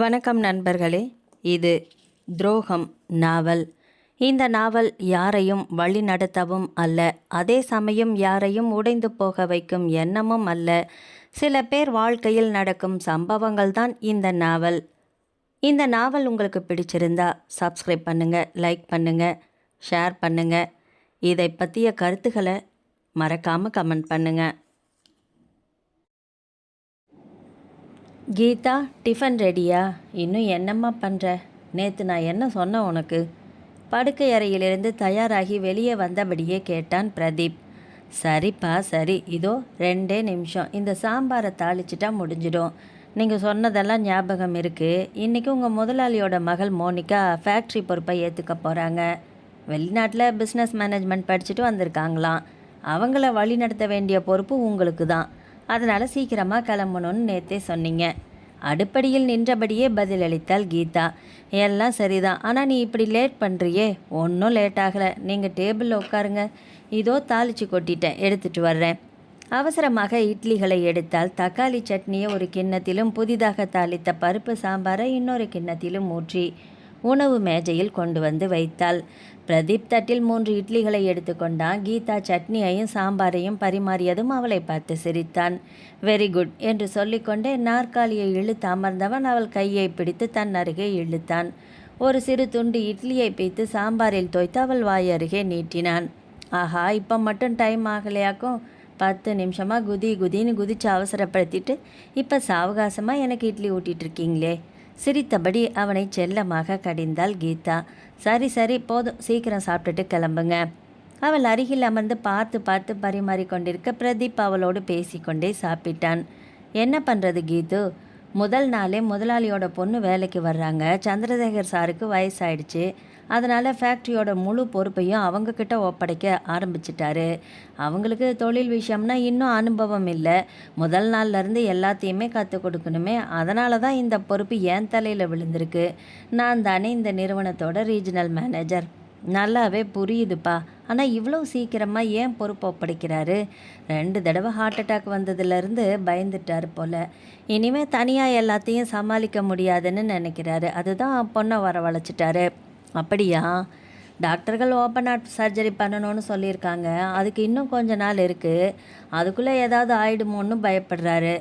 வணக்கம் நண்பர்களே. இது துரோகம் நாவல். இந்த நாவல் யாரையும் வழி நடத்தவும் அல்ல, அதே சமயம் யாரையும் உடைந்து போக வைக்கும் எண்ணமும் அல்ல. சில பேர் வாழ்க்கையில் நடக்கும் சம்பவங்கள் தான் இந்த நாவல். இந்த நாவல் உங்களுக்கு பிடிச்சிருந்தா சப்ஸ்கிரைப் பண்ணுங்கள், லைக் பண்ணுங்கள், ஷேர் பண்ணுங்கள். இதை பற்றிய கருத்துக்களை மறக்காமல் கமெண்ட் பண்ணுங்கள். கீதா, டிஃபன் ரெடியா? இன்னும் என்னம்மா பண்ணுற? நேற்று நான் என்ன சொன்னேன் உனக்கு? படுக்கை அறையிலிருந்து தயாராகி வெளியே வந்தபடியே கேட்டான் பிரதீப். சரிப்பா சரி, இதோ 2 நிமிஷம், இந்த சாம்பாரை தாளிச்சிட்டா முடிஞ்சிடும். நீங்கள் சொன்னதெல்லாம் ஞாபகம் இருக்குது. இன்றைக்கி உங்கள் முதலாளியோட மகள் மோனிகா ஃபேக்ட்ரி பொறுப்பை ஏற்றுக்க போகிறாங்க. வெளிநாட்டில் பிஸ்னஸ் மேனேஜ்மெண்ட் படிச்சுட்டு வந்திருக்காங்களாம். அவங்கள வழி நடத்த வேண்டிய பொறுப்பு உங்களுக்கு தான். அதனால் சீக்கிரமாக கிளம்பணும்னு நேற்றே சொன்னீங்க. அடுப்படியில் நின்றபடியே பதிலளித்தாள் கீதா. எல்லாம் சரிதான், ஆனால் நீ இப்படி லேட் பண்ணுறியே. ஒன்றும் லேட் ஆகலை, நீங்கள் டேபிளில் உட்காருங்க. இதோ தாளித்து கொட்டிட்டேன், எடுத்துகிட்டு வர்றேன். அவசரமாக இட்லிகளை எடுத்தால் தக்காளி சட்னியை ஒரு கிண்ணத்திலும் புதிதாக தாளித்த பருப்பு சாம்பாரை இன்னொரு கிண்ணத்திலும் ஊற்றி உணவு மேஜையில் கொண்டு வந்து வைத்தாள். பிரதீப் தட்டில் 3 இட்லிகளை எடுத்துக்கொண்டான். கீதா சட்னியையும் சாம்பாரையும் பரிமாறியதும் அவளை பார்த்து சிரித்தான். வெரி குட் என்று சொல்லிக்கொண்டே நாற்காலியை இழுத்து அமர்ந்தவன் அவள் கையை பிடித்து தன் அருகே இழுத்தான். ஒரு சிறு துண்டு இட்லியை பிய்த்து சாம்பாரில் தோய்த்து அவள் வாய் அருகே நீட்டினான். ஆஹா, இப்போ மட்டும் டைம் ஆகலையாக்கும். 10 நிமிஷமாக குதி குதின்னு குதிச்சு அவசரப்படுத்திட்டு இப்போ சாவகாசமாக எனக்கு இட்லி ஊட்டிகிட்டு இருக்கீங்களே. சிரித்தபடி அவனை செல்லமாக கடிந்தாள் கீதா. சரி சரி போதும், சீக்கிரம் சாப்பிட்டுட்டு கிளம்புங்க. அவள் அருகில் அமர்ந்து பார்த்து பார்த்து பரிமாறி கொண்டிருக்க பிரதீப் அவளோடு பேசிக்கொண்டே சாப்பிட்டான். என்ன பண்ணுறது கீது, முதல் நாளே முதலாளியோட பொண்ணு வேலைக்கு வர்றாங்க. சந்திரசேகர் சாருக்கு வயசாயிடுச்சு. அதனால் ஃபேக்ட்ரியோட முழு பொறுப்பையும் அவங்கக்கிட்ட ஒப்படைக்க ஆரம்பிச்சிட்டாரு. அவங்களுக்கு தொழில் விஷயம்னா இன்னும் அனுபவம் இல்லை. முதல் நாள்லேருந்து எல்லாத்தையுமே கற்றுக் கொடுக்கணுமே. அதனால தான் இந்த பொறுப்பு என் தலையில் விழுந்திருக்கு. நான் தானே இந்த நிறுவனத்தோட ரீஜனல் மேனேஜர். நல்லாவே புரியுதுப்பா, ஆனால் இவ்வளோ சீக்கிரமாக ஏன் பொறுப்பு ஒப்படைக்கிறாரு? 2 தடவை ஹார்ட் அட்டாக் வந்ததுலேருந்து பயந்துட்டார் போல். இனிமேல் தனியாக எல்லாத்தையும் சமாளிக்க முடியாதுன்னு நினைக்கிறாரு. அதுதான் பொண்ணை வரவழைச்சிட்டாரு. அப்படியா? டாக்டர்கள் ஓப்பன் ஹார்ட் சர்ஜரி பண்ணணும்னு சொல்லியிருக்காங்க. அதுக்கு இன்னும் கொஞ்ச நாள் இருக்குது. அதுக்குள்ளே ஏதாவது ஆயிடுமோன்னு பயப்படுறாரு.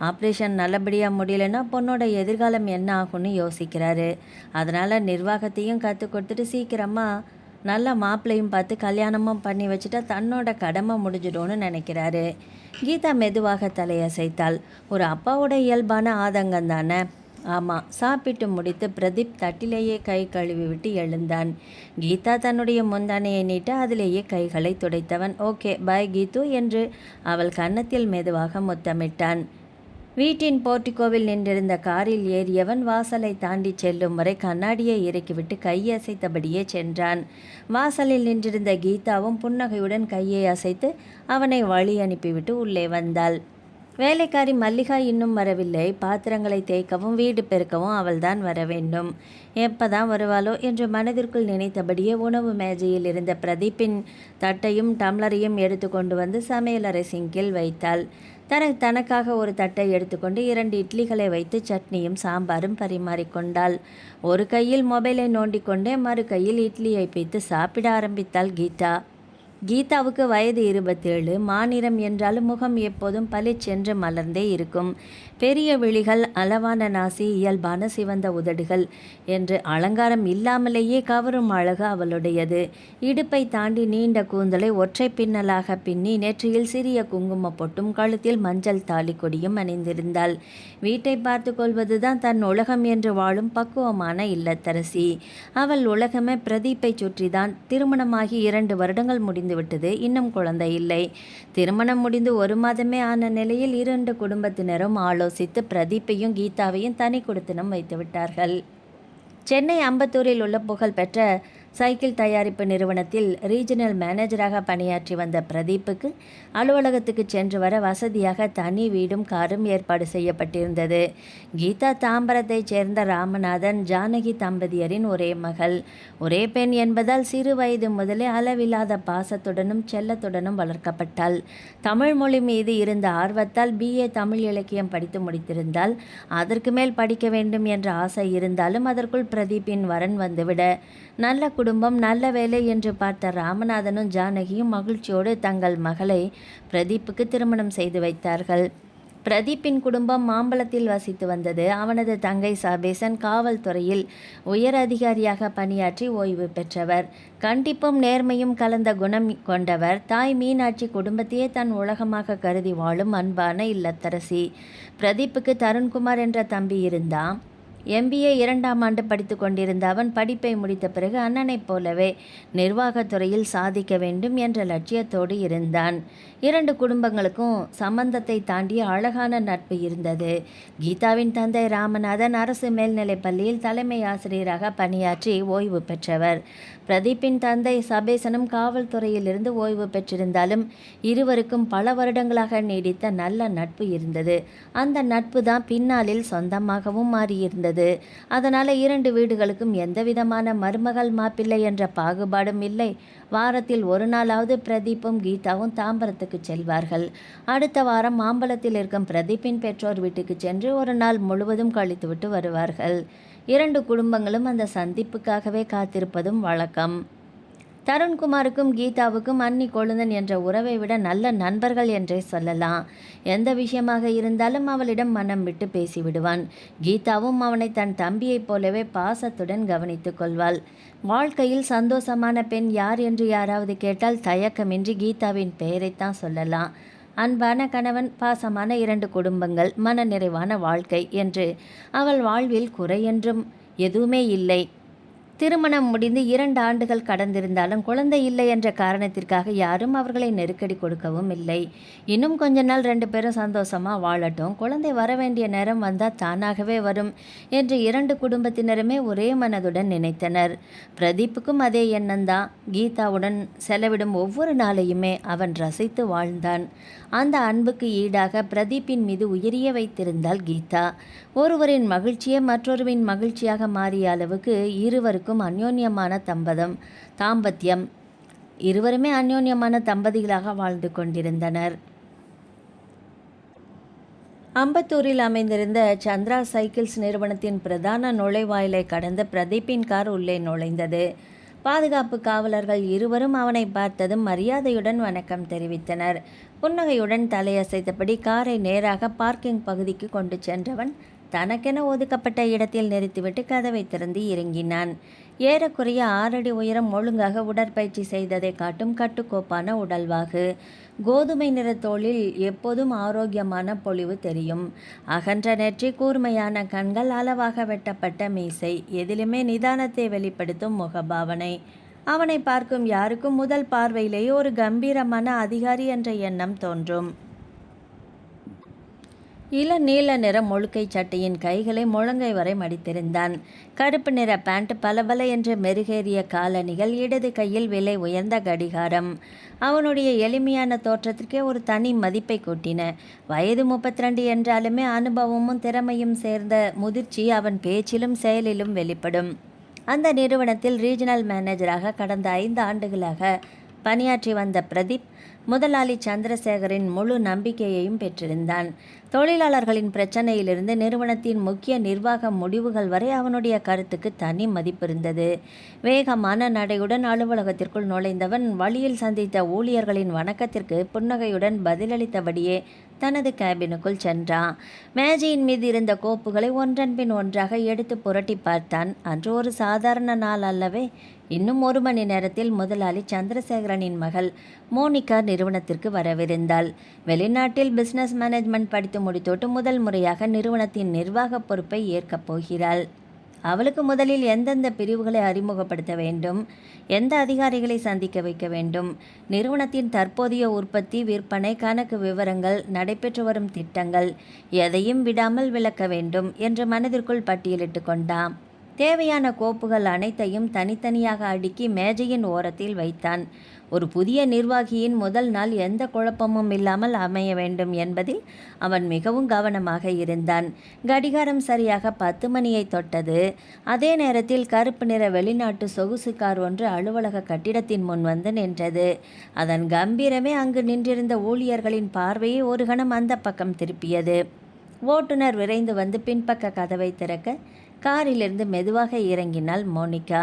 ஆப்ரேஷன் நல்லபடியாக முடியலைன்னா பொண்ணோட எதிர்காலம் என்ன ஆகும்னு யோசிக்கிறாரு. அதனால் நிர்வாகத்தையும் கற்றுக் கொடுத்துட்டு சீக்கிரமாக நல்ல மாப்பிள்ளையும் பார்த்து கல்யாணமும் பண்ணி வச்சுட்டா தன்னோட கடமை முடிஞ்சிடும்னு நினைக்கிறாரு. கீதா மெதுவாக தலையசைத்தாள். ஒரு அப்பாவோட இயல்பான ஆதங்கம் தானே. ஆமாம். சாப்பிட்டு முடித்து பிரதீப் தட்டிலேயே கை கழுவி விட்டு எழுந்தான். கீதா தன்னுடைய முந்தானையை நீட்ட அதிலேயே கைகளை துடைத்தவன் ஓகே பாய் கீது என்று அவள் கன்னத்தில் மெதுவாக முத்தமிட்டான். வீட்டின் போர்ட்டிகோவில் நின்றிருந்த காரில் ஏறியவன் வாசலை தாண்டி செல்லும் வரை கண்ணாடியை இறக்கிவிட்டு கையசைத்தபடியே சென்றான். வாசலில் நின்றிருந்த கீதாவும் புன்னகையுடன் கையை அசைத்து அவனை வழி அனுப்பிவிட்டு உள்ளே வந்தாள். வேலைக்காரி மல்லிகா இன்னும் வரவில்லை. பாத்திரங்களை தேய்க்கவும் வீடு பெருக்கவும் அவள்தான் வர வேண்டும். எப்பதான் வருவாளோ என்று மனதிற்குள் நினைத்தபடியே உணவு மேஜையில் இருந்த பிரதீப்பின் தட்டையும் டம்ளரையும் எடுத்து கொண்டு வந்து சமையலறை சிங்கில் வைத்தாள். தனக்காக ஒரு தட்டை எடுத்துக்கொண்டு 2 இட்லிகளை வைத்து சட்னியும் சாம்பாரும் பரிமாறிக்கொண்டாள். ஒரு கையில் மொபைலை நோண்டிக்கொண்டே மறு கையில் இட்லியை பிய்த்து சாப்பிட ஆரம்பித்தாள் கீதா. கீதாவுக்கு வயது 27. மாநிறம் என்றாலும் முகம் எப்போதும் பளிச்சென்று மலர்ந்தே இருக்கும். பெரிய விழிகள், அளவான நாசி, இயல்பான சிவந்த உதடுகள் என்று அலங்காரம் இல்லாமலேயே கவரும் அழகு அவளுடையது. இடுப்பை தாண்டி நீண்ட கூந்தலை ஒற்றை பின்னலாக பின்னி நெற்றியில் சிறிய குங்கும பொட்டும் கழுத்தில் மஞ்சள் தாலி கொடியும் அணிந்திருந்தாள். வீட்டை பார்த்து கொள்வதுதான் தன் உலகம் என்று வாழும் பக்குவமான இல்லத்தரசி. அவள் உலகமே பிரதீப்பை சுற்றிதான். திருமணமாகி 2 வருடங்கள் முடிந்துவிட்டது. இன்னும் குழந்தை இல்லை. திருமணம் முடிந்து 1 மாதமே ஆன நிலையில் 2 குடும்பத்தினரும் ஆலோசித்து பிரதீப்பையும் கீதாவையும் தனி குடித்தனம் வைத்து விட்டார்கள். சென்னை அம்பத்தூரில் உள்ள புகழ்பெற்ற சைக்கிள் தயாரிப்பு நிறுவனத்தில் ரீஜனல் மேனேஜராக பணியாற்றி வந்த பிரதீப்புக்கு அலுவலகத்துக்கு சென்று வர வசதியாக தனி வீடும் காரும் ஏற்பாடு செய்யப்பட்டிருந்தது. கீதா தாம்பரத்தைச் சேர்ந்த ராமநாதன் ஜானகி தம்பதியரின் ஒரே மகள். ஒரே பெண் என்பதால் சிறு வயது முதலே அளவில்லாத பாசத்துடனும் செல்லத்துடனும் வளர்க்கப்பட்டாள். தமிழ் மொழி மீது இருந்த ஆர்வத்தால் BA தமிழ் இலக்கியம் படித்து முடித்திருந்தால் அதற்கு மேல் படிக்க வேண்டும் என்ற ஆசை இருந்தாலும் அதற்குள் பிரதீப்பின் வரன் வந்துவிட நல்ல குடும்பம் நல்ல வேலை என்று பார்த்த ராமநாதனும் ஜானகியும் மகிழ்ச்சியோடு தங்கள் மகளை பிரதீப்புக்கு திருமணம் செய்து வைத்தார்கள். பிரதீப்பின் குடும்பம் மாம்பலத்தில் வசித்து வந்தது. அவனது தங்கை சபேசன் காவல்துறையில் உயர் அதிகாரியாக பணியாற்றி ஓய்வு பெற்றவர். கண்டிப்பும் நேர்மையும் கலந்த குணம் கொண்டவர். தாய் மீனாட்சி குடும்பத்தையே தன் உலகமாக கருதி வாழும் அன்பான இல்லத்தரசி. பிரதீப்புக்கு தருண்குமார் என்ற தம்பி இருந்தான். MBA 2ஆம் ஆண்டு படித்து கொண்டிருந்த அவன் படிப்பை முடித்த பிறகு அண்ணனைப் போலவே நிர்வாகத்துறையில் சாதிக்க வேண்டும் என்ற லட்சியத்தோடு இருந்தான். 2 குடும்பங்களுக்கும் சம்பந்தத்தை தாண்டிய அழகான நட்பு இருந்தது. கீதாவின் தந்தை ராமநாதன் அரசு மேல்நிலைப் பள்ளியில் தலைமை ஆசிரியராக பணியாற்றி ஓய்வு பெற்றவர். பிரதீப்பின் தந்தை சபேசனும் காவல்துறையில் இருந்து ஓய்வு பெற்றிருந்தாலும் இருவருக்கும் பல வருடங்களாக நீடித்த நல்ல நட்பு இருந்தது. அந்த நட்பு தான் பின்னாளில் சொந்தமாகவும் மாறியிருந்தது. அதனால் 2 வீடுகளுக்கும் எந்தவிதமான மருமகள் மாப்பிள்ளை என்ற பாகுபாடும் இல்லை. வாரத்தில் ஒரு நாளாவது பிரதீப்பும் கீதாவும் தாம்பரத்துக்கு செல்வார்கள். அடுத்த வாரம் மாம்பலத்தில் இருக்கும் பிரதீப்பின் பெற்றோர் வீட்டுக்கு சென்று ஒரு நாள் முழுவதும் கழித்துவிட்டு வருவார்கள். 2 குடும்பங்களும் அந்த சந்திப்புக்காகவே காத்திருப்பதும் வழக்கம். தருண்குமாருக்கும் கீதாவுக்கும் அன்னி கொழுந்தன் என்ற உறவை விட நல்ல நண்பர்கள் என்றே சொல்லலாம். எந்த விஷயமாக இருந்தாலும் அவளிடம் மனம் விட்டு பேசிவிடுவான். கீதாவும் அவனை தன் தம்பியைப் போலவே பாசத்துடன் கவனித்து கொள்வாள். வாழ்க்கையில் சந்தோஷமான பெண் யார் என்று யாராவது கேட்டால் தயக்கமின்றி கீதாவின் பெயரைத்தான் சொல்லலாம். அன்பான கணவன், பாசமான 2 குடும்பங்கள், மனநிறைவான வாழ்க்கை என்று அவள் வாழ்வில் குறையென்றும் எதுவுமே இல்லை. திருமணம் முடிந்து 2 ஆண்டுகள் கடந்திருந்தாலும் குழந்தை இல்லை என்ற காரணத்திற்காக யாரும் அவர்களை நெருக்கடி கொடுக்கவும் இல்லை. இன்னும் கொஞ்ச நாள் 2 பேரும் சந்தோஷமாக வாழட்டும், குழந்தை வர வேண்டிய நேரம் வந்தால் தானாகவே வரும் என்று 2 குடும்பத்தினருமே ஒரே மனதுடன் நினைத்தனர். பிரதீப்புக்கும் அதே எண்ணம்தான். கீதாவுடன் செலவிடும் ஒவ்வொரு நாளையுமே அவன் ரசித்து வாழ்ந்தான். அந்த அன்புக்கு ஈடாக பிரதீப்பின் மீது உயரிய வைத்திருந்தாள் கீதா. ஒருவரின் மகிழ்ச்சியே மற்றொருவின் மகிழ்ச்சியாக மாறிய அளவுக்கு இருவருக்கும் அந்யோன்யமான தாம்பத்தியம். இருவருமே அந்யோன்யமான தம்பதிகளாக வாழ்ந்து கொண்டிருந்தனர். அம்பத்தூரில் அமைந்திருந்த சந்திரா சைக்கிள்ஸ் நிறுவனத்தின் பிரதான நுழைவாயிலை கடந்த பிரதீப்பின் கார் உள்ளே நுழைந்தது. பாதுகாப்பு காவலர்கள் இருவரும் அவனை பார்த்ததும் மரியாதையுடன் வணக்கம் தெரிவித்தனர். புன்னகையுடன் தலையசைத்தபடி காரை நேராக பார்க்கிங் பகுதிக்கு கொண்டு சென்றவன் தனக்கென ஒதுக்கப்பட்ட இடத்தில் நிறுத்திவிட்டு கதவை திறந்து இறங்கினான். ஏறக்குறைய 6 அடி உயரம், ஒழுங்காக உடற்பயிற்சி செய்ததை காட்டும் கட்டுக்கோப்பான உடல்வாகு. கோதுமை நிற தோளில் எப்போதும் ஆரோக்கியமான பொலிவு தெரியும். அகன்ற நெற்றி, கூர்மையான கண்கள், அளவாக வெட்டப்பட்ட மீசை, எதிலுமே நிதானத்தை வெளிப்படுத்தும் முகபாவனை. அவனை பார்க்கும் யாருக்கும் முதல் பார்வையிலேயே ஒரு கம்பீரமான அதிகாரி என்ற எண்ணம் தோன்றும். இளநீல நிற முழுக்கை சட்டையின் கைகளை முழங்கை வரை மடித்திருந்தான். கருப்பு நிற பேண்ட், பலபல என்று மெருகேறிய காலணிகள், இடது கையில் விலை உயர்ந்த கடிகாரம் அவனுடைய எளிமையான தோற்றத்திற்கே ஒரு தனி மதிப்பை கூட்டின. வயது 32 என்றாலுமே அனுபவமும் திறமையும் சேர்ந்த முதிர்ச்சி அவன் பேச்சிலும் செயலிலும் வெளிப்படும். அந்த நிறுவனத்தில் ரீஜனல் மேனேஜராக கடந்த 5 ஆண்டுகளாக பணியாற்றி வந்த பிரதீப் முதலாளி சந்திரசேகரின் முழு நம்பிக்கையையும் பெற்றிருந்தான். தொழிலாளர்களின் பிரச்சனையிலிருந்து நிறுவனத்தின் முக்கிய நிர்வாக முடிவுகள் வரை அவனுடைய கருத்துக்கு தனி மதிப்பு இருந்தது. வேகமான நடையுடன் அலுவலகத்திற்குள் நுழைந்தவன் வழியில் சந்தித்த ஊழியர்களின் வணக்கத்திற்கு புன்னகையுடன் பதிலளித்தபடியே தனது கேபினுக்குள் சென்றான். மேஜையின் மீது இருந்த கோப்புகளை ஒன்றன் பின் ஒன்றாக எடுத்து புரட்டி பார்த்தான். அன்று ஒரு சாதாரண நாள் அல்லவே. இன்னும் 1 மணி நேரத்தில் முதலாளி சந்திரசேகரனின் மகள் மோனிகா நிறுவனத்திற்கு வரவிருந்தாள். வெளிநாட்டில் பிசினஸ் மேனேஜ்மெண்ட் படித்து முடித்தோட்டு முதல் முறையாக நிறுவனத்தின் நிர்வாக பொறுப்பை ஏற்கப் போகிறாள். அவளுக்கு முதலில் எந்தெந்த பிரிவுகளை அறிமுகப்படுத்த வேண்டும், எந்த அதிகாரிகளை சந்திக்க வைக்க வேண்டும், நிறுவனத்தின் தற்போதைய உற்பத்தி, விற்பனை, கணக்கு விவரங்கள், நடைபெற்று வரும் திட்டங்கள் எதையும் விடாமல் விளக்க வேண்டும் என்று மனதிற்குள் பட்டியலிட்டு கொண்டான். தேவையான கோப்புகள் அனைத்தையும் தனித்தனியாக அடுக்கி மேஜையின் ஓரத்தில் வைத்தான். ஒரு புதிய நிர்வாகியின் முதல் நாள் எந்த குழப்பமும் இல்லாமல் அமைய வேண்டும் என்பதில் அவன் மிகவும் கவனமாக இருந்தான். கடிகாரம் சரியாக 10 மணியை தொட்டது. அதே நேரத்தில் கருப்பு நிற வெளிநாட்டு சொகுசு கார் ஒன்று அலுவலக கட்டிடத்தின் முன் வந்து நின்றது. அதன் கம்பீரமே அங்கு நின்றிருந்த ஊழியர்களின் பார்வையை ஒரு கணம் அந்த பக்கம் திருப்பியது. ஓட்டுநர் விரைந்து வந்து பின்பக்க கதவை திறக்க காரிலிருந்து மெதுவாக இறங்கினாள் மோனிகா.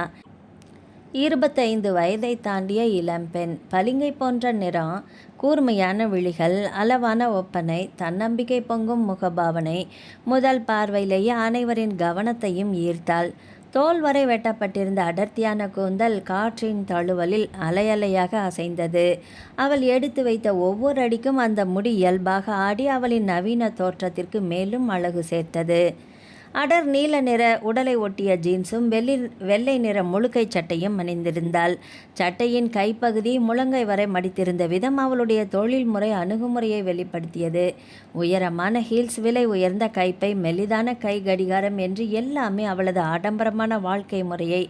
25 வயதை தாண்டிய இளம்பெண். பளிங்கை போன்ற நிறம், கூர்மையான விழிகள், அளவான ஒப்பனை, தன்னம்பிக்கை பொங்கும் முகபாவனை முதல் பார்வையிலேயே அனைவரின் கவனத்தையும் ஈர்த்தாள். தோல் வரை வெட்டப்பட்டிருந்த அடர்த்தியான கூந்தல் காற்றின் தழுவலில் அலையலையாக அசைந்தது. அவள் எடுத்து வைத்த ஒவ்வொரு அடிக்கும் அந்த முடி இயல்பாக ஆடி அவளின் நவீன தோற்றத்திற்கு மேலும் அழகு சேர்த்தது. அடர் நீல நிற உடலை ஒட்டிய ஜீன்ஸும் வெள்ளை நிற முழுக்கை சட்டையும் அணிந்திருந்தாள். சட்டையின் கைப்பகுதி முழங்கை வரை மடித்திருந்த விதம் அவளுடைய தொழில்முறை அணுகுமுறையை வெளிப்படுத்தியது. உயரமான ஹீல்ஸ், விலை உயர்ந்த கைப்பை, மெலிதான கை கடிகாரம் என்று எல்லாமே அவளது ஆடம்பரமான வாழ்க்கை முறையை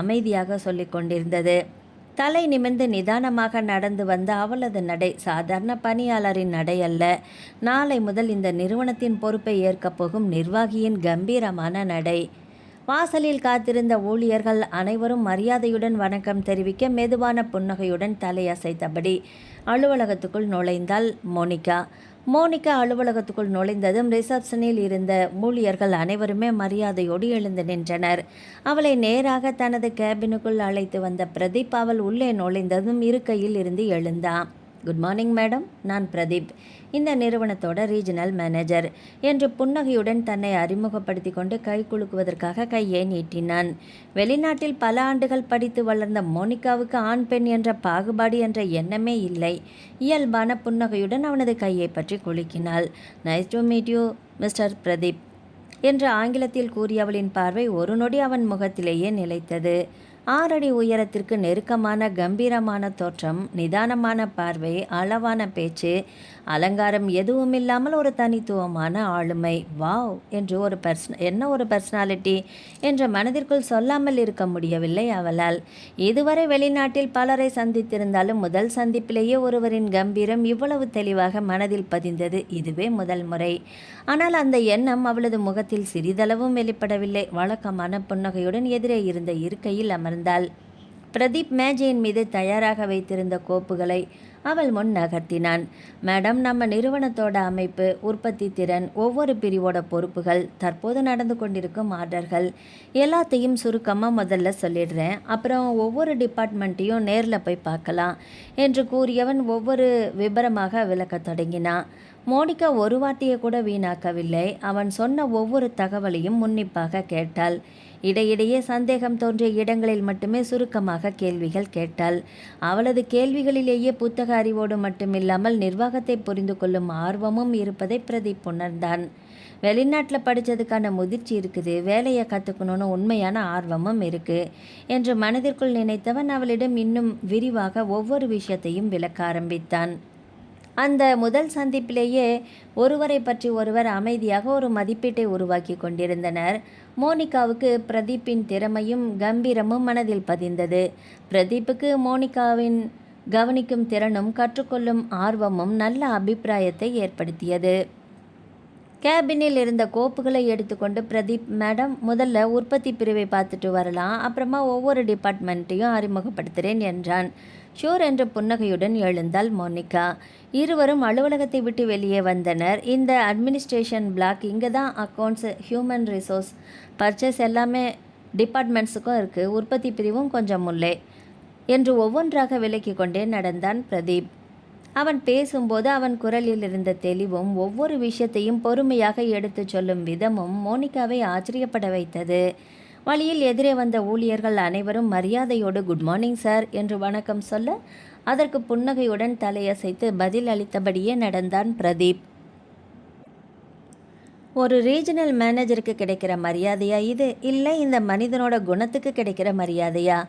அமைதியாக சொல்லிக் கொண்டிருந்தது. தலை நிமிர்ந்து நிதானமாக நடந்து வந்த அவளது நடை சாதாரண பணியாளரின் நடை அல்ல. நாளை முதல் இந்த நிறுவனத்தின் பொறுப்பை ஏற்கப் போகும் நிர்வாகியின் கம்பீரமான நடை. வாசலில் காத்திருந்த ஊழியர்கள் அனைவரும் மரியாதையுடன் வணக்கம் தெரிவிக்க மெதுவான புன்னகையுடன் தலையசைத்தபடி அலுவலகத்துக்குள் நுழைந்தாள் மோனிகா. அலுவலகத்துக்குள் நுழைந்ததும் ரிசப்ஷனில் இருந்த ஊழியர்கள் அனைவருமே மரியாதையோடு எழுந்து நின்றனர். அவளை நேராக தனது கேபினுக்குள் அழைத்து வந்த பிரதீப் அவள் உள்ளே நுழைந்ததும் இருக்கையில் இருந்து எழுந்தான். குட் மார்னிங் மேடம், நான் பிரதீப், இந்த நிறுவனத்தோட ரீஜனல் மேனேஜர் என்று புன்னகையுடன் தன்னை அறிமுகப்படுத்தி கொண்டு கை குலுக்குவதற்காக கையை நீட்டினான். வெளிநாட்டில் பல ஆண்டுகள் படித்து வளர்ந்த மோனிகாவுக்கு ஆண் பெண் என்ற பாகுபாடு என்ற எண்ணமே இல்லை. இயல்பான புன்னகையுடன் அவனது கையை பற்றி குலுக்கினாள். Nice to meet you mister Pradeep என்று ஆங்கிலத்தில் கூறியவளின் பார்வை ஒரு நொடி அவன் முகத்திலேயே நிலைத்தது. 6 அடி உயரத்திற்கு நெருக்கமான கம்பீரமான தோற்றம், நிதானமான பார்வை, அளவான பேச்சு, அலங்காரம் எதுவுமில்லாமல் ஒரு தனித்துவமான ஆளுமை. வாவ் என்று என்ன ஒரு பர்சனாலிட்டி என்ற மனதிற்குள் சொல்லாமல் இருக்க முடியவில்லை அவளால். இதுவரை வெளிநாட்டில் பலரை சந்தித்திருந்தாலும் முதல் சந்திப்பிலேயே ஒருவரின் கம்பீரம் இவ்வளவு தெளிவாக மனதில் பதிந்தது இதுவே முதல் முறை. ஆனால் அந்த எண்ணம் அவளது முகத்தில் சிறிதளவும் வெளிப்படவில்லை. வழக்கமான புன்னகையுடன் எதிரே இருந்த இருக்கையில் அமர்ந்தாள். பிரதீப் மேஜையின் மீது தயாராக வைத்திருந்த கோப்புகளை அவள் முன் நகர்த்தினான். மேடம், நம்ம நிறுவனத்தோட அமைப்பு, உற்பத்தி திறன், ஒவ்வொரு பிரிவோட பொறுப்புகள், தற்போது நடந்து கொண்டிருக்கும் ஆர்டர்கள் எல்லாத்தையும் சுருக்கமாக முதல்ல சொல்லிடுறேன். அப்புறம் ஒவ்வொரு டிபார்ட்மெண்ட்டையும் நேரில் போய் பார்க்கலாம் என்று கூறியவன் ஒவ்வொரு விபரமாக விளக்கத் தொடங்கினான். மோனிகா ஒரு வார்த்தையை கூட வீணாக்கவில்லை. அவன் சொன்ன ஒவ்வொரு தகவலையும் உன்னிப்பாக கேட்டாள். இடையிடையே சந்தேகம் தோன்றிய இடங்களில் மட்டுமே சுருக்கமாக கேள்விகள் கேட்டாள். அவளது கேள்விகளிலேயே புத்தக அறிவோடு மட்டுமில்லாமல் நிர்வாகத்தை புரிந்து கொள்ளும் ஆர்வமும் இருப்பதை பிரதீப் உணர்ந்தான். வெளிநாட்டில் படித்ததுக்கான முதிர்ச்சி இருக்குது, வேலையை கற்றுக்கணுன்னு உண்மையான ஆர்வமும் இருக்குது என்று மனதிற்குள் நினைத்தவன் அவளிடம் இன்னும் விரிவாக ஒவ்வொரு விஷயத்தையும் விளக்க ஆரம்பித்தான். அந்த முதல் சந்திப்பிலேயே ஒருவரை பற்றி ஒருவர் அமைதியாக ஒரு மதிப்பீட்டை உருவாக்கி கொண்டிருந்தனர். மோனிகாவுக்கு பிரதீப்பின் திறமையும் கம்பீரமும் மனதில் பதிந்தது. பிரதீப்புக்கு மோனிகாவின் கவனிக்கும் திறனும் கற்றுக்கொள்ளும் ஆர்வமும் நல்ல அபிப்பிராயத்தை ஏற்படுத்தியது. கேபினில் இருந்த கோப்புகளை எடுத்துக்கொண்டு பிரதீப், மேடம், முதல்ல உற்பத்தி பிரிவை பார்த்துட்டு வரலாம், அப்புறமா ஒவ்வொரு டிபார்ட்மெண்ட்டையும் அறிமுகப்படுத்துகிறேன் என்றான். ஷூர் என்ற புன்னகையுடன் எழுந்தாள் மோனிகா. இருவரும் அலுவலகத்தை விட்டு வெளியே வந்தனர். இந்த அட்மினிஸ்ட்ரேஷன் பிளாக், இங்கே தான் அக்கௌண்ட்ஸ், ஹியூமன் ரிசோர்ஸ், பர்ச்சேஸ் எல்லாமே டிபார்ட்மெண்ட்ஸுக்கும் இருக்குது, உற்பத்தி பிரிவும் கொஞ்சம் உள்ளே என்று ஒவ்வொன்றாக விலக்கி கொண்டே நடந்தான் பிரதீப். அவன் பேசும்போது அவன் குரலில் இருந்த தெளிவும் ஒவ்வொரு விஷயத்தையும் பொறுமையாக எடுத்துச் சொல்லும் விதமும் மோனிகாவை ஆச்சரியப்பட வைத்தது. வழியில் எதிரே வந்த ஊழியர்கள் அனைவரும் மரியாதையோடு குட் மார்னிங் சார் என்று வணக்கம் சொல்ல அதற்கு புன்னகையுடன் தலையசைத்து பதில் அளித்தபடியே நடந்தான் பிரதீப். ஒரு ரீஜனல் மேனேஜருக்கு கிடைக்கிற மரியாதையா இது, இல்லை இந்த மனிதனோட குணத்துக்கு கிடைக்கிற மரியாதையா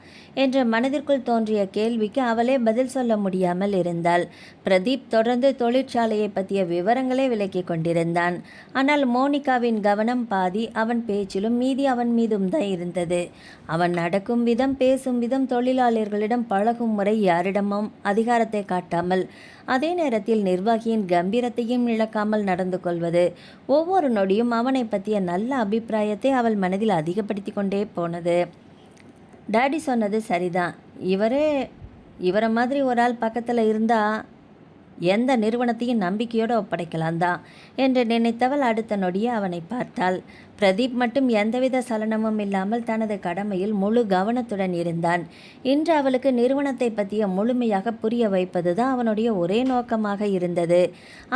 என்ற மனதிற்குள் தோன்றிய கேள்விக்கு அவளே பதில் சொல்ல முடியாமல் இருந்தாள். பிரதீப் தொடர்ந்து தொழிற்சாலையை பற்றிய விவரங்களே விளக்கி கொண்டிருந்தான். ஆனால் மோனிகாவின் கவனம் பாதி அவன் பேச்சிலும் மீதி அவன் மீதும் தான் இருந்தது. அவன் நடக்கும் விதம், பேசும் விதம், தொழிலாளர்களிடம் பழகும் முறை, யாரிடமும் அதிகாரத்தை காட்டாமல் அதே நேரத்தில் நிர்வாகியின் கம்பீரத்தையும் இழக்காமல் நடந்து கொள்வது, ஒவ்வொரு நொடியும் அவனை பற்றிய நல்ல அபிப்பிராயத்தை அவள் மனதில் அதிகப்படுத்தி கொண்டே போனது. டாடி சொன்னது சரிதான், இவரை மாதிரி ஒரு ஆள் பக்கத்தில் இருந்தால் எந்த நிறுவனத்தையும் நம்பிக்கையோடு ஒப்படைக்கலாம் தான் என்று நினைத்தவள் அடுத்த நொடியே அவனை பார்த்தாள். பிரதீப் மட்டும் எந்தவித சலனமும் இல்லாமல் தனது கடமையில் முழு கவனத்துடன் இருந்தான். இன்று அவளுக்கு நிறுவனத்தை பற்றிய முழுமையாக புரிய வைப்பது தான் அவனுடைய ஒரே நோக்கமாக இருந்தது.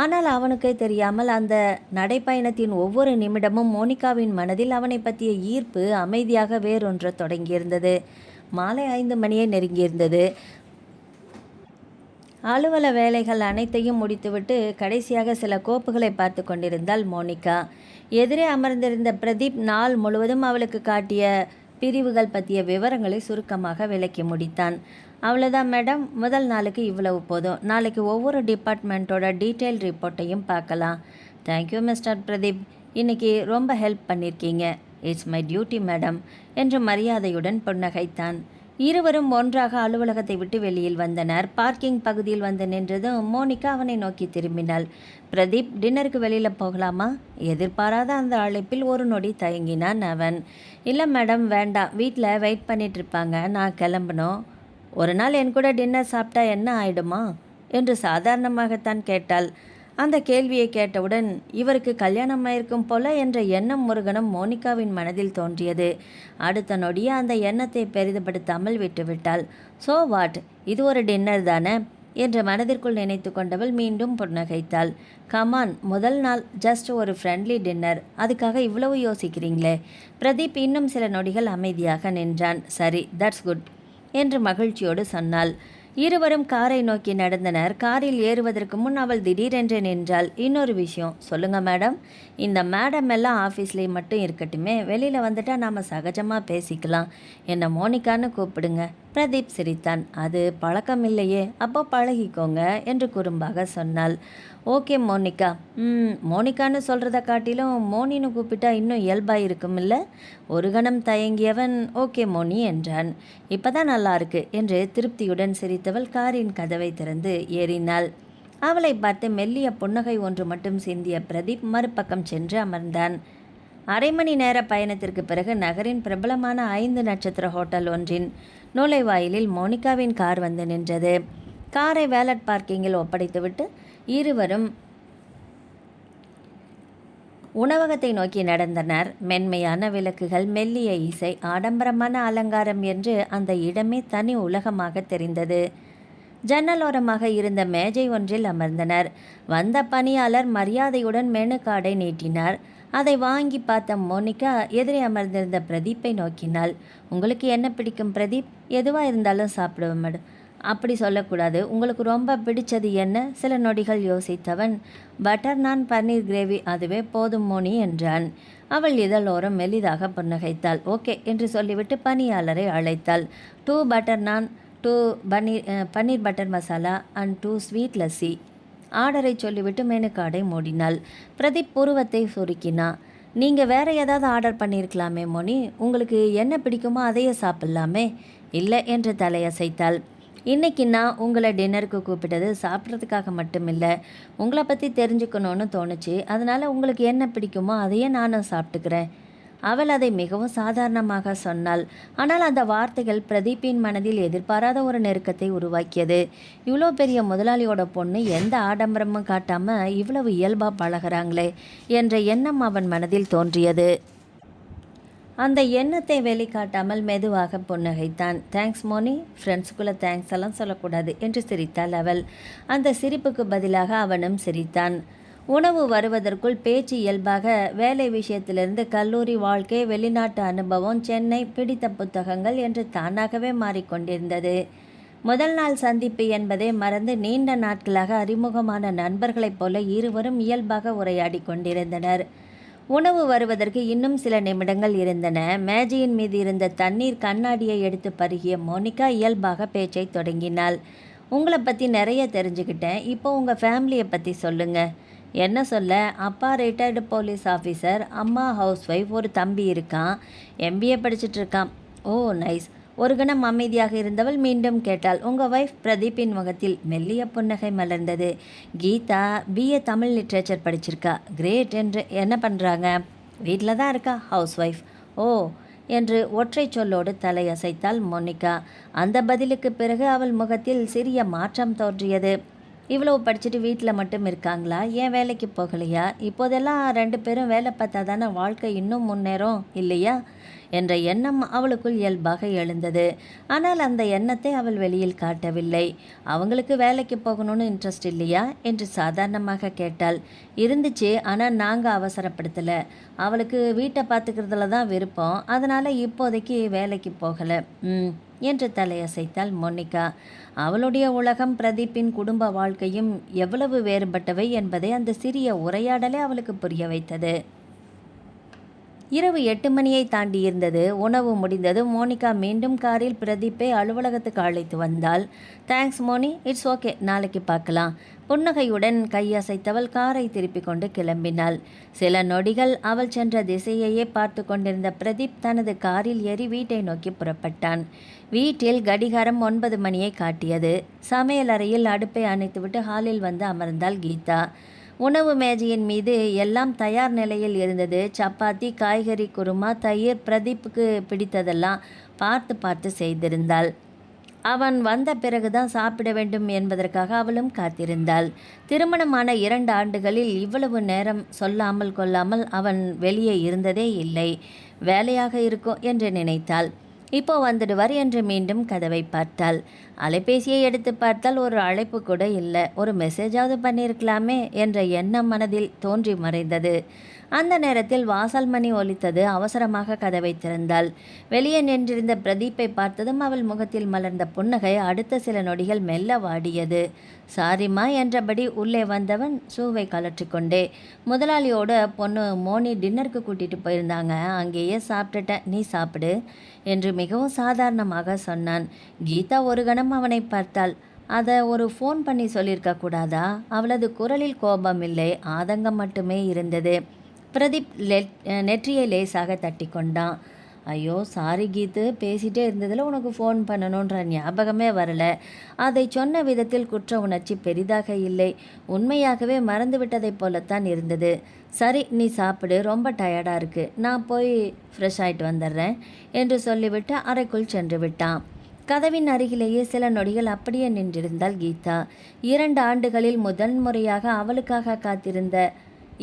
ஆனால் அவனுக்கே தெரியாமல் அந்த நடைப்பயணத்தின் ஒவ்வொரு நிமிடமும் மோனிகாவின் மனதில் அவனை பற்றிய ஈர்ப்பு அமைதியாக வேறொன்ற தொடங்கியிருந்தது. மாலை 5 மணியை நெருங்கியிருந்தது. அலுவல வேலைகள் அனைத்தையும் முடித்துவிட்டு கடைசியாக சில கோப்புகளை பார்த்து கொண்டிருந்தாள் மோனிகா. எதிரே அமர்ந்திருந்த பிரதீப் நாள் முழுவதும் அவளுக்கு காட்டிய பிரிவுகள் பற்றிய விவரங்களை சுருக்கமாக விளக்கி முடித்தான். அவ்வளோதான் மேடம், முதல் நாளுக்கு இவ்வளவு போதும். நாளைக்கு ஒவ்வொரு டிபார்ட்மெண்ட்டோட டீட்டெயில் ரிப்போர்ட்டையும் பார்க்கலாம். தேங்க்யூ மிஸ்டர் பிரதீப், இன்னைக்கு ரொம்ப ஹெல்ப் பண்ணியிருக்கீங்க. இட்ஸ் மை டியூட்டி மேடம் என்று மரியாதையுடன் புன்னகைத்தான். இருவரும் ஒன்றாக அலுவலகத்தை விட்டு வெளியில் வந்தனர். பார்க்கிங் பகுதியில் வந்து நின்றதும் மோனிகா அவனை நோக்கி திரும்பினாள். பிரதீப், டின்னருக்கு வெளியில் போகலாமா? எதிர்பாராத அந்த அழைப்பில் ஒரு நொடி தயங்கினான் அவன். இல்லை மேடம், வேண்டாம், வீட்டில் வெயிட் பண்ணிட்டு இருப்பாங்க, நான் கிளம்பணும். ஒரு நாள் என் கூட டின்னர் சாப்பிட்டா என்ன ஆயிடுமா என்று சாதாரணமாகத்தான் கேட்டாள். அந்த கேள்வியை கேட்டவுடன் இவருக்கு கல்யாணம் ஆயிருக்கும் போல என்ற எண்ணம் முருகனும் மோனிகாவின் மனதில் தோன்றியது. அடுத்த நொடியே அந்த எண்ணத்தை பெரிதுபடுத்தாமல் விட்டுவிட்டாள். ஸோ வாட், இது ஒரு டின்னர் தானே என்று மனதிற்குள் நினைத்து கொண்டவள் மீண்டும் புன்னகைத்தாள். கமான், முதல் நாள் ஜஸ்ட் ஒரு ஃப்ரெண்ட்லி டின்னர், அதுக்காக இவ்வளவு யோசிக்கிறீங்களே? பிரதீப் இன்னும் சில நொடிகள் அமைதியாக நின்றான். சரி, தட்ஸ் குட் என்று மகிழ்ச்சியோடு சொன்னாள். இருவரும் காரை நோக்கி நடந்தனர். காரில் ஏறுவதற்கு முன் அவள் திடீரென்று நின்றாள். இன்னொரு விஷயம் சொல்லுங்க மேடம், இந்த மேடம் எல்லாம் ஆஃபீஸ்லேயே மட்டும் இருக்கட்டுமே, வெளியில் வந்துட்டா நாம் சகஜமாக பேசிக்கலாம், என்னை மோனிகான்னு கூப்பிடுங்க. பிரதீப் சிரித்தான். அது பழக்கம் இல்லையே, அப்போ பழகிக்கோங்க என்று குறும்பாக சொன்னாள். Okay Monica. மோனிகான்னு சொல்கிறத காட்டிலும் மோனின்னு கூப்பிட்டா இன்னும் இயல்பாக இருக்கும் இல்லை? ஒரு கணம் தயங்கியவன் ஓகே மோனி என்றான். இப்போ தான் நல்லா இருக்கு என்று திருப்தியுடன் சிரித்தவள் காரின் கதவை திறந்து ஏறினாள். அவளை பார்த்து மெல்லிய புன்னகை ஒன்று மட்டும் சிந்திய பிரதீப் மறுபக்கம் சென்று அமர்ந்தான். அரை மணி நேர பயணத்திற்கு பிறகு நகரின் பிரபலமான 5 நட்சத்திர ஹோட்டல் ஒன்றின் நுழைவாயிலில் மோனிகாவின் கார் வந்து நின்றது. காரை வேலட் பார்க்கிங்கில் ஒப்படைத்துவிட்டு இருவரும் உணவகத்தை நோக்கி நடந்தனர். மென்மையான விளக்குகள், மெல்லிய இசை, ஆடம்பரமான அலங்காரம் என்று அந்த இடமே தனி உலகமாக தெரிந்தது. ஜன்னலோரமாக இருந்த மேஜை ஒன்றில் அமர்ந்தனர். வந்த பணியாளர் மரியாதையுடன் மெனு கார்டை நீட்டினார். அதை வாங்கி பார்த்த மோனிகா எதிரே அமர்ந்திருந்த பிரதீப்பை நோக்கினாள். உங்களுக்கு என்ன பிடிக்கும் பிரதீப்? எதுவாக இருந்தாலும் சாப்பிடுவேன் மேடம். அப்படி சொல்லக்கூடாது, உங்களுக்கு ரொம்ப பிடிச்சது என்ன? சில நொடிகள் யோசித்தவன் பட்டர் நான், பன்னீர் கிரேவி, அதுவே போதும் மோனி என்றான். அவள் இதழோரம் மெல்லிதாக புன்னகைத்தாள். ஓகே என்று சொல்லிவிட்டு பணியாளரை அழைத்தாள். 2 butter naan, 2 paneer butter masala and 2 sweet lassi. ஆர்டரை சொல்லிவிட்டு மெனு கார்டை மூடினாள். பிரதீப் புருவத்தை சுருக்கினா. நீங்கள் வேறு ஏதாவது ஆர்டர் பண்ணியிருக்கலாமே மோனி, உங்களுக்கு என்ன பிடிக்குமோ அதையே சாப்பிட்லாமே. இல்லை என்று தலையசைத்தாள். இன்றைக்கி நான் உங்களை டின்னருக்கு கூப்பிட்டது சாப்பிட்றதுக்காக மட்டும் இல்லை, உங்களை பற்றி தெரிஞ்சுக்கணும்னு தோணுச்சு. அதனால் உங்களுக்கு என்ன பிடிக்குமோ அதையே நானும் சாப்பிட்டுக்கிறேன். அவள் அதை மிகவும் சாதாரணமாக சொன்னாள். ஆனால் அந்த வார்த்தைகள் பிரதீப்பின் மனதில் எதிர்பாராத ஒரு நெருக்கத்தை உருவாக்கியது. இவ்வளோ பெரிய முதலாளியோட பொண்ணு எந்த ஆடம்பரமும் காட்டாமல் இவ்வளவு இயல்பாக பழகிறாங்களே என்ற எண்ணம் அவன் மனதில் தோன்றியது. அந்த எண்ணத்தை வெளிக்காட்டாமல் மெதுவாக புன்னகைத்தான். தேங்க்ஸ் மோனி, ஃப்ரெண்ட்ஸுக்குள்ளே தேங்க்ஸ் எல்லாம் சொல்லக்கூடாது என்று சிரித்தாள் அவள். அந்த சிரிப்புக்கு பதிலாக அவனும் சிரித்தான். உணவு வருவதற்குள் பேச்சு இயல்பாக வேலை விஷயத்திலிருந்து கல்லூரி வாழ்க்கை, வெளிநாட்டு அனுபவம், சென்னை, பிடித்த புத்தகங்கள் என்று தானாகவே மாறிக்கொண்டிருந்தது. முதல் நாள் சந்திப்பு என்பதை மறந்து நீண்ட நாட்களாக அறிமுகமான நண்பர்களைப் போல இருவரும் இயல்பாக உரையாடி கொண்டிருந்தனர். உணவு வருவதற்கு இன்னும் சில நிமிடங்கள் இருந்தன. மேஜையின் மீது இருந்த தண்ணீர் கண்ணாடியை எடுத்து பருகிய மோனிகா இயல்பாக பேச்சை தொடங்கினாள். உங்களை பற்றி நிறைய தெரிஞ்சுக்கிட்டேன். இப்போ உங்கள் ஃபேமிலியை பற்றி சொல்லுங்க. என்ன சொல்ல, அப்பா ரிட்டையர்டு போலீஸ் ஆஃபீஸர், அம்மா ஹவுஸ் ஒய்ஃப், ஒரு தம்பி இருக்கான், எம்பிஏ படிச்சுட்டு இருக்கான். ஓ நைஸ். ஒரு கணம் அமைதியாக இருந்தவள் மீண்டும் கேட்டாள். உங்கள் ஒய்ஃப்? பிரதீப்பின் முகத்தில் மெல்லிய புன்னகை மலர்ந்தது. கீதா பிஏ தமிழ் லிட்ரேச்சர் படிச்சிருக்கா. கிரேட். என்று என்ன பண்ணுறாங்க? வீட்டில் தான் இருக்கா, ஹவுஸ் ஒய்ஃப். ஓ என்று ஒற்றை சொல்லோடு தலையசைத்தாள் மோனிகா. அந்த பதிலுக்கு பிறகு அவள் முகத்தில் சிறிய மாற்றம் தோன்றியது. இவ்வளவு படிச்சுட்டு வீட்டில் மட்டும் இருக்காங்களா? ஏன் வேலைக்கு போகலையா? இப்போதெல்லாம் 2 பேரும் வேலை பார்த்தா தானே வாழ்க்கை இன்னும் முன்னேறும் இல்லையா என்ற எண்ணம் அவளுக்குள் இயல்பாக எழுந்தது. ஆனால் அந்த எண்ணத்தை அவள் வெளியில் காட்டவில்லை. அவங்களுக்கு வேலைக்கு போகணும்னு இன்ட்ரெஸ்ட் இல்லையா என்று சாதாரணமாக கேட்டாள். இருந்துச்சு, ஆனால் நாங்கள் அவசரப்படுத்தலை. அவளுக்கு வீட்டை பார்த்துக்கிறதுல தான் விருப்பம். அதனால் இப்போதைக்கு வேலைக்கு போகலை என்று தலையசைத்தாள் மோனிகா. அவளுடைய உலகம் பிரதீப்பின் குடும்ப வாழ்க்கையும் எவ்வளவு வேறுபட்டவை என்பதை அந்த சிறிய உரையாடலே அவளுக்கு புரிய வைத்தது. இரவு 8 மணியை தாண்டி இருந்தது. உணவு முடிந்தது. மோனிகா மீண்டும் காரில் பிரதீப்பை அலுவலகத்துக்கு அழைத்து வந்தாள். தேங்க்ஸ் மோனி, இட்ஸ் ஓகே, நாளைக்கு பார்க்கலாம். புன்னகையுடன் கையசைத்தவள் காரை திருப்பி கொண்டு கிளம்பினாள். சில நொடிகள் அவள் சென்ற திசையையே பார்த்து கொண்டிருந்த பிரதீப் தனது காரில் ஏறி வீட்டை நோக்கி புறப்பட்டான். வீட்டில் கடிகாரம் 9 மணியை காட்டியது. சமையலறையில் அடுப்பை அணைத்துவிட்டு ஹாலில் வந்து அமர்ந்தாள் கீதா. உணவு மேஜையின் மீது எல்லாம் தயார் நிலையில் இருந்தது. சப்பாத்தி, காய்கறி குருமா, தயிர். பிரதீப்புக்கு பிடித்ததெல்லாம் பார்த்து பார்த்து செய்திருந்தாள். அவன் வந்த பிறகுதான் சாப்பிட வேண்டும் என்பதற்காக அவளும் காத்திருந்தாள். திருமணமான 2 ஆண்டுகளில் இவ்வளவு நேரம் சொல்லாமல் கொள்ளாமல் அவன் வெளியே இருந்ததே இல்லை. வேலையாக இருக்கும் என்று நினைத்தாள். இப்போ வந்துடுவார் என்று மீண்டும் கதவை பார்த்தாள். அலைபேசியை எடுத்து பார்த்தால் ஒரு அழைப்பு கூட இல்லை. ஒரு மெசேஜாவது பண்ணியிருக்கலாமே என்ற எண்ணம் மனதில் தோன்றி மறைந்தது. அந்த நேரத்தில் வாசல் மணி ஒலித்தது. அவசரமாக கதவை திறந்தாள். வெளியே நின்றிருந்த பிரதீப்பை பார்த்ததும் அவள் முகத்தில் மலர்ந்த புன்னகை அடுத்த சில நொடிகள் மெல்ல வாடியது. சாரிம்மா என்றபடி உள்ளே வந்தவன் ஷூவை கலற்றி கொண்டே, முதலாளியோட பொண்ணு மோனி டின்னருக்கு கூட்டிகிட்டு போயிருந்தாங்க, அங்கேயே சாப்பிட்டுட்டேன், நீ சாப்பிடு என்று மிகவும் சாதாரணமாக சொன்னான். கீதா ஒரு கணம் அவனை பார்த்தாள். அதை ஒரு ஃபோன் பண்ணி சொல்லியிருக்க கூடாதா? அவளது குரலில் கோபம் இல்லை, ஆதங்கம் மட்டுமே இருந்தது. பிரதீப் நெற்றியை லேசாக தட்டி கொண்டான். ஐயோ சாரி கீத்து, பேசிகிட்டே இருந்ததில் உனக்கு ஃபோன் பண்ணணுன்ற ஞாபகமே வரலை. அதை சொன்ன விதத்தில் குற்ற உணர்ச்சி பெரிதாக இல்லை, உண்மையாகவே மறந்து விட்டதைப் போலத்தான் இருந்தது. சரி நீ சாப்பிடு, ரொம்ப டயர்டாக இருக்குது, நான் போய் ஃப்ரெஷ் ஆகிட்டு வந்துடுறேன் என்று சொல்லிவிட்டு அறைக்குள் சென்று விட்டான். கதவின் அருகிலேயே சில நொடிகள் அப்படியே நின்றிருந்தாள் கீதா. 2 ஆண்டுகளில் முதல் முறையாக அவளுக்காக காத்திருந்த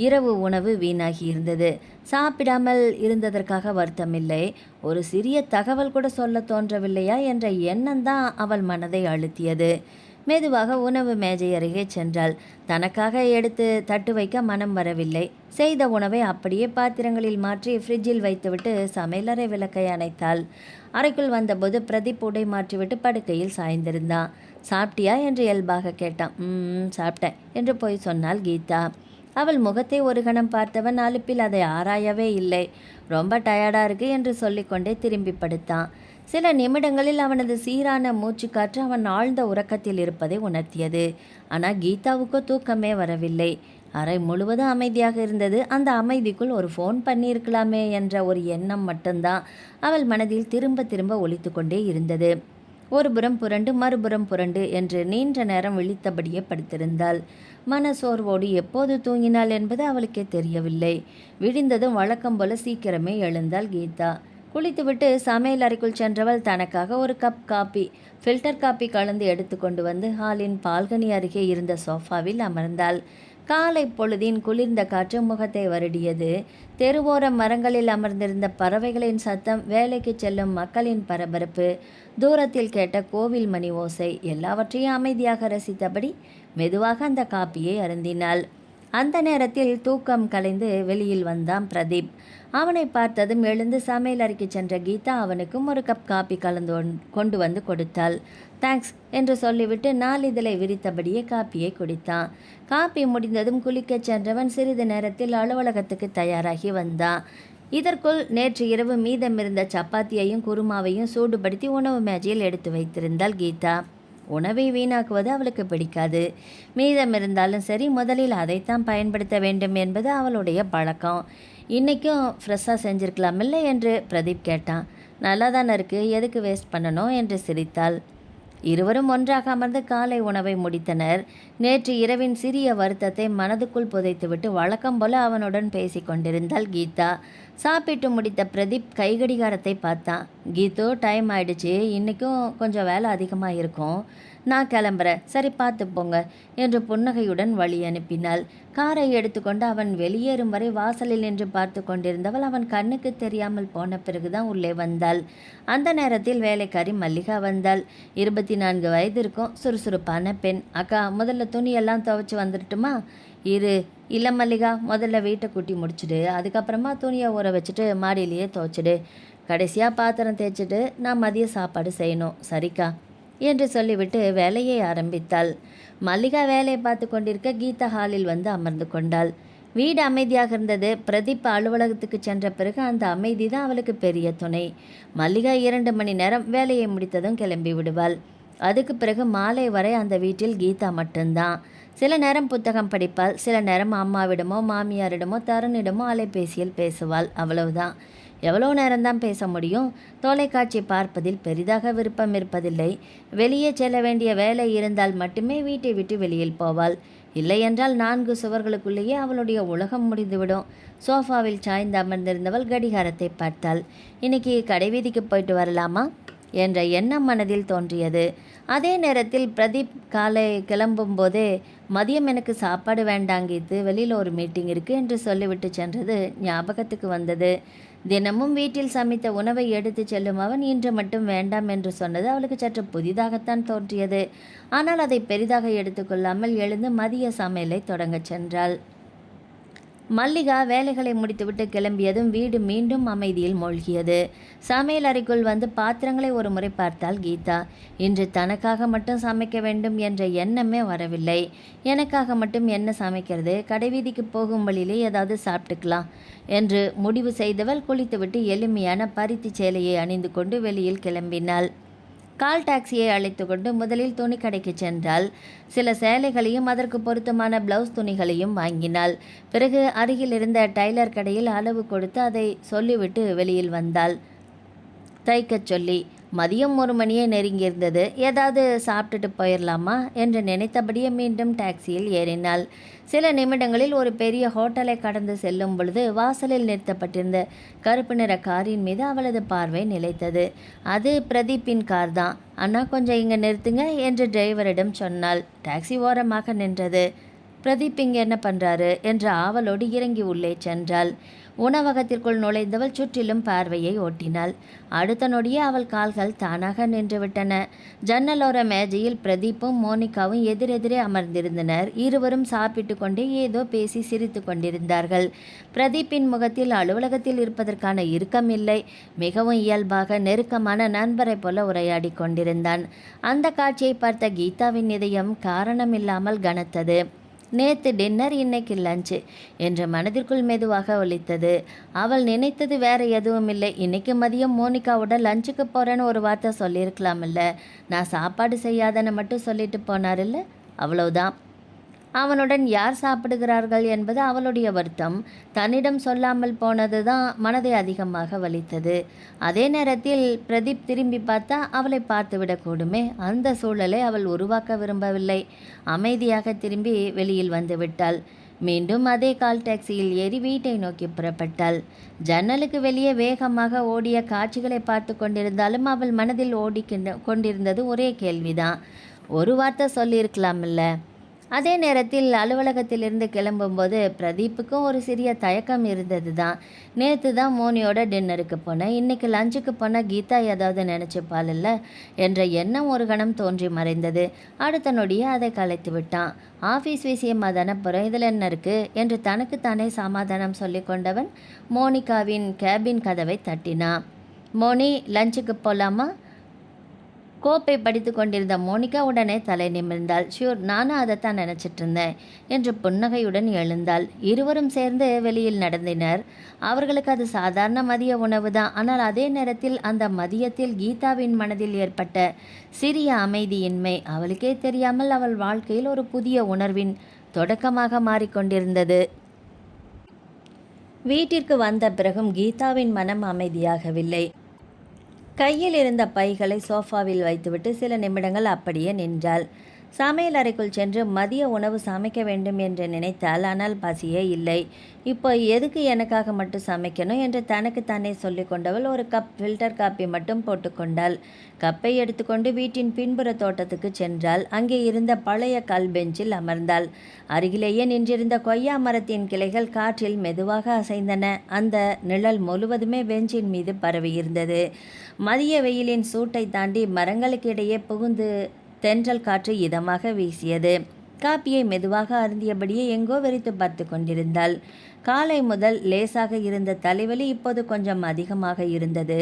இரவு உணவு வீணாகி இருந்தது. சாப்பிடாமல் இருந்ததற்காக வருத்தமில்லை, ஒரு சிறிய தகவல் கூட சொல்ல தோன்றவில்லையா என்ற எண்ணம்தான் அவள் மனதை அழுத்தியது. மெதுவாக உணவு மேஜை அருகே சென்றாள். தனக்காக எடுத்து தட்டு வைக்க மனம் வரவில்லை. செய்த உணவை அப்படியே பாத்திரங்களில் மாற்றி ஃப்ரிட்ஜில் வைத்துவிட்டு சமையலறை விளக்கை அணைத்தாள். அறைக்குள் வந்தபோது பிரதீப் உடை மாற்றிவிட்டு படுக்கையில் சாய்ந்திருந்தான். சாப்பிட்டியா என்று இயல்பாக கேட்டான். சாப்பிட்டேன் என்று போய் சொன்னாள் கீதா. அவள் முகத்தை ஒரு கணம் பார்த்தவன் அலுப்பில் அதை ஆராயவே இல்லை. ரொம்ப டயர்டாக இருக்கு என்று சொல்லிக்கொண்டே திரும்பி படுத்தான். சில நிமிடங்களில் அவனது சீரான மூச்சுக்காற்று அவன் ஆழ்ந்த உறக்கத்தில் இருப்பதை உணர்த்தியது. ஆனால் கீதாவுக்கு தூக்கமே வரவில்லை. அறை முழுவதும் அமைதியாக இருந்தது. அந்த அமைதிக்குள் ஒரு ஃபோன் பண்ணியிருக்கலாமே என்ற ஒரு எண்ணம் மட்டும்தான் அவள் மனதில் திரும்ப திரும்ப ஒலித்து கொண்டே இருந்தது. ஒருபுறம் புரண்டு மறுபுறம் புரண்டு என்று நீண்ட நேரம் விழித்தபடியே படுத்திருந்தாள். மனசோர்வோடு எப்போது தூங்கினாள் என்பது அவளுக்கே தெரியவில்லை. விடிந்ததும் வழக்கம் போல சீக்கிரமே எழுந்தாள் கீதா. குளித்துவிட்டு சமையல் அறைக்குள் சென்றவள் தனக்காக ஒரு கப் காப்பி, ஃபில்டர் காப்பி கலந்து எடுத்து கொண்டு வந்து ஹாலின் பால்கனி அருகே இருந்த சோஃபாவில் அமர்ந்தாள். காலை பொழுதின் குளிர்ந்த காற்று முகத்தை வருடியது. தெருவோர மரங்களில் அமர்ந்திருந்த பறவைகளின் சத்தம், வேலைக்கு செல்லும் மக்களின் பரபரப்பு, தூரத்தில் கேட்ட கோவில் மணி ஓசை எல்லாவற்றையும் அமைதியாக ரசித்தபடி மெதுவாக அந்த காப்பியை அருந்தினாள். அந்த நேரத்தில் தூக்கம் கலைந்து வெளியில் வந்தான் பிரதீப். அவனை பார்த்ததும் எழுந்து சமையல் அறைக்கு சென்ற கீதா அவனுக்கும் ஒரு கப் காப்பி கலந்து கொண்டு வந்து கொடுத்தாள். தேங்க்ஸ் என்று சொல்லிவிட்டு நாளிதழை விரித்தபடியே காப்பியை குடித்தான். காப்பி முடிந்ததும் குளிக்கச் சென்றவன் சிறிது நேரத்தில் அலுவலகத்துக்கு தயாராகி வந்தான். இதற்குள் நேற்று இரவு மீதமிருந்த சப்பாத்தியையும் குருமாவையும் சூடுபடுத்தி உணவு மேஜையில் எடுத்து வைத்திருந்தாள் கீதா. உணவை வீணாக்குவது அவளுக்கு பிடிக்காது. மீதம் இருந்தாலும் சரி, முதலில் அதைத்தான் பயன்படுத்த வேண்டும் என்பது அவளுடைய பழக்கம். இன்றைக்கும் ஃப்ரெஷ்ஷாக செஞ்சுருக்கலாமில்ல என்று பிரதீப் கேட்டான். நல்லா தானே இருக்குது, எதுக்கு வேஸ்ட் பண்ணணும் என்று சிரித்தாள். இருவரும் ஒன்றாக அமர்ந்து காலை உணவை முடித்தனர். நேற்று இரவின் சிறிய வருத்தத்தை மனதுக்குள் புதைத்துவிட்டு வழக்கம் போல அவனுடன் பேசி கொண்டிருந்தாள் கீதா. சாப்பிட்டு முடித்த பிரதீப் கைகடிகாரத்தை பார்த்தான். கீது, டைம் ஆயிடுச்சு, இன்றைக்கும் கொஞ்சம் வேலை அதிகமாக இருக்கும், நான் கிளம்புறேன், சரி பார்த்து போங்க என்று புன்னகையுடன் வழி அனுப்பினாள். காரை எடுத்துக்கொண்டு அவன் வெளியேறும் வரை வாசலில் நின்று பார்த்து கொண்டிருந்தவள் அவன் கண்ணுக்கு தெரியாமல் போன பிறகுதான் உள்ளே வந்தாள். அந்த நேரத்தில் வேலைக்காரி மல்லிகா வந்தாள். 24 வயது இருக்கும், சுறுசுறுப்பான பெண். அக்கா, முதல்ல துணியெல்லாம் துவைச்சி வந்துட்டுமா? இல்லை மல்லிகா, முதல்ல வீட்டை கூட்டி முடிச்சுடு, அதுக்கப்புறமா துணியை ஊற வச்சுட்டு மாடியிலேயே துவைச்சிடு, கடைசியாக பாத்திரம் தேய்ச்சிட்டு நான் மதிய சாப்பாடு செய்யணும், சரிக்கா என்று சொல்லிவிட்டு வேலையை ஆரம்பித்தாள். மல்லிகா வேலையை பார்த்து கொண்டிருக்க கீதா ஹாலில் வந்து அமர்ந்து கொண்டாள். வீடு அமைதியாக இருந்தது. பிரதீப் அலுவலகத்துக்கு சென்ற பிறகு அந்த அமைதி தான் அவளுக்கு பெரிய துணை. மல்லிகா 2 மணி நேரம் வேலையை முடித்ததும் கிளம்பி விடுவாள். அதுக்கு பிறகு மாலை வரை அந்த வீட்டில் கீதா மட்டும்தான். சில நேரம் புத்தகம் படிப்பாள், சில நேரம் அம்மாவிடமோ மாமியாரிடமோ தருணிடமோ அலைபேசியில் பேசுவாள், அவ்வளவுதான். எவ்வளோ நேரம்தான் பேச முடியும்? தொலைக்காட்சி பார்ப்பதில் பெரிதாக விருப்பம் இருப்பதில்லை. வெளியே செல்ல வேண்டிய வேலை இருந்தால் மட்டுமே வீட்டை விட்டு வெளியில் போவாள். இல்லையென்றால் 4 சுவர்களுக்குள்ளேயே அவளுடைய உலகம் முடிந்துவிடும். சோஃபாவில் சாய்ந்து அமர்ந்திருந்தவள் கடிகாரத்தை பார்த்தாள். இன்னைக்கு கடைவீதிக்கு போயிட்டு வரலாமா என்ற எண்ணம் மனதில் தோன்றியது. அதே நேரத்தில் பிரதீப் காலை கிளம்பும் போதே, மதியம் எனக்கு சாப்பாடு வேண்டாங்கித்து, வெளியில் ஒரு மீட்டிங் இருக்குது என்று சொல்லிவிட்டு சென்றது ஞாபகத்துக்கு வந்தது. தினமும் வீட்டில் சமைத்த உணவை எடுத்து செல்லும் அவன் இன்று மட்டும் வேண்டாம் என்று சொன்னது அவளுக்கு சற்று புதிதாகத்தான் தோன்றியது. ஆனால் அதை பெரிதாக எடுத்துக்கொள்ளாமல் எழுந்து மதிய சமையலை தொடங்கச் சென்றாள். மல்லிகா வேலைகளை முடித்துவிட்டு கிளம்பியதும் வீடு மீண்டும் அமைதியில் மூழ்கியது. சமையல் அறைக்குள் வந்து பாத்திரங்களை ஒரு முறை பார்த்தாள் கீதா. இன்று தனக்காக மட்டும் சமைக்க வேண்டும் என்ற எண்ணமே வரவில்லை. எனக்காக மட்டும் என்ன சமைக்கிறது, கடைவீதிக்கு போகும் வழியிலே ஏதாவது சாப்பிட்டுக்கலாம் என்று முடிவு செய்தவள் குளித்துவிட்டு எளிமையான பருத்தி சேலையை அணிந்து கொண்டு வெளியில் கிளம்பினாள். கால் டாக்ஸியை அழைத்து கொண்டு முதலில் துணி கடைக்கு சென்றாள். சில சேலைகளையும் அதற்கு பொருத்தமான பிளவுஸ் துணிகளையும் வாங்கினாள். பிறகு அருகில் இருந்த டைலர் கடையில் அளவு கொடுத்து அதை சொல்லிவிட்டு வெளியில் வந்தாள். தைக்கச் சொல்லி. மதியம் 1 மணியே நெருங்கியிருந்தது. ஏதாவது சாப்பிட்டுட்டு போயிடலாமா என்று நினைத்தபடியே மீண்டும் டாக்ஸியில் ஏறினாள். சில நிமிடங்களில் ஒரு பெரிய ஹோட்டலை கடந்து செல்லும் பொழுது வாசலில் நிறுத்தப்பட்டிருந்த கருப்பு நிற காரின் மீது அவளது பார்வை நிலைத்தது. அது பிரதீப்பின் கார் தான். அண்ணா, கொஞ்சம் இங்கே நிறுத்துங்க என்று டிரைவரிடம் சொன்னாள். டாக்ஸி ஓரமாக நின்றது. பிரதீப் இங்கே என்ன பண்ணுறாரு என்ற ஆவலோடு இறங்கி உள்ளே சென்றாள். உணவகத்திற்குள் நுழைந்தவள் சுற்றிலும் பார்வையை ஓட்டினாள். அடுத்த நொடியே அவள் கால்கள் தானாக நின்றுவிட்டன. ஜன்னலோர மேஜையில் பிரதீப்பும் மோனிகாவும் எதிரெதிரே அமர்ந்திருந்தனர். இருவரும் சாப்பிட்டு கொண்டே ஏதோ பேசி சிரித்து கொண்டிருந்தார்கள். பிரதீப்பின் முகத்தில் அலுவலகத்தில் இருப்பதற்கான இறுக்கம் இல்லை. மிகவும் இயல்பாக நெருக்கமான நண்பரை போல உரையாடி கொண்டிருந்தான். அந்த காட்சியை பார்த்த கீதாவின் இதயம் காரணமில்லாமல் கனத்தது. நேற்று டின்னர், இன்னைக்கு லஞ்சு என்று மனதிற்குள் மெதுவாக ஒலித்தது. அவள் நினைத்தது வேற எதுவும் இல்லை. இன்னைக்கு மதியம் மோனிகாவோட லஞ்சுக்கு போகிறேன்னு ஒரு வார்த்தை சொல்லியிருக்கலாமில்ல. நான் சாப்பாடு செய்யாதன்னு மட்டும் சொல்லிட்டு போனாரில்ல, அவ்வளவுதான். அவனுடன் யார் சாப்பிடுகிறார்கள் என்பது அவளுடைய வருத்தம். தன்னிடம் சொல்லாமல் போனது தான் மனதை அதிகமாக வலித்தது. அதே நேரத்தில் பிரதீப் திரும்பி பார்த்தா அவளை பார்த்து விடக்கூடுமே. அந்த சூழலை அவள் உருவாக்க விரும்பவில்லை. அமைதியாக திரும்பி வெளியில் வந்து விட்டாள். மீண்டும் அதே கால் டாக்ஸியில் ஏறி வீட்டை நோக்கி புறப்பட்டாள். ஜன்னலுக்கு வெளியே வேகமாக ஓடிய காட்சிகளை பார்த்து கொண்டிருந்தாலும் அவள் மனதில் கொண்டிருந்தது ஒரே கேள்விதான். ஒரு வார்த்தை சொல்லியிருக்கலாமில்ல. அதே நேரத்தில் அலுவலகத்திலிருந்து கிளம்பும்போது பிரதீப்புக்கும் ஒரு சிறிய தயக்கம் இருந்தது தான். நேற்று தான் மோனியோட டின்னருக்கு போனேன், இன்னைக்கு லஞ்சுக்கு போனால் கீதா ஏதாவது நினச்சிப்பாள்ல என்ற எண்ணம் ஒரு கணம் தோன்றி மறைந்தது. அடுத்த நொடியே அதை கலைத்து விட்டான். ஆஃபீஸ் விஷயமாக தானே போகிறேன், இதில் என்ன இருக்குது என்று தனக்குத்தானே சமாதானம் சொல்லி கொண்டவன் மோனிகாவின் கேபின் கதவை தட்டினான். மோனி, லஞ்சுக்கு போகலாமா? கோப்பை படித்து கொண்டிருந்த மோனிகா உடனே தலை நிமிர்ந்தாள். ஷூர், நானும் அதைத்தான் நினச்சிட்டு இருந்தேன் என்று புன்னகையுடன் எழுந்தாள். இருவரும் சேர்ந்து வெளியில் நடந்தினர். அவர்களுக்கு அது சாதாரண மதிய உணவு தான். ஆனால் அதே நேரத்தில் அந்த மதியத்தில் கீதாவின் மனதில் ஏற்பட்ட சிறிய அமைதியின்மை அவளுக்கே தெரியாமல் அவள் வாழ்க்கையில் ஒரு புதிய உணர்வின் தொடக்கமாக மாறிக்கொண்டிருந்தது. வீட்டிற்கு வந்த பிறகும் கீதாவின் மனம் அமைதியாகவில்லை. கையில் இருந்த பைகளை சோஃபாவில் வைத்துவிட்டு சில நிமிடங்கள் அப்படியே நின்றாள். சமையல் அறைக்குள் சென்று மதிய உணவு சமைக்க வேண்டும் என்று நினைத்தாள். ஆனால் பசியே இல்லை. இப்போ எதுக்கு எனக்காக மட்டும் சமைக்கணும் என்று தனக்கு தானே சொல்லி கொண்டவள் ஒரு கப் ஃபில்டர் காப்பி மட்டும் போட்டுக்கொண்டாள். கப்பை எடுத்துக்கொண்டு வீட்டின் பின்புற தோட்டத்துக்கு சென்றாள். அங்கே இருந்த பழைய கல் பெஞ்சில் அமர்ந்தாள். அருகிலேயே நின்றிருந்த கொய்யா மரத்தின் கிளைகள் காற்றில் மெதுவாக அசைந்தன. அந்த நிழல் முழுவதுமே பெஞ்சின் மீது பரவியிருந்தது. மதிய வெயிலின் சூட்டை தாண்டி மரங்களுக்கு இடையே புகுந்து தென்றல் காற்று இதமாக வீசியது. காப்பியை மெதுவாக அருந்தியபடியே எங்கோ வெறித்து பார்த்து கொண்டிருந்தாள். காலை முதல் லேசாக இருந்த தலைவலி இப்போது கொஞ்சம் அதிகமாக இருந்தது.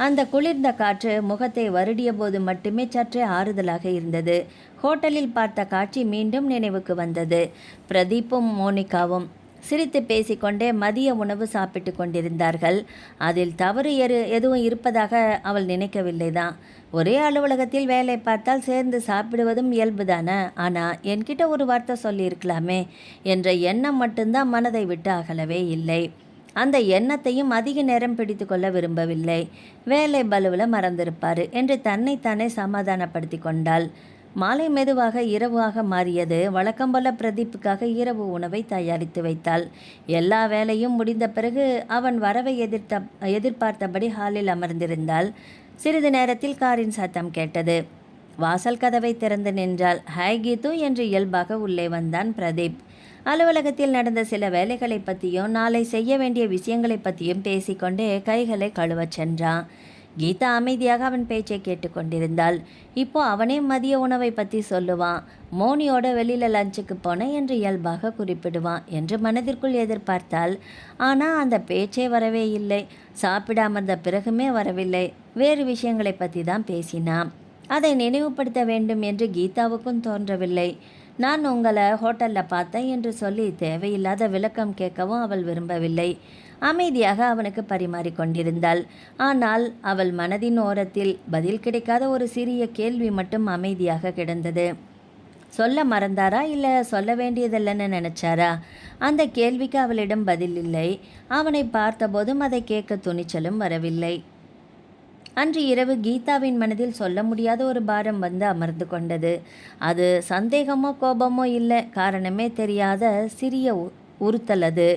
அந்த குளிர்ந்த காற்று முகத்தை வருடிய போது மட்டுமே சற்றே ஆறுதலாக இருந்தது. ஹோட்டலில் பார்த்த காட்சி மீண்டும் நினைவுக்கு வந்தது. பிரதீப்பும் மோனிகாவும் சிரித்து பேசிக்கொண்டே மதிய உணவு சாப்பிட்டு கொண்டிருந்தார்கள். அதில் தவறு எதுவும் இருப்பதாக அவள் நினைக்கவில்லை தான். ஒரே அலுவலகத்தில் வேலை பார்த்தால் சேர்ந்து சாப்பிடுவதும் இயல்புதானே. ஆனால் என்கிட்ட ஒரு வார்த்தை சொல்லியிருக்கலாமே என்ற எண்ணம் மட்டும்தான் மனதை விட்டு அகலவே இல்லை. அந்த எண்ணத்தையும் அதிக நேரம் பிடித்து கொள்ள விரும்பவில்லை. வேலை பலுவில் மறந்திருப்பார் என்று தன்னைத்தானே சமாதானப்படுத்தி கொண்டாள். மாலை மெதுவாக இரவாக மாறியது. வழக்கம் போல பிரதீப்புக்காக இரவு உணவை தயாரித்து வைத்தாள். எல்லா வேலையும் முடிந்த பிறகு அவன் வரவை எதிர்பார்த்தபடி ஹாலில் அமர்ந்திருந்தாள். சிறிது நேரத்தில் காரின் சத்தம் கேட்டது. வாசல் கதவை திறந்து நின்றாள். ஹாய் கீது என்று இயல்பாக உள்ளே வந்தான் பிரதீப். அலுவலகத்தில் நடந்த சில வேலைகளை பற்றியும் நாளை செய்ய வேண்டிய விஷயங்களை பற்றியும் பேசிக்கொண்டே கைகளை கழுவச் சென்றான். கீதா அமைதியாக அவன் பேச்சை கேட்டுக்கொண்டிருந்தாள். இப்போ அவனே மதிய உணவை பற்றி சொல்லுவான். மோனியோட வெளியில் லஞ்சுக்கு போனேன் என்று இயல்பாக குறிப்பிடுவான் என்று மனதிற்குள் எதிர்பார்த்தாள். ஆனால் அந்த பேச்சே வரவே இல்லை. சாப்பிட அமர்ந்த பிறகுமே வரவில்லை. வேறு விஷயங்களை பற்றி தான் பேசினான். அதை நினைவுபடுத்த வேண்டும் என்று கீதாவுக்கும் தோன்றவில்லை. நான் உங்களை ஹோட்டலில் பார்த்தேன் என்று சொல்லி தேவையில்லாத விளக்கம் கேட்கவும் அவள் விரும்பவில்லை. அமைதியாக அவனுக்கு பரிமாறிக்கொண்டிருந்தாள். ஆனால் அவள் மனதின் ஓரத்தில் பதில் கிடைக்காத ஒரு சிறிய கேள்வி மட்டும் அமைதியாக கிடந்தது. சொல்ல மறந்தாரா இல்லை சொல்ல வேண்டியதில்லைன்னு நினச்சாரா? அந்த கேள்விக்கு அவளிடம் பதில் இல்லை. அவனை பார்த்தபோதும் அதை கேட்க துணிச்சலும் வரவில்லை. அன்று இரவு கீதாவின் மனதில் சொல்ல முடியாத ஒரு பாரம் வந்து அமர்ந்து கொண்டது. அது சந்தேகமோ கோபமோ இல்லை, காரணமே தெரியாத சிறிய உறுத்தல் அது.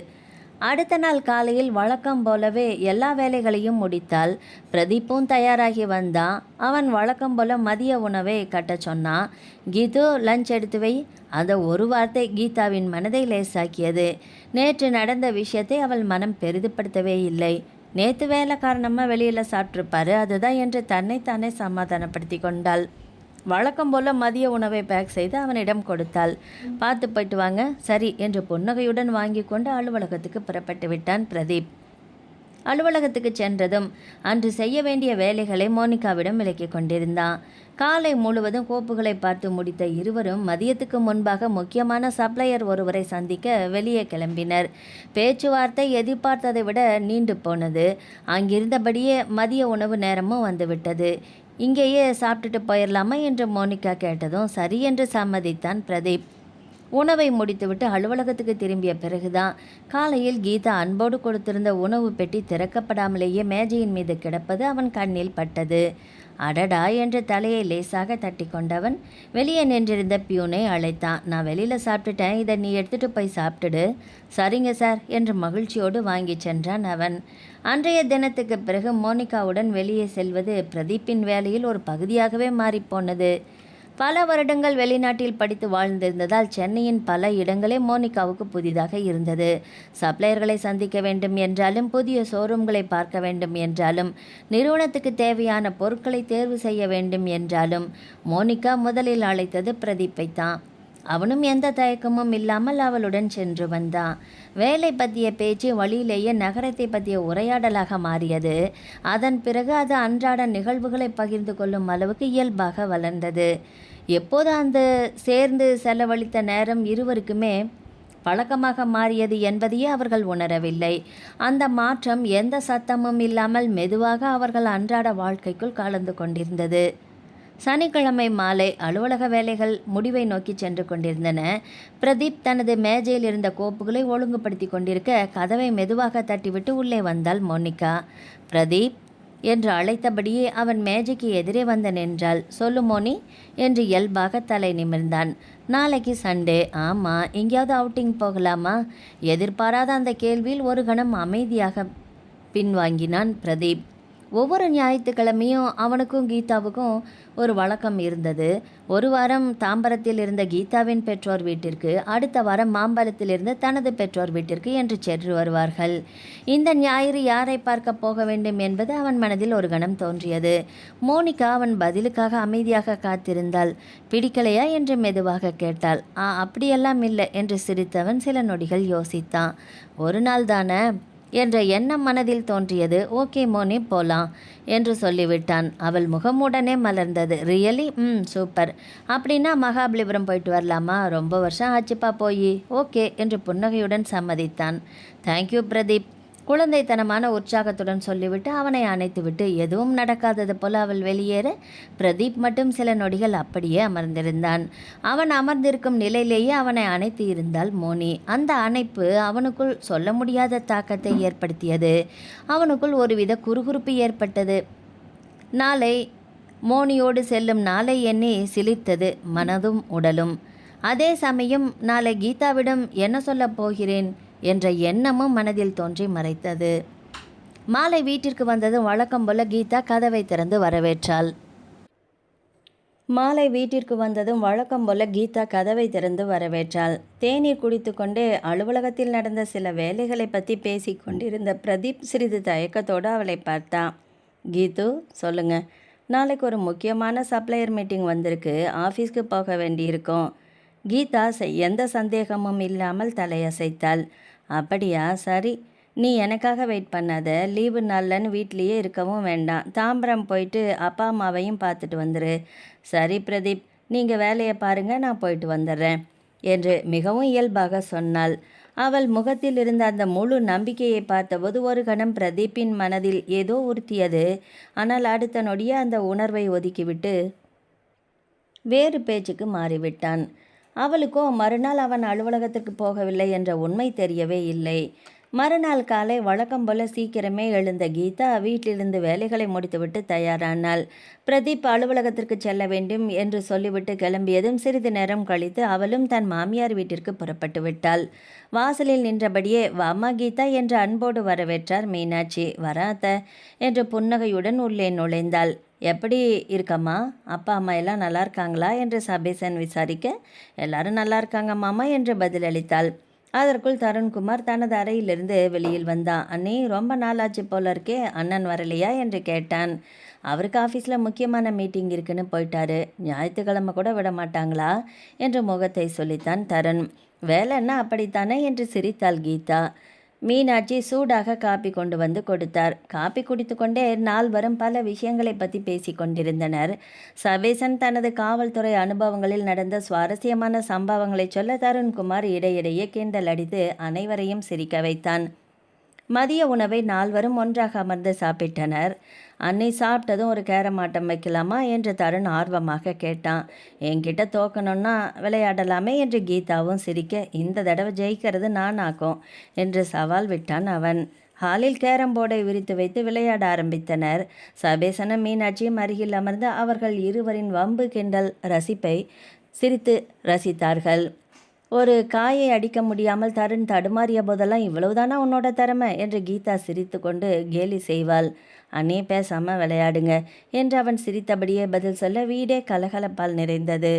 அடுத்த நாள் காலையில் வழக்கம் போலவே எல்லா வேலைகளையும் முடித்தாள். பிரதீப்பும் தயாராகி வந்தான். அவன் வழக்கம் போல மதிய உணவை கட்ட சொன்னான். கீது, லஞ்ச் எடுத்து வை. அந்த ஒரு வார்த்தை கீதாவின் மனதை லேசாக்கியது. நேற்று நடந்த விஷயத்தை அவள் மனம் பெரிதுபடுத்தவே இல்லை. நேற்று வேலை காரணமாக வெளியில் சாப்பிட்ருப்பாரு, அதுதான் என்று தன்னைத்தானே சமாதானப்படுத்தி கொண்டாள். வழக்கம் போல் மதிய உணவை பேக் செய்து அவனிடம் கொடுத்தாள். பார்த்து போயிட்டு வாங்க. சரி என்று புன்னகையுடன் வாங்கி கொண்டு அலுவலகத்துக்கு புறப்பட்டு விட்டான் பிரதீப். அலுவலகத்துக்கு சென்றதும் அன்று செய்ய வேண்டிய வேலைகளை மோனிகாவிடம் விலக்கி கொண்டிருந்தான். காலை முழுவதும் கோப்புகளை பார்த்து முடித்த இருவரும் மதியத்துக்கு முன்பாக முக்கியமான சப்ளையர் ஒருவரை சந்திக்க வெளியே கிளம்பினர். பேச்சுவார்த்தை எதிர்பார்த்ததை விட நீண்டு போனது. அங்கிருந்தபடியே மதிய உணவு நேரமும் வந்துவிட்டது. இங்கேயே சாப்பிட்டுட்டு போயிடலாமா என்று மோனிகா கேட்டதும் சரி என்று சம்மதித்தான் பிரதீப். உணவை முடித்துவிட்டு அலுவலகத்துக்கு திரும்பிய பிறகுதான் காலையில் கீதா அன்போடு கொடுத்திருந்த உணவு பெட்டி திறக்கப்படாமலேயே மேஜையின் மீது கிடப்பது அவன் கண்ணில் பட்டது. அடடா என்று தலையை லேசாக தட்டி கொண்டவன் வெளியே நின்றிருந்த பியூனை அழைத்தான். நான் வெளியில் சாப்பிட்டுட்டேன், இதை நீ எடுத்துகிட்டு போய் சாப்பிட்டுடு. சரிங்க சார் என்று மகிழ்ச்சியோடு வாங்கி சென்றான் அவன். அன்றைய தினத்துக்கு பிறகு மோனிகாவுடன் வெளியே செல்வது பிரதீப்பின் வேலையில் ஒரு பகுதியாகவே மாறிப்போனது. பல வருடங்கள் வெளிநாட்டில் படித்து வாழ்ந்திருந்ததால் சென்னையின் பல இடங்களே மோனிகாவுக்கு புதிதாக இருந்தது. சப்ளையர்களை சந்திக்க வேண்டும் என்றாலும், புதிய ஷோரூம்களை பார்க்க வேண்டும் என்றாலும், நிறுவனத்துக்கு தேவையான பொருட்களை தேர்வு செய்ய வேண்டும் என்றாலும் மோனிகா முதலில் அழைத்தது பிரதீப்பை தான். அவனும் எந்த தயக்கமும் இல்லாமல் அவளுடன் சென்று வந்தான். வேலை பற்றிய பேச்சு வழியிலேயே நகரத்தை பற்றிய உரையாடலாக மாறியது. அதன் பிறகு அது அன்றாட நிகழ்வுகளை பகிர்ந்து கொள்ளும் அளவுக்கு இயல்பாக வளர்ந்தது. எப்போது அந்த சேர்ந்து செலவழித்த நேரம் இருவருக்குமே பழக்கமாக மாறியது என்பதையே அவர்கள் உணரவில்லை. அந்த மாற்றம் எந்த சத்தமும் இல்லாமல் மெதுவாக அவர்கள் அன்றாட வாழ்க்கைக்குள் கலந்து கொண்டிருந்தது. சனிக்கிழமை மாலை அலுவலக வேலைகள் முடிவை நோக்கி சென்று கொண்டிருந்தன. பிரதீப் தனது மேஜையில் இருந்த கோப்புகளை ஒழுங்குபடுத்தி கொண்டிருக்க கதவை மெதுவாக தட்டிவிட்டு உள்ளே வந்தாள் மோனிகா. பிரதீப் என்று அழைத்தபடியே அவன் மேஜைக்கு எதிரே வந்து நின்றாள். சொல்லு மோனி என்று இயல்பாக தலை நிமிர்ந்தான். நாளைக்கு சண்டே, ஆமாம், எங்கேயாவது அவுட்டிங் போகலாமா? எதிர்பாராத அந்த கேள்வியில் ஒரு கணம் அமைதியாக பின்வாங்கினான் பிரதீப். ஒவ்வொரு ஞாயிற்றுக்கிழமையும் அவனுக்கும் கீதாவுக்கும் ஒரு வழக்கம் இருந்தது. ஒரு வாரம் தாம்பரத்தில் இருந்த கீதாவின் பெற்றோர் வீட்டிற்கு, அடுத்த வாரம் மாம்பலத்தில் இருந்த தனது பெற்றோர் வீட்டிற்கு என்று சென்று வருவார்கள். இந்த ஞாயிறு யாரை பார்க்க போக வேண்டும் என்பது அவன் மனதில் ஒரு கணம் தோன்றியது. மோனிகா அவன் பதிலுக்காக அமைதியாக காத்திருந்தாள். பிடிக்கலையா என்று மெதுவாக கேட்டாள். அப்படியெல்லாம் இல்லை என்று சிரித்தவன் சில நொடிகள் யோசித்தான். ஒரு நாள் தானே என்ற எண்ணம் மனதில் தோன்றியது. ஓகே மோனி, போலாம் என்று சொல்லிவிட்டான். அவள் முகம் உடனே மலர்ந்தது. ரியலி? சூப்பர். அப்படின்னா மகாபலிபுரம் போயிட்டு வரலாமா? ரொம்ப வருஷம் ஆச்சுப்பா போய். ஓகே என்று புன்னகையுடன் சம்மதித்தான். தேங்க்யூ பிரதீப், குழந்தைத்தனமான உற்சாகத்துடன் சொல்லிவிட்டு அவனை அணைத்துவிட்டு எதுவும் நடக்காதது போல அவள் வெளியேற பிரதீப் மட்டும் சில நொடிகள் அப்படியே அமர்ந்திருந்தான். அவன் அமர்ந்திருக்கும் நிலையிலேயே அவனை அணைத்து இருந்தாள் மோனி. அந்த அணைப்பு அவனுக்குள் சொல்ல முடியாத தாக்கத்தை ஏற்படுத்தியது. அவனுக்குள் ஒருவித குறுகுறுப்பு ஏற்பட்டது. நாளை மோனியோடு செல்லும் நாளை எண்ணி சிலிர்த்தது மனதும் உடலும். அதே சமயம் நாளை கீதாவிடம் என்ன சொல்லப் போகிறேன் என்ற எண்ணமும் மனதில் தோன்றி மறைத்தது. மாலை வீட்டிற்கு வந்ததும் வழக்கம் போல கீதா கதவை திறந்து வரவேற்றாள். தேநீர் குடித்து கொண்டே அலுவலகத்தில் நடந்த சில வேலைகளை பற்றி பேசி கொண்டிருந்த பிரதீப் சிறிது தயக்கத்தோடு அவளை பார்த்தான். கீது, சொல்லுங்க. நாளைக்கு ஒரு முக்கியமான சப்ளையர் மீட்டிங் வந்திருக்கு, ஆஃபீஸ்க்கு போக வேண்டியிருக்கோம். கீதா எந்த சந்தேகமும் இல்லாமல் தலையசைத்தாள். அப்படியா, சரி, நீ எனக்காக வெயிட் பண்ணாத. லீவு நாள்லன்னு வீட்லேயே இருக்கவும் வேண்டாம். தாம்பரம் போயிட்டு அப்பா அம்மாவையும் பார்த்துட்டு வந்துரு. சரி பிரதீப், நீங்கள் வேலையை பாருங்கள், நான் போயிட்டு வந்துடுறேன் என்று மிகவும் இயல்பாக சொன்னாள். அவள் முகத்தில் இருந்த அந்த முழு நம்பிக்கையை பார்த்தபோது ஒரு கணம் பிரதீப்பின் மனதில் ஏதோ உறுத்தியது. ஆனால் அடுத்த நொடியே அந்த உணர்வை ஒதுக்கிவிட்டு வேறு பேச்சுக்கு மாறிவிட்டான். அவளுக்கோ மறுநாள் அவன் அலுவலகத்திற்கு போகவில்லை என்ற உண்மை தெரியவே இல்லை. மறுநாள் காலை வழக்கம் போல சீக்கிரமே எழுந்த கீதா வீட்டிலிருந்து வேலைகளை முடித்துவிட்டு தயாரானாள். பிரதீப் அலுவலகத்திற்கு செல்ல வேண்டும் என்று சொல்லிவிட்டு கிளம்பியதும் சிறிது நேரம் கழித்து அவளும் தன் மாமியார் வீட்டிற்கு புறப்பட்டு விட்டாள். வாசலில் நின்றபடியே வாமா கீதா என்று அன்போடு வரவேற்றார் மீனாட்சி. வராத என்று புன்னகையுடன் உள்ளே நுழைந்தாள். எப்படி இருக்கம்மா? அப்பா அம்மா எல்லாம் நல்லா இருக்காங்களா என்று சபேசன் விசாரிக்க, எல்லாரும் நல்லா இருக்காங்க மாமா என்று பதிலளித்தாள். அதற்குள் தருண்குமார் தனது அறையிலிருந்து வெளியில் வந்தான். அண்ணி, ரொம்ப நாளாச்சு போல இருக்கே, அண்ணன் வரலையா என்று கேட்டான். அவருக்கு ஆஃபீஸில் முக்கியமான மீட்டிங் இருக்குன்னு போயிட்டாரு. ஞாயிற்றுக்கிழமை கூட விட மாட்டாங்களா என்று முகத்தை சொல்லித்தான் தருண். வேலைன்னா அப்படித்தானே என்று சிரித்தாள் கீதா. மீனாட்சி சூடாக காப்பி கொண்டு வந்து கொடுத்தார். காப்பி குடித்து கொண்டே நால்வரும் பல விஷயங்களை பற்றி பேசி கொண்டிருந்தனர். சபேசன் தனது காவல்துறை அனுபவங்களில் நடந்த சுவாரஸ்யமான சம்பவங்களை சொல்ல தருண்குமார் இடையிடையே கிண்டல் அடித்து அனைவரையும் சிரிக்க வைத்தான். மதிய உணவை நால்வரும் ஒன்றாக அமர்ந்து சாப்பிட்டனர். அன்னை சாப்பிட்டதும் ஒரு கேரமாட்டம் வைக்கலாமா என்று தருண் ஆர்வமாக கேட்டான். என்கிட்ட தோக்கணும்னா விளையாடலாமே என்று கீதாவும் சிரிக்க, இந்த தடவை ஜெயிக்கிறது நான் ஆக்கும் என்று சவால் விட்டான் அவன். ஹாலில் கேரம் போர்டை விரித்து வைத்து விளையாட ஆரம்பித்தனர். சபேசனும் மீனாட்சியும் அருகில் அமர்ந்து அவர்கள் இருவரின் வம்பு கிண்டல் ரசிப்பை சிரித்து ரசித்தார்கள். ஒரு காயை அடிக்க முடியாமல் தருண் தடுமாறிய போதெல்லாம் இவ்வளவுதானா உன்னோட திறமை என்று கீதா சிரித்து கொண்டு கேலி செய்வாள். அண்ணே பேசாமல் விளையாடுங்க என்று அவன் சிரித்தபடியே பதில் சொல்ல வீடே கலகலப்பால் நிறைந்தது.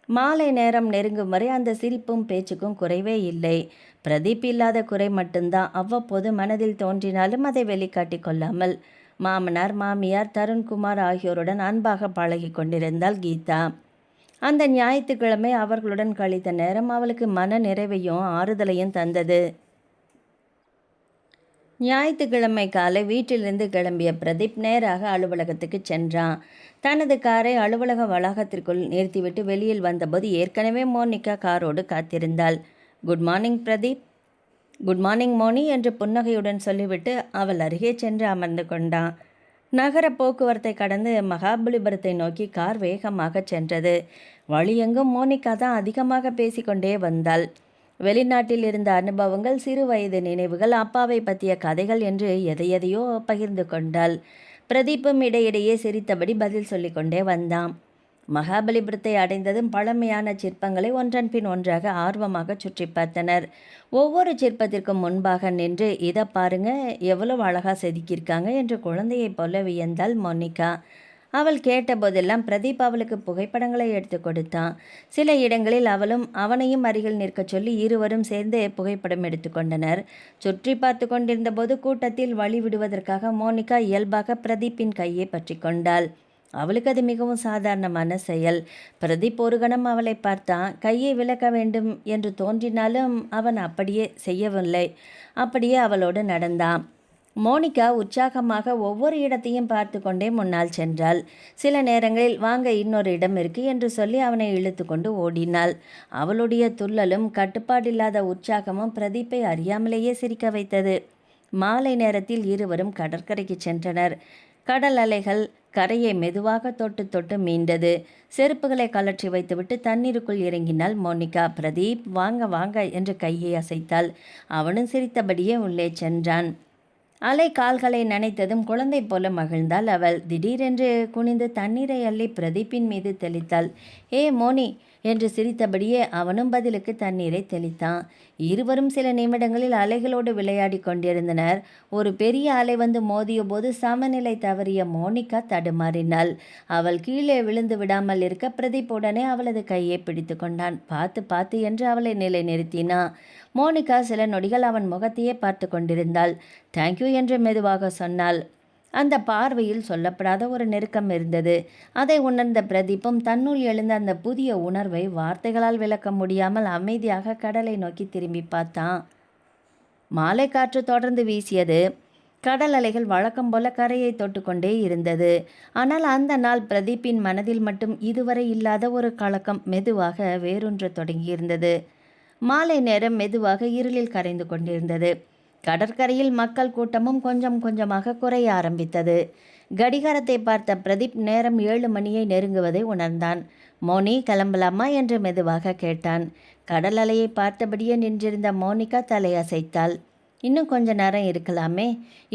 மாலை நேரம் நெருங்கும் வரை அந்த சிரிப்பும் பேச்சுக்கும் குறைவே இல்லை. பிரதீப் இல்லாத குறை மட்டும்தான் அவ்வப்போது மனதில் தோன்றினாலும் அதை வெளிக்காட்டி கொள்ளாமல் மாமனார் மாமியார் தருண்குமார் ஆகியோருடன் அன்பாக பழகி கொண்டிருந்தாள் கீதா. அந்த ஞாயிற்றுக்கிழமை அவர்களுடன் கழித்த நேரம் அவளுக்கு மன நிறைவையும் ஆறுதலையும் தந்தது. ஞாயிற்றுக்கிழமை காலை வீட்டிலிருந்து கிளம்பிய பிரதீப் நேராக அலுவலகத்துக்கு சென்றான். தனது காரை அலுவலக வளாகத்திற்குள் நிறுத்திவிட்டு வெளியில் வந்தபோது ஏற்கனவே மோனிகா காரோடு காத்திருந்தாள். Good morning Pradeep. Good morning Moni என்று புன்னகையுடன் சொல்லிவிட்டு அவள் அருகே சென்று அமர்ந்து கொண்டான். நகர போக்குவரத்தை கடந்து மகாபலிபுரத்தை நோக்கி கார் வேகமாக சென்றது. வழியெங்கும் மோனிகா தான் அதிகமாக பேசிக்கொண்டே வந்தாள். வெளிநாட்டில் இருந்த அனுபவங்கள், சிறு வயது நினைவுகள், அப்பாவை பற்றிய கதைகள் என்று எதையெதையோ பகிர்ந்து கொண்டாள். பிரதீப்பும் இடையிடையே சிரித்தபடி பதில் சொல்லிக்கொண்டே வந்தான். மகாபலிபுரத்தை அடைந்ததும் பழமையான சிற்பங்களை ஒன்றன் பின் ஒன்றாக ஆர்வமாக சுற்றி பார்த்தனர். ஒவ்வொரு சிற்பத்திற்கும் முன்பாக நின்று இதை பாருங்க, எவ்வளவு அழகாக செதுக்கியிருக்காங்க என்று குழந்தையைப் போல வியந்தாள் மோனிகா. அவள் கேட்டபோதெல்லாம் பிரதீப் அவளுக்கு புகைப்படங்களை எடுத்து கொடுத்தான். சில இடங்களில் அவளும் அவனையும் அருகில் நிற்கச் சொல்லி இருவரும் சேர்ந்து புகைப்படம் எடுத்துக்கொண்டனர். சுற்றி பார்த்து கொண்டிருந்த போது கூட்டத்தில் வழி விடுவதற்காக மோனிகா இயல்பாக பிரதீப்பின் கையை பற்றி கொண்டாள். அவளுக்கு அது மிகவும் சாதாரணமான செயல். பிரதீப் ஒரு கணம் அவளை பார்த்தான். கையை விலக்க வேண்டும் என்று தோன்றினாலும் அவன் அப்படியே செய்யவில்லை. அப்படியே அவளோடு நடந்தான். மோனிகா உற்சாகமாக ஒவ்வொரு இடத்தையும் பார்த்து கொண்டே முன்னால் சென்றாள். சில நேரங்களில் வாங்க இன்னொரு இடம் இருக்கு என்று சொல்லி அவனை இழுத்து கொண்டு ஓடினாள். அவளுடைய துள்ளலும் கட்டுப்பாடில்லாத உற்சாகமும் பிரதீப்பை அறியாமலேயே சிரிக்க வைத்தது. மாலை நேரத்தில் இருவரும் கடற்கரைக்கு சென்றனர். கடல் அலைகள் கரையை மெதுவாக தொட்டு தொட்டு மீண்டது. செருப்புகளை கலற்றி வைத்துவிட்டு தண்ணீருக்குள் இறங்கினாள் மோனிகா. பிரதீப் வாங்க வாங்க என்று கையை அசைத்தாள். அவனும் சிரித்தபடியே உள்ளே சென்றான். அலை கால்களை நனைத்ததும் குழந்தை போல மகிழ்ந்தாள் அவள். திடீரென்று குனிந்து தண்ணீரை அள்ளி பிரதீப்பின் மீது தெளித்தாள். ஏ மோனி என்று சிரித்தபடியே அவனும் பதிலுக்கு தண்ணீரை தெளித்தான். இருவரும் சில நிமிடங்களில் அலைகளோடு விளையாடி கொண்டிருந்தனர். ஒரு பெரிய அலை வந்து மோதிய போது சமநிலை தவறிய மோனிகா தடுமாறினாள். அவள் கீழே விழுந்து விடாமல் இருக்க பிரதீப் உடனே அவளது கையை பிடித்து கொண்டான். பார்த்து பார்த்து என்று அவளை நிலை நிறுத்தினான். மோனிகா சில நொடிகள் அவன் முகத்தையே பார்த்து கொண்டிருந்தாள். தேங்க்யூ என்று மெதுவாக சொன்னாள். அந்த பார்வையில் சொல்லப்படாத ஒரு நெருக்கம் இருந்தது. அதை உணர்ந்த பிரதீப்பும் தன்னுள் எழுந்த அந்த புதிய உணர்வை வார்த்தைகளால் விளக்க முடியாமல் அமைதியாக கடலை நோக்கி திரும்பி பார்த்தான். மாலை காற்று தொடர்ந்து வீசியது. கடல் அலைகள் வழக்கம் போல கரையை தொட்டுக்கொண்டே இருந்தது. ஆனால் அந்த நாள் பிரதீப்பின் மனதில் மட்டும் இதுவரை இல்லாத ஒரு கலக்கம் மெதுவாக வேரூன்ற தொடங்கியிருந்தது. மாலை நேரம் மெதுவாக இருளில் கரைந்து கொண்டிருந்தது. கடற்கரையில் மக்கள் கூட்டமும் கொஞ்சம் கொஞ்சமாக குறைய ஆரம்பித்தது. கடிகாரத்தை பார்த்த பிரதீப் நேரம் 7 மணியை நெருங்குவதை உணர்ந்தான். மோனி கிளம்பலாமா என்று மெதுவாக கேட்டான். கடல் அலையை பார்த்தபடியே நின்றிருந்த மோனிகா தலையசைத்தாள். இன்னும் கொஞ்ச நேரம் இருக்கலாமே.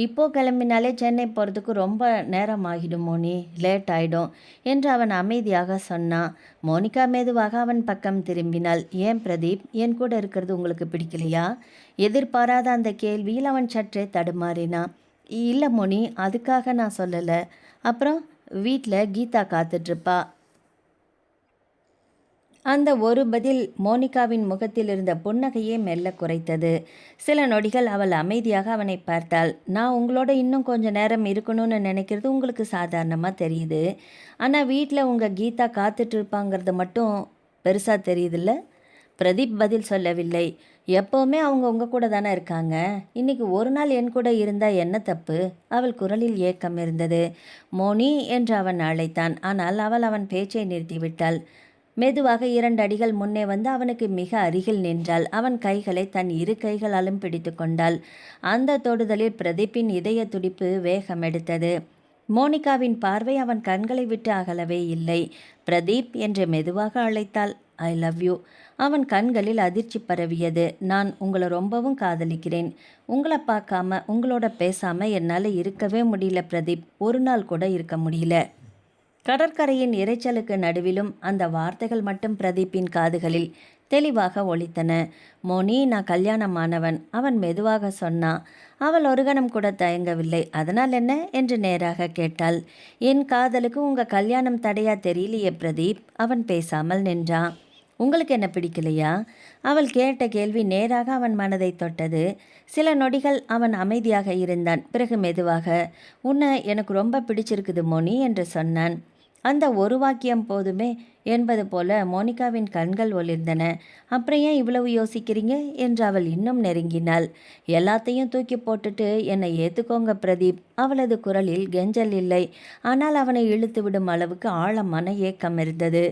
இப்போ கிளம்பினாலே சென்னை போகிறதுக்கு ரொம்ப நேரம் ஆகிடும் மோனி, லேட் ஆகிடும் என்று அவன் அமைதியாக சொன்னான். மோனிகா மெதுவாக அவன் பக்கம் திரும்பினாள். ஏன் பிரதீப், என் கூட இருக்கிறது உங்களுக்கு பிடிக்கலையா? எதிர்பாராத அந்த கேள்வியில் அவன் சற்றே தடுமாறினான். இல்லை மோனி, அதுக்காக நான் சொல்லலை. அப்புறம் வீட்டில் கீதா காத்துட்ருப்பா. அந்த ஒரு பதில் மோனிகாவின் முகத்தில் இருந்த புன்னகையே மெல்ல குறைத்தது. சில நொடிகள் அவள் அமைதியாக அவனை பார்த்தாள். நான் உங்களோட இன்னும் கொஞ்சம் நேரம் இருக்கணும்னு நினைக்கிறது உங்களுக்கு சாதாரணமாக தெரியுது. ஆனால் வீட்டில் உங்கள் கீதா காத்துட்டு இருப்பாங்கிறது மட்டும் பெருசாக தெரியுதில்ல? பிரதீப் பதில் சொல்லவில்லை. எப்போவுமே அவங்க உங்கள் கூட தானே இருக்காங்க. இன்றைக்கி ஒரு நாள் என் கூட இருந்தால் என்ன தப்பு? அவள் குரலில் ஏக்கம் இருந்தது. மோனி என்று அவன் அழைத்தான். ஆனால் அவள் அவன் பேச்சை நிறுத்திவிட்டாள். மெதுவாக 2 அடிகள் முன்னே வந்து அவனுக்கு மிக அருகில் நின்றாள். அவன் கைகளை தன் 2 கைகளாலும் பிடித்து கொண்டாள். அந்த தொடுதலில் பிரதீப்பின் இதய துடிப்பு வேகம் எடுத்தது. மோனிகாவின் பார்வை அவன் கண்களை விட்டு அகலவே இல்லை. பிரதீப் என்று மெதுவாக அழைத்தாள். I love you. அவன் கண்களில் அதிர்ச்சி பரவியது. நான் உங்களை ரொம்பவும் காதலிக்கிறேன். உங்களை பார்க்காம உங்களோட பேசாமல் என்னால் இருக்கவே முடியல பிரதீப். ஒரு நாள் கூட இருக்க முடியல. கடற்கரையின் இரைச்சலுக்கு நடுவிலும் அந்த வார்த்தைகள் மட்டும் பிரதீப்பின் காதுகளில் தெளிவாக ஒலித்தன. மோனி, நான் கல்யாணமானவன், அவன் மெதுவாக சொன்னான். அவள் ஒரு கணம் கூட தயங்கவில்லை. அதனால் என்ன என்று நேராக கேட்டாள். என் காதலுக்கு உங்க கல்யாணம் தடையா தெரியலையே பிரதீப். அவன் பேசாமல் நின்றான். உங்களுக்கு என்ன பிடிக்கலையா? அவள் கேட்ட கேள்வி நேராக அவன் மனதை தொட்டது. சில நொடிகள் அவன் அமைதியாக இருந்தான். பிறகு மெதுவாக, உன்னை எனக்கு ரொம்ப பிடிச்சிருக்குது மோனி என்று சொன்னான். அந்த ஒரு வாக்கியம் போதுமே என்பது போல மோனிகாவின் கண்கள் ஒளிர்ந்தன. அப்புறம் ஏன் இவ்வளவு யோசிக்கிறீங்க என்று அவள் இன்னும் நெருங்கினாள். எல்லாத்தையும் தூக்கி போட்டுட்டு என்னை ஏற்றுக்கோங்க பிரதீப். அவளது குரலில் கெஞ்சல் இல்லை, ஆனால் அவனை இழுத்து விடும் அளவுக்கு ஆழமான ஏக்கம் இருந்தது.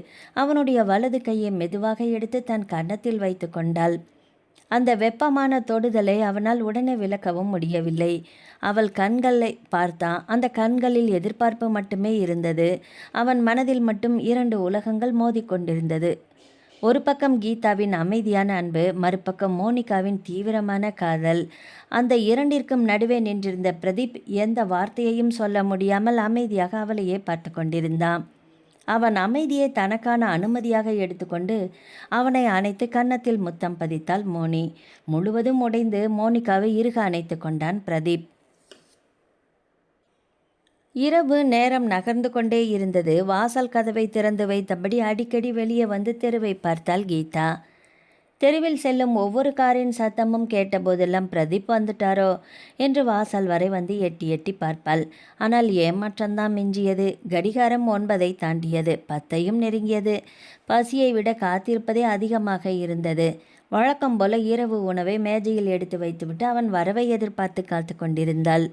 அவனுடைய வலது கையை மெதுவாக எடுத்து தன் கன்னத்தில் வைத்து கொண்டாள். அந்த வெப்பமான தொடுதலை அவனால் உடனே விலக்கவும் முடியவில்லை. அவள் கண்களை பார்த்தான். அந்த கண்களில் எதிர்பார்ப்பு மட்டுமே இருந்தது. அவன் மனதில் மட்டும் 2 உலகங்கள் மோதிக்கொண்டிருந்தது. ஒரு பக்கம் கீதாவின் அமைதியான அன்பு, மறுபக்கம் மோனிகாவின் தீவிரமான காதல். அந்த இரண்டிற்கும் நடுவே நின்றிருந்த பிரதீப் எந்த வார்த்தையையும் சொல்ல முடியாமல் அமைதியாக அவளையே பார்த்து கொண்டிருந்தான். அவன் அமைதியை தனக்கான அனுமதியாக எடுத்துக்கொண்டு அவனை அணைத்து கன்னத்தில் முத்தம் பதித்தாள் மோனி. முழுவதும் உடைந்து மோனிகாவை இறுக அணைத்து கொண்டான் பிரதீப். இரவு நேரம் நகர்ந்து கொண்டே இருந்தது. வாசல் கதவை திறந்து வைத்தபடி அடிக்கடி வெளியே வந்து தெருவை பார்த்தாள் கீதா. தெருவில் செல்லும் ஒவ்வொரு காரின் சத்தமும் கேட்டபோதெல்லாம் பிரதீப் வந்துட்டாரோ என்று வாசல் வரை வந்து எட்டி எட்டி பார்ப்பாள். ஆனால் ஏமாற்றம்தான் மிஞ்சியது. கடிகாரம் 9ஐ தாண்டியது. 10ஐயும் நெருங்கியது. பசியை விட காத்திருப்பதே அதிகமாக இருந்தது. வழக்கம் போல இரவு உணவை மேஜையில் எடுத்து வைத்துவிட்டு அவன் வரவை எதிர்பார்த்து காத்து கொண்டிருந்தாள்.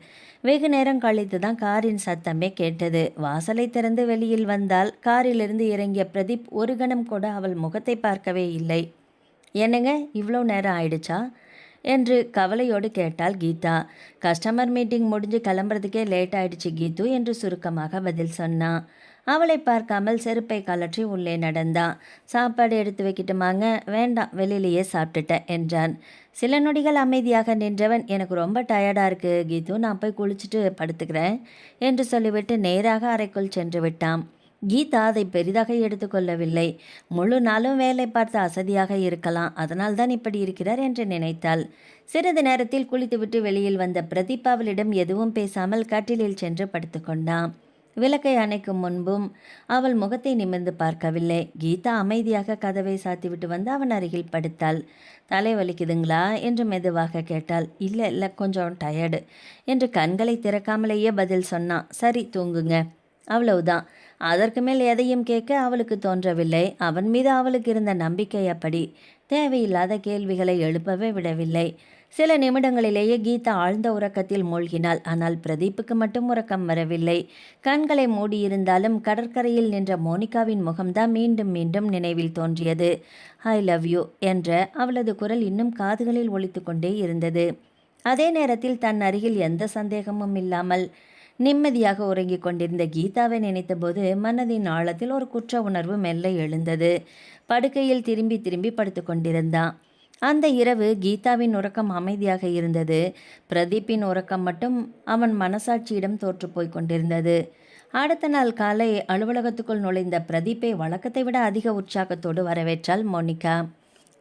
வெகு நேரம் கழித்து தான் காரின் சத்தமே கேட்டது. வாசலை திறந்து வெளியில் வந்தால் காரிலிருந்து இறங்கிய பிரதீப் ஒரு கணம் கூட அவள் முகத்தை பார்க்கவே இல்லை. என்னங்க, இவ்வளோ நேரம் ஆயிடுச்சா என்று கவலையோடு கேட்டாள் கீதா. கஸ்டமர் மீட்டிங் முடிஞ்சு கிளம்புறதுக்கே லேட் ஆயிடுச்சு கீது என்று சுருக்கமாக பதில் சொன்னான். அவளை பார்க்காமல் செருப்பை கலற்றி உள்ளே நடந்தான். சாப்பாடு எடுத்து வைக்கட்டுமாங்க? வேண்டாம், வெளியிலேயே சாப்பிட்டுட்டேன் என்றான். சில நொடிகள் அமைதியாக நின்றவன், எனக்கு ரொம்ப டயர்டாக இருக்கு கீது, நான் போய் குளிச்சுட்டு படுத்துக்கிறேன் என்று சொல்லிவிட்டு நேராக அறைக்குள் சென்று விட்டான். கீதா அதை பெரிதாக எடுத்துக்கொள்ளவில்லை. முழு நாளும் வேலை பார்த்து அசதியாக இருக்கலாம், அதனால்தான் இப்படி இருக்கிறார் என்று நினைத்தாள். சிறிது நேரத்தில் குளித்துவிட்டு வெளியில் வந்த பிரதீப் அவளிடம் எதுவும் பேசாமல் கட்டிலில் சென்று படுத்துக்கொண்டான். விளக்கை அணைக்கும் முன்பும் அவள் முகத்தை நிமிர்ந்து பார்க்கவில்லை. கீதா அமைதியாக கதவை சாத்திவிட்டு வந்து அவன் அருகில் படுத்தாள். தலை வலிக்குதுங்களா என்று மெதுவாக கேட்டாள். இல்லை இல்லை, கொஞ்சம் டயர்டு என்று கண்களை திறக்காமலேயே பதில் சொன்னான். சரி, தூங்குங்க, அவ்வளவுதான். அதற்கு மேல் எதையும் கேட்க அவளுக்கு தோன்றவில்லை. அவன் மீது அவளுக்கு இருந்த நம்பிக்கை அப்படி. தேவையில்லாத கேள்விகளை எழுப்பவே விடவில்லை. சில நிமிடங்களிலேயே கீதா ஆழ்ந்த உறக்கத்தில் மூழ்கினாள். ஆனால் பிரதீப்புக்கு மட்டும் உறக்கம் வரவில்லை. கண்களை மூடியிருந்தாலும் கடற்கரையில் நின்ற மோனிகாவின் முகம்தான் மீண்டும் மீண்டும் நினைவில் தோன்றியது. ஐ லவ் யூ என்ற அவளது குரல் இன்னும் காதுகளில் ஒலித்து கொண்டே இருந்தது. அதே நேரத்தில் தன் அருகில் எந்த சந்தேகமும் இல்லாமல் நிம்மதியாக உறங்கிக் கொண்டிருந்த கீதாவை நினைத்தபோது மனதின் ஆழத்தில் ஒரு குற்ற உணர்வு மெல்ல எழுந்தது. படுக்கையில் திரும்பி திரும்பி படுத்து கொண்டிருந்தான். அந்த இரவு கீதாவின் உறக்கம் அமைதியாக இருந்தது. பிரதீப்பின் உறக்கம் மட்டும் அவன் மனசாட்சியிடம் தோற்று போய் கொண்டிருந்தது. அடுத்த நாள் காலை அலுவலகத்துக்குள் நுழைந்த பிரதீப்பை வழக்கத்தை விட அதிக உற்சாகத்தோடு வரவேற்றாள் மோனிகா.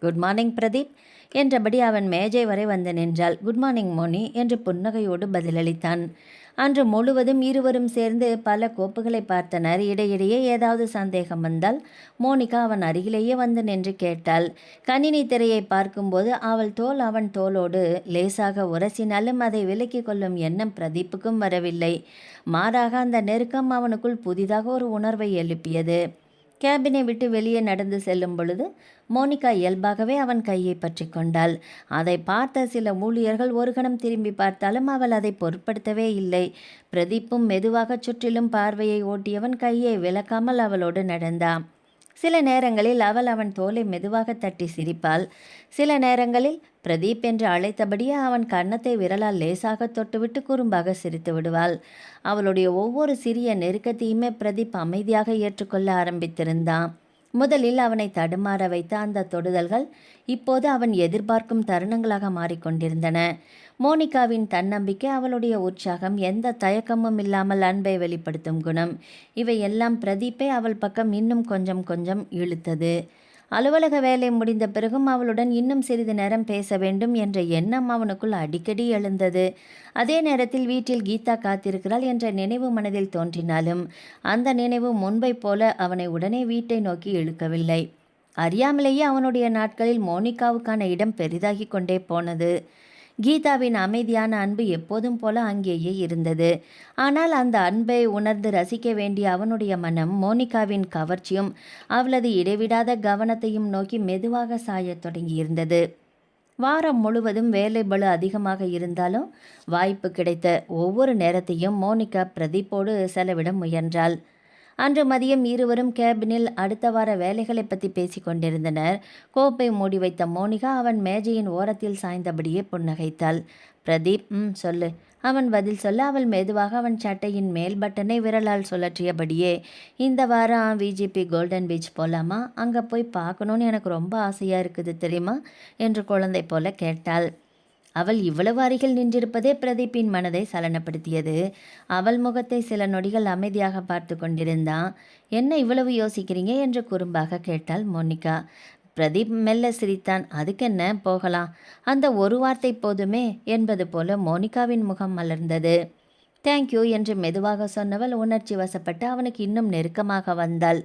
குட் மார்னிங் பிரதீப் என்றபடி அவன் மேஜை வரை வந்து நின்றாள். குட் மார்னிங் மோனி என்று புன்னகையோடு பதிலளித்தான். அன்று முழுவதும் இருவரும் சேர்ந்து பல கோப்புகளை பார்த்தனர். இடையிடையே ஏதாவது சந்தேகம் வந்தால் மோனிகா அவன் அருகிலேயே வந்து நின்று கேட்டாள். கணினி திரையை பார்க்கும்போது அவள் தோல் அவன் தோளோடு லேசாக உரசினாலும் அதை விலக்கிக் கொள்ளும் எண்ணம் பிரதீப்புக்கும் வரவில்லை. மாறாக அந்த நெருக்கம் அவனுக்குள் புதிதாக ஒரு உணர்வை எழுப்பியது. கேபினை விட்டு வெளியே நடந்து செல்லும் பொழுது மோனிகா இயல்பாகவே அவன் கையை பற்றி கொண்டாள். அதை பார்த்த சில ஊழியர்கள் ஒரு கணம் திரும்பி பார்த்தாலும் அவள் அதை பொருட்படுத்தவே இல்லை. பிரதீப்பும் மெதுவாக சுற்றிலும் பார்வையை ஓட்டியவன் கையை விலக்காமல் அவளோடு நடந்தான். சில நேரங்களில் அவள் அவன் தோலை மெதுவாக தட்டி சிரிப்பாள். சில நேரங்களில் பிரதீப் என்று அழைத்தபடியே அவன் கன்னத்தை விரலால் லேசாக தொட்டுவிட்டு குறும்பாக சிரித்து விடுவாள். அவளுடைய ஒவ்வொரு சிறிய நெருக்கத்தையுமே பிரதீப் அமைதியாக ஏற்றுக்கொள்ள ஆரம்பித்திருந்தான். முதலில் அவனை தடுமாற வைத்த அந்த தொடுதல்கள் இப்போது அவன் எதிர்பார்க்கும் தருணங்களாக மாறிக்கொண்டிருந்தன. மோனிகாவின் தன்னம்பிக்கை, அவளுடைய உற்சாகம், எந்த தயக்கமும் இல்லாமல் அன்பை வெளிப்படுத்தும் குணம், இவை எல்லாம் பிரதீப்பை அவள் பக்கம் இன்னும் கொஞ்சம் கொஞ்சம் இழுத்தது. அலுவலக வேலை முடிந்த பிறகும் அவளுடன் இன்னும் சிறிது நேரம் பேச வேண்டும் என்ற எண்ணம் அவனுக்குள் அடிக்கடி எழுந்தது. அதே நேரத்தில் வீட்டில் கீதா காத்திருக்கிறாள் என்ற நினைவு மனதில் தோன்றினாலும் அந்த நினைவு முன்பை போல அவனை உடனே வீட்டை நோக்கி இழுக்கவில்லை. அறியாமலேயே அவனுடைய நாட்களில் மோனிகாவுக்கான இடம் பெரிதாகி கொண்டே போனது. கீதாவின் அமைதியான அன்பு எப்போதும் போல அங்கேயே இருந்தது. ஆனால் அந்த அன்பை உணர்ந்து ரசிக்க வேண்டிய அவனுடைய மனம் மோனிகாவின் கவர்ச்சியும் அவளது இடைவிடாத கவனத்தையும் நோக்கி மெதுவாக சாயத் தொடங்கியிருந்தது. வாரம் முழுவதும் வேலை பளு அதிகமாக இருந்தாலும் வாய்ப்பு கிடைத்த ஒவ்வொரு நேரத்தையும் மோனிகா பிரதீப்போடு செலவிட முயன்றாள். அன்று மதியம் இருவரும் கேபினில் அடுத்த வார வேலைகளை பற்றி பேசி கொண்டிருந்தனர். கோப்பை மூடி வைத்த மோனிகா அவன் மேஜையின் ஓரத்தில் சாய்ந்தபடியே புன்னகைத்தாள். பிரதீப், சொல்லு. அவன் பதில் சொல்ல அவள் மெதுவாக அவன் சட்டையின் மேல் பட்டனை விரலால் சுழற்றியபடியே, இந்த வாரம் விஜிபி கோல்டன் பீச் போகலாமா? அங்கே போய் பார்க்கணுன்னு எனக்கு ரொம்ப ஆசையாக இருக்குது தெரியுமா என்று குழந்தை போல கேட்டாள். அவள் இவ்வளவு அருகில் நின்றிருப்பதே பிரதீப்பின் மனதை சலனப்படுத்தியது. அவள் முகத்தை சில நொடிகள் அமைதியாக பார்த்து கொண்டிருந்தான். என்ன இவ்வளவு யோசிக்கிறீங்க என்று குறும்பாக கேட்டாள் மோனிகா. பிரதீப் மெல்ல சிரித்தான். அதுக்கென்ன, போகலாம். அந்த ஒரு வார்த்தை போதுமே என்பது போல மோனிகாவின் முகம் மலர்ந்தது. தேங்க்யூ என்று மெதுவாக சொன்னவள் உணர்ச்சி வசப்பட்டு அவனுக்கு இன்னும் நெருக்கமாக வந்தாள்.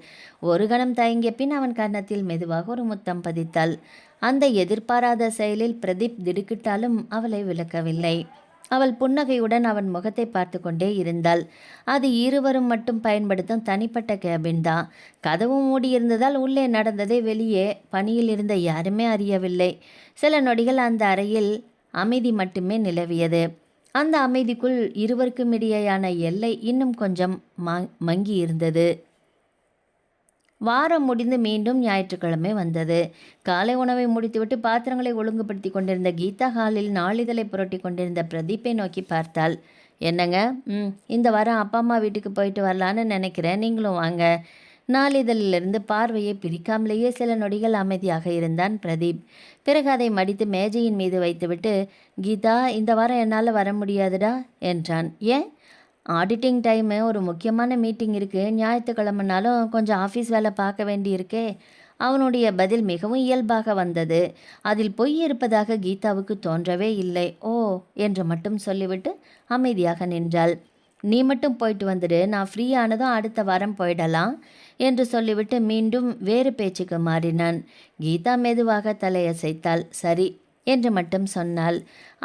ஒரு கணம் தயங்கிய பின் அவன் கன்னத்தில் மெதுவாக ஒரு முத்தம் பதித்தாள். அந்த எதிர்பாராத செயலில் பிரதீப் திடுக்கிட்டாலும் அவளை விலக்கவில்லை. அவள் புன்னகையுடன் அவன் முகத்தை பார்த்து கொண்டே இருந்தாள். அது இருவரும் மட்டும் பயன்படுத்தும் தனிப்பட்ட கேபின் தான். கதவும் மூடியிருந்ததால் உள்ளே நடந்ததை வெளியே பணியில் இருந்த யாருமே அறியவில்லை. சில நொடிகள் அந்த அறையில் அமைதி மட்டுமே நிலவியது. அந்த அமைதிக்குள் இருவருக்கும் இடையேயான எல்லை இன்னும் கொஞ்சம் மங்கி இருந்தது. வாரம் முடிந்து மீண்டும் ஞாயிற்றுக்கிழமை வந்தது. காலை உணவை முடித்துவிட்டு பாத்திரங்களை ஒழுங்குபடுத்தி கொண்டிருந்த கீதா ஹாலில் நாளிதழை புரட்டி கொண்டிருந்த பிரதீப்பை நோக்கி பார்த்தாள். என்னங்க, இந்த வாரம் அப்பா அம்மா வீட்டுக்கு போயிட்டு வரலான்னு நினைக்கிறேன், நீங்களும் வாங்க. நாளிதழிலிருந்து பார்வையை பிரிக்காமலேயே சில நொடிகள் அமைதியாக இருந்தான் பிரதீப். பிறகு அதை மடித்து மேஜையின் மீது வைத்துவிட்டு, கீதா, இந்த வாரம் என்னால் வர முடியாதுடா என்றான். ஏன்? ஆடிட்டிங் டைமு, ஒரு முக்கியமான மீட்டிங் இருக்குது. ஞாயிற்றுக்கிழமைனாலும் கொஞ்சம் ஆஃபீஸ் வேலை பார்க்க வேண்டியிருக்கே. அவனுடைய பதில் மிகவும் இயல்பாக வந்தது. அதில் பொய் இருப்பதாக கீதாவுக்கு தோன்றவே இல்லை. ஓ என்று மட்டும் சொல்லிவிட்டு அமைதியாக நின்றாள். நீ மட்டும் போயிட்டு வந்துடு, நான் ஃப்ரீ ஆனதும் அடுத்த வாரம் போயிடலாம் என்று சொல்லிவிட்டு மீண்டும் வேறு பேச்சுக்கு மாறினான். கீதா மெதுவாக தலையசைத்தாள். சரி என்று மட்டும் சொன்னாள்.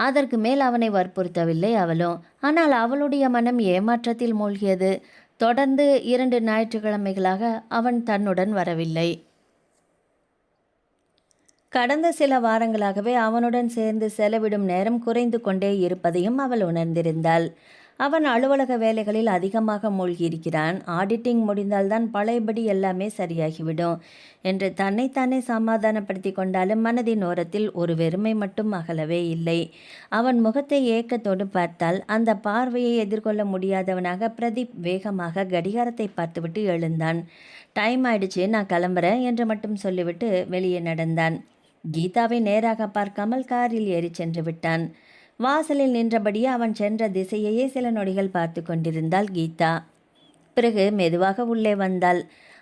அதற்கு மேல் அவனை வற்புறுத்தவில்லை அவளும். ஆனால் அவளுடைய மனம் ஏமாற்றத்தில் மூழ்கியது. தொடர்ந்து 2 ஞாயிற்றுக்கிழமைகளாக அவன் தன்னுடன் வரவில்லை. கடந்த சில வாரங்களாகவே அவனுடன் சேர்ந்து செலவிடும் நேரம் குறைந்து கொண்டே இருப்பதையும் அவள் உணர்ந்திருந்தாள். அவன் அலுவலக வேலைகளில் அதிகமாக மூழ்கியிருக்கிறான். ஆடிட்டிங் முடிந்தால்தான் பழையபடி எல்லாமே சரியாகிவிடும் என்று தன்னைத்தானே சமாதானப்படுத்தி கொண்டாலும் மனதின் ஓரத்தில் ஒரு வெறுமை மட்டும் அகலவே இல்லை. அவன் முகத்தை ஏக்கத்தோடு பார்த்தால் அந்த பார்வையை எதிர்கொள்ள முடியாதவனாக பிரதீப் வேகமாக கடிகாரத்தை பார்த்துவிட்டு எழுந்தான். டைம் ஆயிடுச்சு, நான் கிளம்புறேன் என்று மட்டும் சொல்லிவிட்டு வெளியே நடந்தான். கீதாவை நேராக பார்க்காமல் காரில் ஏறி சென்று விட்டான். வாசலில் நின்றபடியே அவன் சென்ற திசையையே சில நொடிகள் பார்த்து கொண்டிருந்தாள் கீதா. பிறகு மெதுவாக உள்ளே வந்தாள்.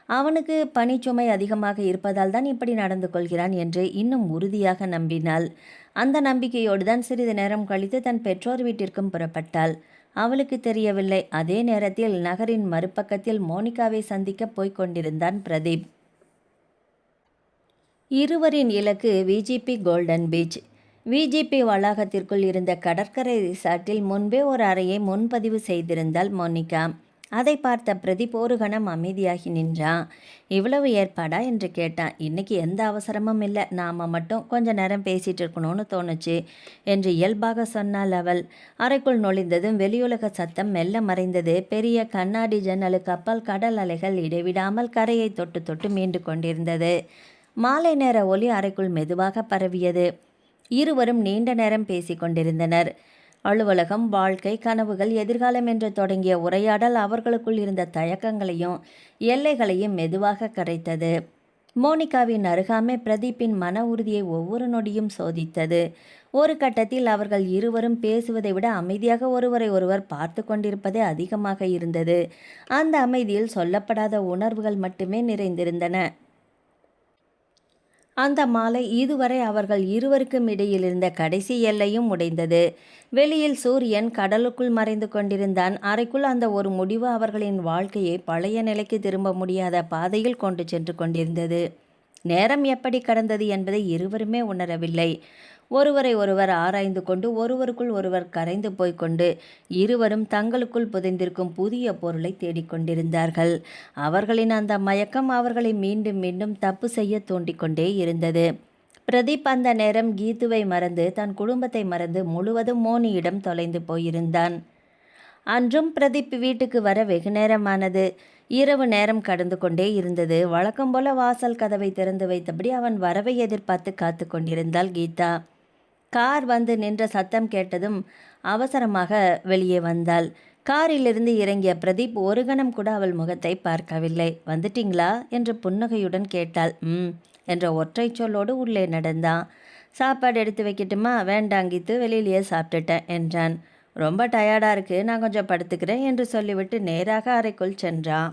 அவனுக்கு பணிச்சுமை அதிகமாக இருப்பதால் தான் இப்படி நடந்து கொள்கிறான் என்று இன்னும் உறுதியாக நம்பினாள். அந்த நம்பிக்கையோடு தான் சிறிது நேரம் கழித்து தன் பெற்றோர் வீட்டிற்கும் புறப்பட்டாள். அவளுக்கு தெரியவில்லை, அதே நேரத்தில் நகரின் மறுபக்கத்தில் மோனிகாவை சந்திக்க போய்க் கொண்டிருந்தான் பிரதீப். இருவரின் இலக்கு விஜிபி கோல்டன் பீச். விஜிபி வளாகத்திற்குள் இருந்த கடற்கரை ரிசார்ட்டில் முன்பே ஒரு அறையை முன்பதிவு செய்திருந்தாள் மோனிகா. அதை பார்த்த பிரதீப் ஒரு கணம் அமைதியாகி நின்றான். இவ்வளவு ஏற்பாடா என்று கேட்டான். இன்னைக்கு எந்த அவசரமும் இல்லை, நாம் மட்டும் கொஞ்ச நேரம் பேசிகிட்டு இருக்கணும்னு தோணுச்சு என்று இயல்பாக சொன்னாள் அவள். அறைக்குள் நுழைந்ததும் வெளியுலக சத்தம் மெல்ல மறைந்தது. பெரிய கண்ணாடி ஜன்னலுக்கு அப்பால் கடல் அலைகள் இடைவிடாமல் கரையை தொட்டு தொட்டு மீண்டு கொண்டிருந்தது. மாலை நேர ஒளி அறைக்குள் மெதுவாக பரவியது. இருவரும் நீண்ட நேரம் பேசி கொண்டிருந்தனர். அலுவலகம், வாழ்க்கை, கனவுகள், எதிர்காலம் என்று தொடங்கிய உரையாடல் அவர்களுக்குள் இருந்த தயக்கங்களையும் எல்லைகளையும் மெதுவாக கரைத்தது. மோனிகாவின் அருகாமை பிரதீப்பின் மன உறுதியை ஒவ்வொரு நொடியும் சோதித்தது. ஒரு கட்டத்தில் அவர்கள் இருவரும் பேசுவதை விட அமைதியாக ஒருவரை ஒருவர் பார்த்து கொண்டிருப்பதே அதிகமாக இருந்தது. அந்த அமைதியில் சொல்லப்படாத உணர்வுகள் மட்டுமே நிறைந்திருந்தன. அந்த மாலை இதுவரை அவர்கள் இருவருக்கும் இடையில் இருந்த கடைசி எல்லையும் உடைந்தது. வெளியில் சூரியன் கடலுக்குள் மறைந்து கொண்டிருந்தான். அறைக்குள் அந்த ஒரு முடிவு அவர்களின் வாழ்க்கையை பழைய நிலைக்கு திரும்ப முடியாத பாதையில் கொண்டு சென்று கொண்டிருந்தது. நேரம் எப்படி கடந்தது என்பதை இருவருமே உணரவில்லை. ஒருவரை ஒருவர் ஆராய்ந்து கொண்டு ஒருவருக்குள் ஒருவர் கரைந்து போய்கொண்டு இருவரும் தங்களுக்குள் புதைந்திருக்கும் புதிய பொருளை தேடிக்கொண்டிருந்தார்கள். அவர்களின் அந்த மயக்கம் அவர்களை மீண்டும் மீண்டும் தப்பு செய்ய தூண்டிக்கொண்டே இருந்தது. பிரதீப் அந்த நேரம் கீதுவை மறந்து தன் குடும்பத்தை மறந்து முழுவதும் மோனியிடம் தொலைந்து போயிருந்தான். அன்றும் பிரதீப் வீட்டுக்கு வர வெகு நேரமானது. இரவு நேரம் கடந்து கொண்டே இருந்தது. வழக்கம் போல வாசல் கதவை திறந்து வைத்தபடி அவன் வரவை எதிர்பார்த்து காத்து கொண்டிருந்தாள் கீதா. கார் வந்து நின்ற சத்தம் கேட்டதும் அவசரமாக வெளியே வந்தாள். காரிலிருந்து இறங்கிய பிரதீப் ஒரு கணம் கூட அவள் முகத்தை பார்க்கவில்லை. வந்துட்டீங்களா என்று புன்னகையுடன் கேட்டாள். என்ற ஒற்றை சொல்லோடு உள்ளே நடந்தான். சாப்பாடு எடுத்து வைக்கட்டுமா? வேண்டாங்கித்து, வெளியிலேயே சாப்பிட்டுட்டேன் என்றான். ரொம்ப டயர்டாக இருக்கு, நான் கொஞ்சம் படுத்துக்கிறேன் என்று சொல்லிவிட்டு நேராக அறைக்குள் சென்றான்.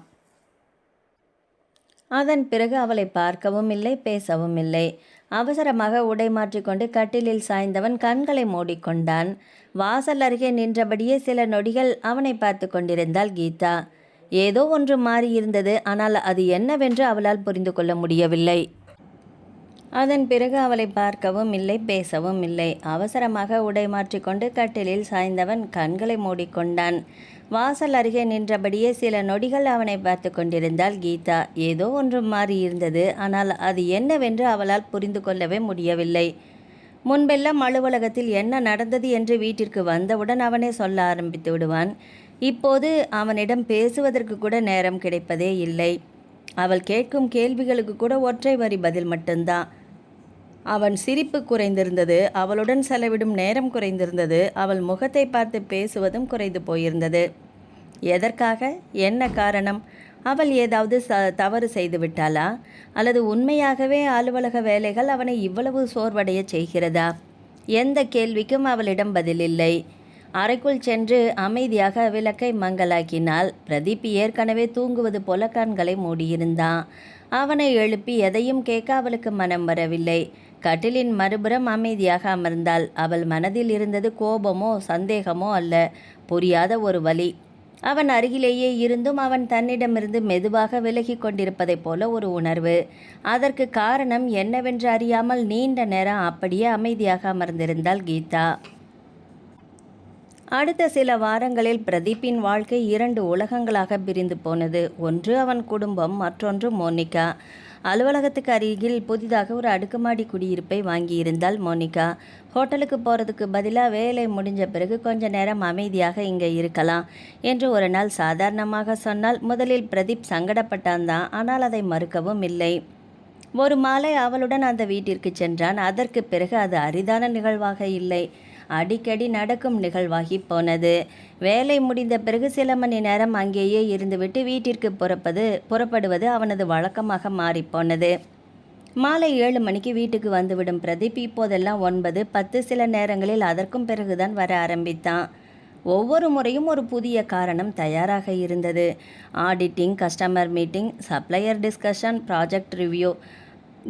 அதன் பிறகு அவளை பார்க்கவும் இல்லை, பேசவும் இல்லை. அவசரமாக உடை மாற்றிக்கொண்டு கட்டிலில் சாய்ந்தவன் கண்களை மூடிக்கொண்டான். வாசல் அருகே நின்றபடியே சில நொடிகள் அவனை பார்த்து கொண்டிருந்தாள் கீதா. ஏதோ ஒன்று மாறியிருந்தது. ஆனால் அது என்னவென்று அவளால் புரிந்து கொள்ள முடியவில்லை. அதன் பிறகு அவளை பார்க்கவும் இல்லை, பேசவும் இல்லை. அவசரமாக உடை மாற்றிக்கொண்டு கட்டிலில் சாய்ந்தவன் கண்களை மூடிக்கொண்டான். வாசல் அருகே நின்றபடியே சில நொடிகள் அவனை பார்த்து கொண்டிருந்தாள் கீதா. ஏதோ ஒன்று மாறியிருந்தது. ஆனால் அது என்னவென்று அவளால் புரிந்து கொள்ளவே முடியவில்லை. முன்பெல்லாம் அலுவலகத்தில் என்ன நடந்தது என்று வீட்டிற்கு வந்தவுடன் அவனே சொல்ல ஆரம்பித்து விடுவான். இப்போது அவனிடம் பேசுவதற்கு கூட நேரம் கிடைப்பதே இல்லை. அவள் கேட்கும் கேள்விகளுக்கு கூட ஒற்றை வரி பதில் மட்டும்தான். அவன் சிரிப்பு குறைந்திருந்தது. அவளுடன் செலவிடும் நேரம் குறைந்திருந்தது. அவள் முகத்தை பார்த்து பேசுவதும் குறைந்து போயிருந்தது. எதற்காக? என்ன காரணம்? அவள் ஏதாவது தவறு செய்து விட்டாளா? அல்லது உண்மையாகவே அலுவலக வேலைகள் அவனை இவ்வளவு சோர்வடைய செய்கிறதா? எந்த கேள்விக்கும் அவளிடம் பதிலில்லை. அறைக்குள் சென்று அமைதியாக விளக்கை மங்கலாக்கினாள். பிரதீப் ஏற்கனவே தூங்குவது போல கண்களை மூடியிருந்தான். அவனை எழுப்பி எதையும் கேட்க அவளுக்கு மனம் வரவில்லை. கட்டிலின் மறுபுறம் அமைதியாக அமர்ந்தாள். அவள் மனதில் இருந்தது கோபமோ சந்தேகமோ அல்ல, புரியாத ஒரு வலி. அவன் அருகிலேயே இருந்தும் அவன் தன்னிடமிருந்து மெதுவாக விலகி கொண்டிருப்பதைப் போல ஒரு உணர்வு. அதற்கு காரணம் என்னவென்று அறியாமல் நீண்ட நேரம் அப்படியே அமைதியாக அமர்ந்திருந்தாள் கீதா. அடுத்த சில வாரங்களில் பிரதீப்பின் வாழ்க்கை 2 உலகங்களாக பிரிந்து போனது. ஒன்று அவன் குடும்பம், மற்றொன்று மோனிகா. அலுவலகத்துக்கு அருகில் புதிதாக ஒரு அடுக்குமாடி குடியிருப்பை வாங்கியிருந்தாள் மோனிகா. ஹோட்டலுக்கு போகிறதுக்கு பதிலாக வேலை முடிஞ்ச பிறகு கொஞ்ச நேரம் அமைதியாக இங்கே இருக்கலாம் என்று ஒரு நாள் சாதாரணமாக சொன்னால் முதலில் பிரதீப் சங்கடப்பட்டான் தான். ஆனால் அதை மறுக்கவும் இல்லை. ஒரு மாலை அவளுடன் அந்த வீட்டிற்கு சென்றான். அதற்கு பிறகு அது அரிதான நிகழ்வாக இல்லை, அடிக்கடி நடக்கும் நிகழ்வாகி போனது. வேலை முடிந்த பிறகு சில மணி நேரம் அங்கேயே இருந்துவிட்டு வீட்டிற்கு புறப்படுவது அவனது வழக்கமாக மாறிப்போனது. மாலை 7 மணிக்கு வீட்டுக்கு வந்துவிடும் பிரதீப் இப்போதெல்லாம் 9, 10, சில நேரங்களில் அதற்கும் பிறகுதான் வர ஆரம்பித்தான். ஒவ்வொரு முறையும் ஒரு புதிய காரணம் தயாராக இருந்தது. Auditing, customer meeting, supplier discussion, project review.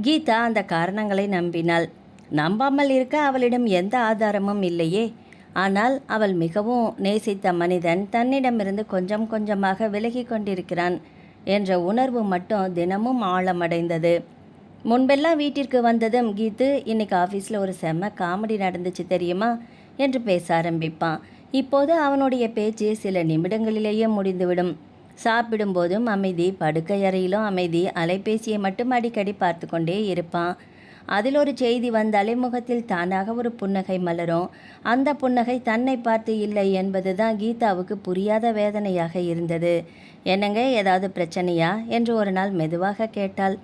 Geetha அந்த காரணங்களை நம்பினாள். நம்பாமல் இருக்க அவளிடம் எந்த ஆதாரமும் இல்லையே. ஆனால் அவள் மிகவும் நேசித்த மனிதன் தன்னிடமிருந்து கொஞ்சம் கொஞ்சமாக விலகி கொண்டிருக்கிறான் என்ற உணர்வு மட்டும் தினமும் ஆழமடைந்தது. முன்பெல்லாம் வீட்டிற்கு வந்ததும் கீது, இன்னைக்கு ஆஃபீஸில் ஒரு செம்ம காமெடி நடந்துச்சு தெரியுமா என்று பேச ஆரம்பிப்பான். இப்போது அவனுடைய பேச்சு சில நிமிடங்களிலேயே முடிந்துவிடும். சாப்பிடும்போதும் அமைதி, படுக்கை அறையிலும் அமைதி. அலைபேசியை மட்டும் அடிக்கடி பார்த்து கொண்டே இருப்பான். அதில் ஒரு செய்தி வந்தாலே முகத்தில் தானாக ஒரு புன்னகை மலரும். அந்த புன்னகை தன்னை பார்த்து இல்லை என்பது தான் கீதாவுக்கு புரியாத வேதனையாக இருந்தது. என்னங்க, ஏதாவது பிரச்சனையா என்று ஒரு நாள் மெதுவாக கேட்டாள்.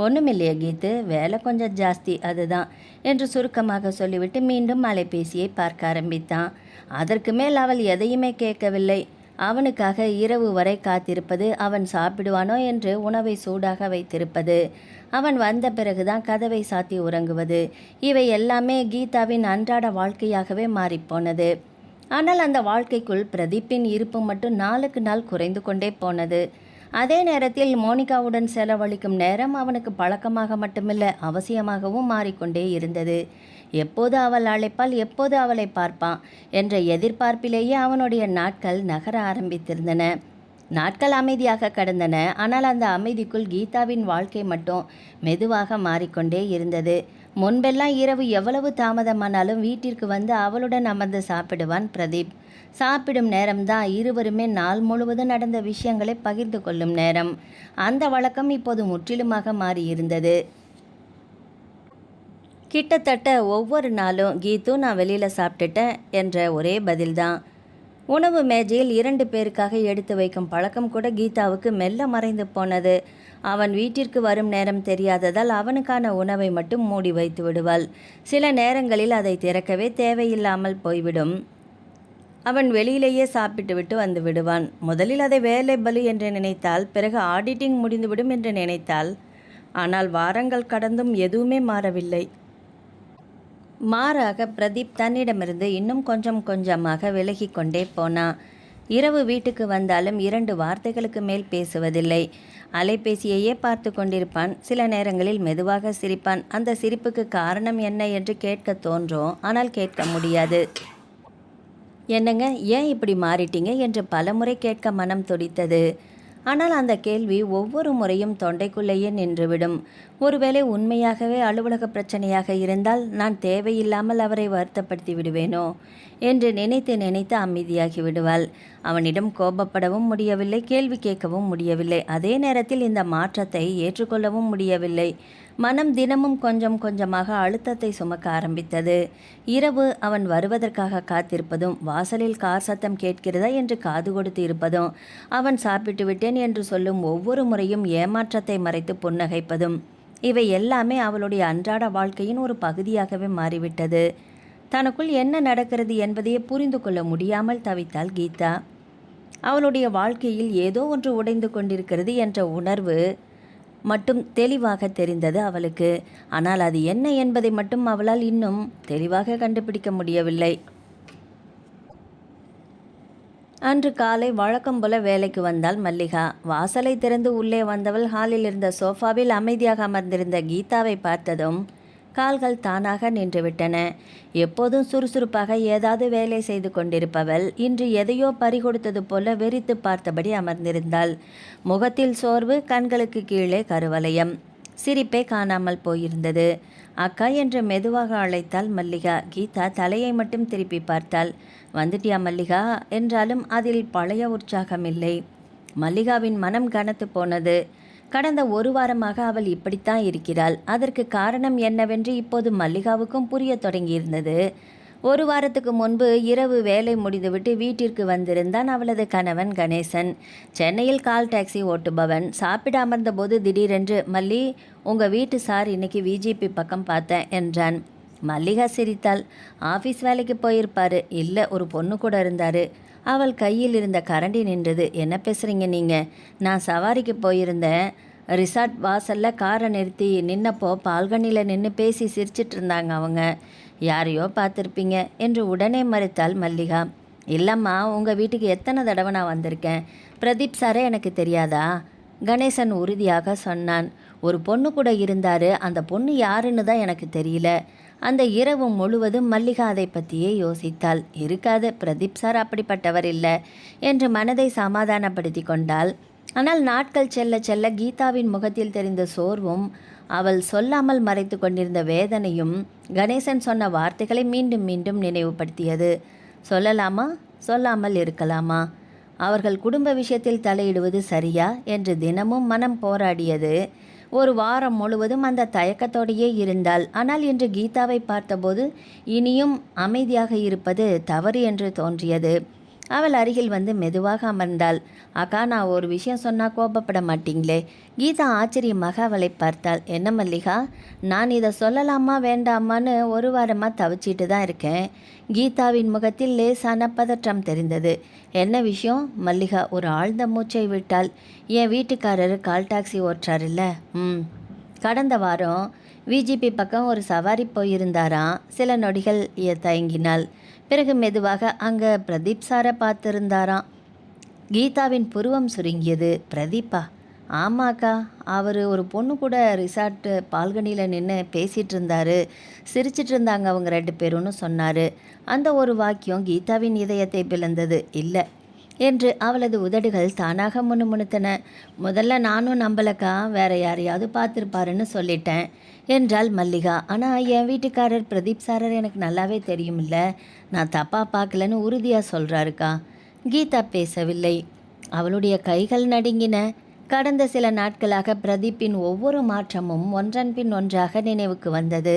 ஒன்றுமில்லையே கீது, வேலை கொஞ்சம் ஜாஸ்தி, அதுதான் என்று சுருக்கமாக சொல்லிவிட்டு மீண்டும் அலைபேசியை பார்க்க ஆரம்பித்தான். அதற்கு மேல் அவள் எதையுமே கேட்கவில்லை. அவனுக்காக இரவு வரை காத்திருப்பது, அவன் சாப்பிடுவானோ என்று உணவை சூடாக வைத்திருப்பது, அவன் வந்த பிறகுதான் கதவை சாத்தி உறங்குவது, இவை எல்லாமே கீதாவின் அன்றாட வாழ்க்கையாகவே மாறிப்போனது. ஆனால் அந்த வாழ்க்கைக்குள் பிரதீப்பின் இருப்பு மட்டும் நாளுக்கு நாள் குறைந்து கொண்டே போனது. அதே நேரத்தில் மோனிகாவுடன் செலவழிக்கும் நேரம் அவனுக்கு பழக்கமாக மட்டுமில்லை, அவசியமாகவும் மாறிக்கொண்டே இருந்தது. எப்போது அவள் அழைப்பாள், எப்போது அவளை பார்ப்பான் என்ற எதிர்பார்ப்பிலேயே அவனுடைய நாட்கள் நகர ஆரம்பித்திருந்தன. நாட்கள் அமைதியாக கடந்தன. ஆனால் அந்த அமைதிக்குள் கீதாவின் வாழ்க்கை மட்டும் மெதுவாக மாறிக்கொண்டே இருந்தது. முன்பெல்லாம் இரவு எவ்வளவு தாமதமானாலும் வீட்டிற்கு வந்து அவளுடன் அமர்ந்து சாப்பிடுவான் பிரதீப். சாப்பிடும் நேரம்தான் இருவருமே நாள் முழுவதும் நடந்த விஷயங்களை பகிர்ந்து கொள்ளும் நேரம். அந்த வழக்கம் இப்போது முற்றிலுமாக மாறியிருந்தது. கிட்டத்தட்ட ஒவ்வொரு நாளும் கீது நான் வெளியில் சாப்பிட்டுட்டேன் என்ற ஒரே பதில்தான். உணவு மேஜையில் 2 பேருக்காக எடுத்து வைக்கும் பழக்கம் கூட கீதாவுக்கு மெல்ல மறைந்து போனது. அவன் வீட்டிற்கு வரும் நேரம் தெரியாததால் அவனுக்கான உணவை மட்டும் மூடி வைத்து விடுவாள். சில நேரங்களில் அதை திறக்கவே தேவையில்லாமல் போய்விடும். அவன் வெளியிலேயே சாப்பிட்டு விட்டு வந்து விடுவான். முதலில் அதை வேலை பலு என்று நினைத்தால், பிறகு ஆடிட்டிங் முடிந்துவிடும் என்று நினைத்தாள். ஆனால் வாரங்கள் கடந்தும் எதுவுமே மாறவில்லை. மாறாக பிரதீப் தன்னிடமிருந்து இன்னும் கொஞ்சம் கொஞ்சமாக விலகி கொண்டே போனான். இரவு வீட்டுக்கு வந்தாலும் 2 வார்த்தைகளுக்கு மேல் பேசுவதில்லை. அலைபேசியையே பார்த்து கொண்டிருப்பான். சில நேரங்களில் மெதுவாக சிரிப்பான். அந்த சிரிப்புக்கு காரணம் என்ன என்று கேட்க தோன்றும், ஆனால் கேட்க முடியாது. என்னங்க, ஏன் இப்படி மாறிட்டீங்க என்று பலமுறை கேட்க மனம் துடித்தது. ஆனால் அந்த கேள்வி ஒவ்வொரு முறையும் தொண்டைக்குள்ளேயே நின்றுவிடும். ஒருவேளை உண்மையாகவே அலுவலக பிரச்சனையாக இருந்தால் நான் தேவையில்லாமல் அவரை வருத்தப்படுத்தி விடுவேனோ என்று நினைத்து நினைத்து அமைதியாகி விடுவாள். அவனிடம் கோபப்படவும் முடியவில்லை, கேள்வி கேட்கவும் முடியவில்லை. அதே நேரத்தில் இந்த மாற்றத்தை ஏற்றுக்கொள்ளவும் முடியவில்லை. மனம் தினமும் கொஞ்சம் கொஞ்சமாக அழுத்தத்தை சுமக்க ஆரம்பித்தது. இரவு அவன் வருவதற்காக காத்திருப்பதும், வாசலில் கார் சத்தம் கேட்கிறதா என்று காது கொடுத்து இருப்பதும், அவன் சாப்பிட்டு விட்டேன் என்று சொல்லும் ஒவ்வொரு முறையும் ஏமாற்றத்தை மறைத்து புன்னகைப்பதும், இவை எல்லாமே அவளுடைய அன்றாட வாழ்க்கையின் ஒரு பகுதியாகவே மாறிவிட்டது. தனக்குள் என்ன நடக்கிறது என்பதையே புரிந்து கொள்ள முடியாமல் தவித்தாள் கீதா. அவளுடைய வாழ்க்கையில் ஏதோ ஒன்று உடைந்து கொண்டிருக்கிறது என்ற உணர்வு மட்டும் தெளிவாக தெரிந்தது அவளுக்கு. ஆனால் அது என்ன என்பதை மட்டும் அவளால் இன்னும் தெளிவாக கண்டுபிடிக்க முடியவில்லை. அன்று காலை வழக்கம் போல வேலைக்கு வந்தாள் மல்லிகா. வாசலை திறந்து உள்ளே வந்தவள் ஹாலில் இருந்த சோஃபாவில் அமைதியாக அமர்ந்திருந்த கீதாவை பார்த்ததும் கால்கள் தானாக நின்றுவிட்டன. எப்போதும் சுறுசுறுப்பாக ஏதாவது வேலை செய்து கொண்டிருப்பவள் இன்று எதையோ பறிகொடுத்தது போல வெறித்து பார்த்தபடி அமர்ந்திருந்தாள். முகத்தில் சோர்வு, கண்களுக்கு கீழே கருவலயம். சிரிப்பே காணாமல் போயிருந்தது. அக்கா என்று மெதுவாக அழைத்தாள் மல்லிகா. கீதா தலையை மட்டும் திருப்பி பார்த்தாள். வந்துட்டியா மல்லிகா என்றாலும் அதில் பழைய உற்சாகம் இல்லை. மல்லிகாவின் மனம் கனத்து போனது. கடந்த 1 வாரமாக அவள் இப்படித்தான் இருக்கிறாள். அதற்கு காரணம் என்னவென்று இப்போது மல்லிகாவுக்கும் புரிய தொடங்கியிருந்தது. 1 வாரத்துக்கு முன்பு இரவு வேலை முடிந்துவிட்டு வீட்டிற்கு வந்திருந்தான் அவளது கணவன் கணேசன். சென்னையில் கால் டாக்ஸி ஓட்டுபவன். சாப்பிட அமர்ந்தபோது திடீரென்று, மல்லி, உங்கள் வீட்டு சார் இன்னைக்கு விஜிபி பக்கம் பார்த்தேன் என்றான். மல்லிகா சிரித்தாள். ஆஃபீஸ் வேலைக்கு போயிருப்பாரு. இல்லை, ஒரு பொண்ணு கூட இருந்தார். அவள் கையில் இருந்த கரண்டி நின்றது. என்ன பேசுகிறீங்க நீங்கள்? நான் சவாரிக்கு போயிருந்தேன். ரிசார்ட் வாசலில் காரை நிறுத்தி நின்னப்போ பால்கனியில் நின்று பேசி சிரிச்சிட்டு இருந்தாங்க அவங்க. யாரையோ பார்த்துருப்பீங்க என்று உடனே மறுத்தாள் மல்லிகா. இல்லைம்மா, உங்கள் வீட்டுக்கு எத்தனை தடவை நான் வந்திருக்கேன். பிரதீப் சாரே எனக்கு தெரியாதா? கணேசன் உறுதியாக சொன்னான். ஒரு பொண்ணு கூட இருந்தார். அந்த பொண்ணு யாருன்னு தான் எனக்கு தெரியல. அந்த இரவு முழுவதும் மல்லிகா அதை பற்றியே யோசித்தாள். இருக்காது, பிரதீப் சார் அப்படிப்பட்டவர் இல்லை என்று மனதை சமாதானப்படுத்தி கொண்டாள். ஆனால் நாட்கள் செல்ல செல்ல கீதாவின் முகத்தில் தெரிந்த சோர்வும், அவள் சொல்லாமல் மறைத்து கொண்டிருந்த வேதனையும் கணேசன் சொன்ன வார்த்தைகளை மீண்டும் மீண்டும் நினைவுபடுத்தியது. சொல்லலாமா, சொல்லாமல் இருக்கலாமா? அவர்கள் குடும்ப விஷயத்தில் தலையிடுவது சரியா என்று தினமும் மனம் போராடியது. 1 வாரம் முழுவதும் அந்த தயக்கத்தோடையே இருந்தாள். ஆனால் இன்று கீதாவை பார்த்தபோது இனியும் அமைதியாக இருப்பது தவறு என்று தோன்றியது. அவள் அருகில் வந்து மெதுவாக அமர்ந்தாள். அக்கா, நான் ஒரு விஷயம் சொன்னால் கோபப்பட மாட்டீங்களே? கீதா ஆச்சரியமாக அவளை பார்த்தாள். என்ன மல்லிகா, நான் இதை சொல்லலாமா வேண்டாமான்னு 1 வாரமாக தவிச்சிட்டு தான் இருக்கேன். கீதாவின் முகத்தில் லேசான பதற்றம் தெரிந்தது. என்ன விஷயம்? மல்லிகா ஒரு ஆழ்ந்த மூச்சை விட்டாள். என் வீட்டுக்காரர் கால் டாக்ஸி ஓட்டுறாருல்ல. கடந்த வாரம் விஜிபி பக்கம் ஒரு சவாரி போயிருந்தாராம். சில நொடிகள் தயங்கினாள். பிறகு மெதுவாக அங்கே பிரதீப் சாரை பார்த்துருந்தாராம். கீதாவின் புருவம் சுருங்கியது. பிரதீப்பா? ஆமாக்கா, அவர் ஒரு பொண்ணு கூட ரிசார்ட்டு பால்கனியில் நின்று பேசிகிட்டு இருந்தார், சிரிச்சிட்டு இருந்தாங்க அவங்க 2 பேரும்னு சொன்னார். அந்த ஒரு வாக்கியம் கீதாவின் இதயத்தை பிளந்தது. இல்லை என்று அவளது உதடுகள் தானாக முணுமுணுத்தன. முதல்ல நானும் நம்பலக்கா, வேற யாரையாவது பார்த்துருப்பாருன்னு சொல்லிட்டேன் என்றாள் மல்லிகா. ஆனால் என் வீட்டுக்காரர் பிரதீப் சாரர் எனக்கு நல்லாவே தெரியுமில்ல, நான் தப்பாக பார்க்கலன்னு உறுதியாக சொல்கிறாருக்கா. கீதா பேசவில்லை. அவளுடைய கைகள் நடுங்கின. கடந்த சில நாட்களாக பிரதீப்பின் ஒவ்வொரு மாற்றமும் ஒன்றன் பின் ஒன்றாக நினைவுக்கு வந்தது.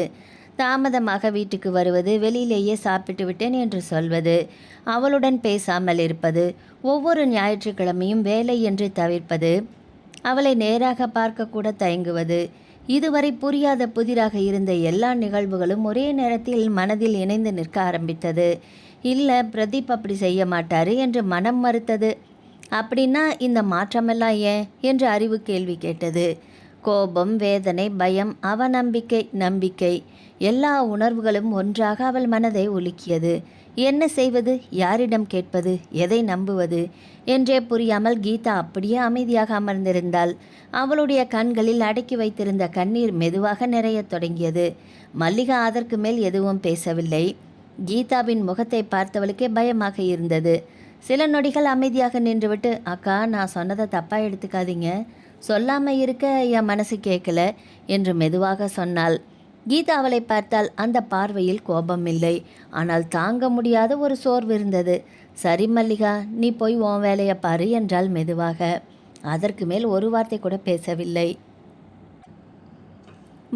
தாமதமாக வீட்டுக்கு வருவது, வெளியிலேயே சாப்பிட்டு விட்டேன் என்று சொல்வது, அவளுடன் பேசாமல் இருப்பது, ஒவ்வொரு ஞாயிற்றுக்கிழமையும் வேலை என்று தவிர்ப்பது, அவளை நேராக பார்க்கக்கூட தயங்குவது, இதுவரை புரியாத புதிராக இருந்த எல்லா நிகழ்வுகளும் ஒரே நேரத்தில் மனதில் இணைந்து நிற்க ஆரம்பித்தது. இல்லை, பிரதீப் அப்படி செய்ய மாட்டார் என்று மனம் மறுத்தது. அப்படின்னா இந்த மாற்றமெல்லாம் ஏன் என்று அறிவு கேள்வி கேட்டது. கோபம், வேதனை, பயம், அவநம்பிக்கை, நம்பிக்கை, எல்லா உணர்வுகளும் ஒன்றாக அவள் மனதை உலுக்கியது. என்ன செய்வது, யாரிடம் கேட்பது, எதை நம்புவது என்றே புரியாமல் கீதா அப்படியே அமைதியாக அமர்ந்திருந்தாள். அவளுடைய கண்களில் அடக்கி வைத்திருந்த கண்ணீர் மெதுவாக நிறையத் தொடங்கியது. மல்லிகா அதற்கு மேல் எதுவும் பேசவில்லை. கீதாவின் முகத்தை பார்த்தவளுக்கே பயமாக இருந்தது. சில நொடிகள் அமைதியாக நின்றுவிட்டு, அக்கா, நான் சொன்னதை தப்பாக எடுத்துக்காதீங்க, சொல்லாமல் இருக்க என் மனசு கேட்கல என்று மெதுவாக சொன்னாள். கீதா அவளை பார்த்தால். அந்த பார்வையில் கோபம் இல்லை, ஆனால் தாங்க முடியாத ஒரு சோர்வு இருந்தது. சரி மல்லிகா, நீ போய் உன் வேலையை பாரு என்றாள் மெதுவாக. அதற்கு மேல் ஒரு வார்த்தை கூட பேசவில்லை.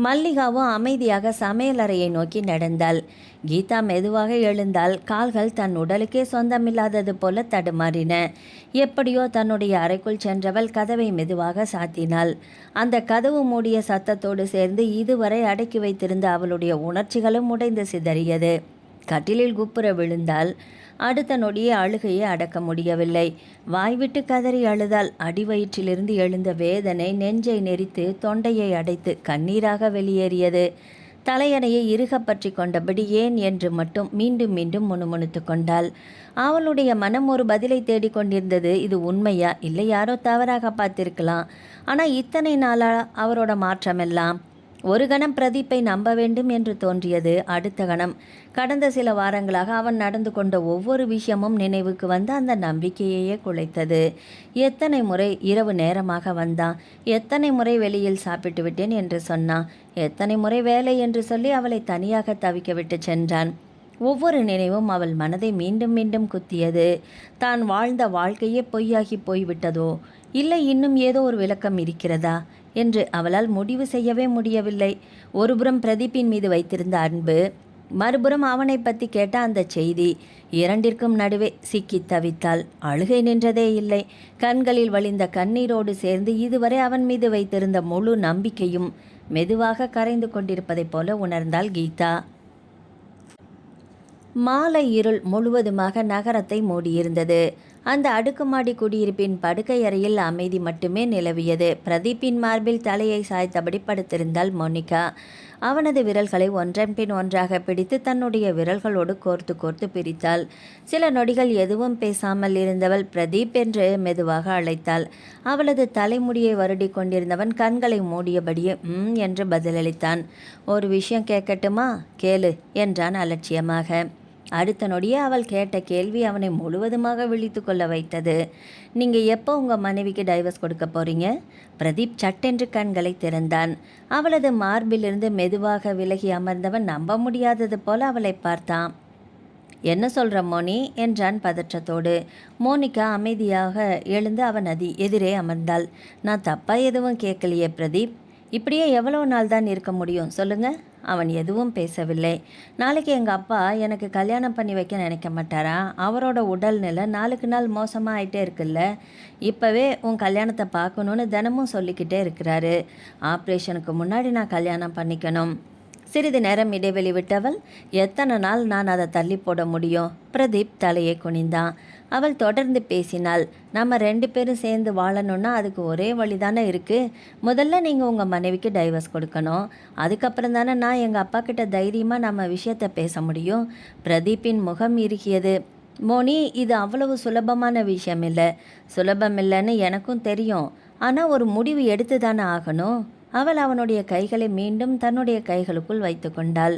மல்லிகாவும் அமைதியாக சமையலறையை நோக்கி நடந்தாள். கீதா மெதுவாக எழுந்தாள். கால்கள் தன் உடலுக்கே சொந்தமில்லாதது போல தடுமாறின. எப்படியோ தன்னுடைய அறைக்குள் சென்றவள் கதவை மெதுவாக சாத்தினாள். அந்த கதவு மூடிய சத்தத்தோடு சேர்ந்து இதுவரை அடக்கி வைத்திருந்த அவளுடைய உணர்ச்சிகளும் உடைந்து சிதறியது. கட்டிலில் குப்புற விழுந்தாள். அடுத்த நொடியே அழுகையை அடக்க முடியவில்லை. வாய்விட்டு கதறி அழுதாள். அடிவயிற்றிலிருந்து எழுந்த வேதனை நெஞ்சை நெரித்து தொண்டையை அடைத்து கண்ணீராக வெளியேறியது. தலையணையை இறுக பற்றி கொண்டபடி ஏன் என்று மட்டும் மீண்டும் மீண்டும் முணுமுணுத்து கொண்டாள். அவளுடைய மனம் ஒரு பதிலை தேடிக்கொண்டிருந்தது. இது உண்மையா, இல்லை யாரோ தவறாக பார்த்திருக்கலாம். ஆனால் இத்தனை நாளா அவரோட மாற்றமெல்லாம்? ஒரு கணம் பிரதீப்பை நம்ப வேண்டும் என்று தோன்றியது. அடுத்த கணம் கடந்த சில வாரங்களாக அவன் நடந்து கொண்ட ஒவ்வொரு விஷயமும் நினைவுக்கு வந்து அந்த நம்பிக்கையையே குலைத்தது. எத்தனை முறை இரவு நேரமாக வந்தான், எத்தனை முறை வெளியில் சாப்பிட்டு விட்டேன் என்று சொன்னான், எத்தனை முறை வேலை என்று சொல்லி அவளை தனியாக தவிக்க விட்டு சென்றான். ஒவ்வொரு நினைவும் அவள் மனதை மீண்டும் மீண்டும் குத்தியது. தான் வாழ்ந்த வாழ்க்கையே பொய்யாகி போய்விட்டதோ, இல்லை இன்னும் ஏதோ ஒரு விளக்கம் இருக்கிறதா என்று அவளால் முடிவு செய்யவே முடியவில்லை. ஒருபுறம் பிரதீப்பின் மீது வைத்திருந்த அன்பு, மறுபுறம் அவனை பற்றி கேட்ட அந்த செய்தி, இரண்டிற்கும் நடுவே சிக்கி தவித்தாள். அழுகை நின்றதே இல்லை. கண்களில் வழிந்த கண்ணீரோடு சேர்ந்து இதுவரை அவன் மீது வைத்திருந்த முழு நம்பிக்கையும் மெதுவாக கரைந்து கொண்டிருப்பதைப் போல உணர்ந்தாள் கீதா. மாலை இருள் முழுவதுமாக நகரத்தை மூடியிருந்தது. அந்த அடுக்குமாடி குடியிருப்பின் படுக்கை அறையில் அமைதி மட்டுமே நிலவியது. பிரதீப்பின் மார்பில் தலையை சாய்த்தபடி படுத்திருந்தாள் மோனிகா. அவனது விரல்களை ஒன்றன் பின் ஒன்றாக பிடித்து தன்னுடைய விரல்களோடு கோர்த்து கோர்த்து பிரித்தாள். சில நொடிகள் எதுவும் பேசாமல் இருந்தவள் பிரதீப் என்று மெதுவாக அழைத்தாள். அவளது தலைமுடியை வருடி கொண்டிருந்தவன் கண்களை மூடியபடியே என்று பதிலளித்தான். ஒரு விஷயம் கேட்கட்டுமா? கேளு என்றான் அலட்சியமாக. அடுத்த நொடியே அவள் கேட்ட கேள்வி அவனை முழுவதுமாக விழித்து கொள்ள வைத்தது. நீங்கள் எப்போ உங்கள் மனைவிக்கு டைவர்ஸ் கொடுக்க போகிறீங்க? பிரதீப் சட்டென்று கண்களை திறந்தான். அவளது மார்பிலிருந்து மெதுவாக விலகி அமர்ந்தவன் நம்ப முடியாதது போல அவளை பார்த்தான். என்ன சொல்கிற மோனி என்றான் பதற்றத்தோடு. மோனிகா அமைதியாக எழுந்து அவன் எதிரே அமர்ந்தாள். நான் தப்பாக எதுவும் கேட்கலையே பிரதீப், இப்படியே எவ்வளோ நாள் தான் இருக்க முடியும் சொல்லுங்கள்? அவன் எதுவும் பேசவில்லை. நாளைக்கு எங்கள் அப்பா எனக்கு கல்யாணம் பண்ணி வைக்க நினைக்க மாட்டாரா? அவரோட உடல்நிலை நாளுக்கு நாள் மோசமாக ஆகிட்டே இருக்குல்ல. இப்போவே உன் கல்யாணத்தை பார்க்கணுன்னு தினமும் சொல்லிக்கிட்டே இருக்கிறாரு. ஆப்ரேஷனுக்கு முன்னாடி நான் கல்யாணம் பண்ணிக்கணும். சிறிது நேரம் இடைவெளி விட்டவள், எத்தனை நாள் நான் அதை தள்ளி போட முடியும்? பிரதீப் தலையை குனிந்தான். அவள் தொடர்ந்து பேசினாள். நம்ம 2 பேரும் சேர்ந்து வாழணுன்னா அதுக்கு ஒரே வழி தானே இருக்குது. முதல்ல நீங்கள் உங்கள் மனைவிக்கு டைவர்ஸ் கொடுக்கணும். அதுக்கப்புறம் தானே நான் எங்கள் அப்பா கிட்ட தைரியமாக நம்ம விஷயத்தை பேச முடியும். பிரதீப்பின் முகம் இறுகியது. மோனி, இது அவ்வளவு சுலபமான விஷயம் இல்லை. சுலபம் இல்லைன்னு எனக்கும் தெரியும். ஆனால் ஒரு முடிவு எடுத்து தானே ஆகணும். அவள் அவனுடைய கைகளை மீண்டும் தன்னுடைய கைகளுக்குள் வைத்து கொண்டாள்.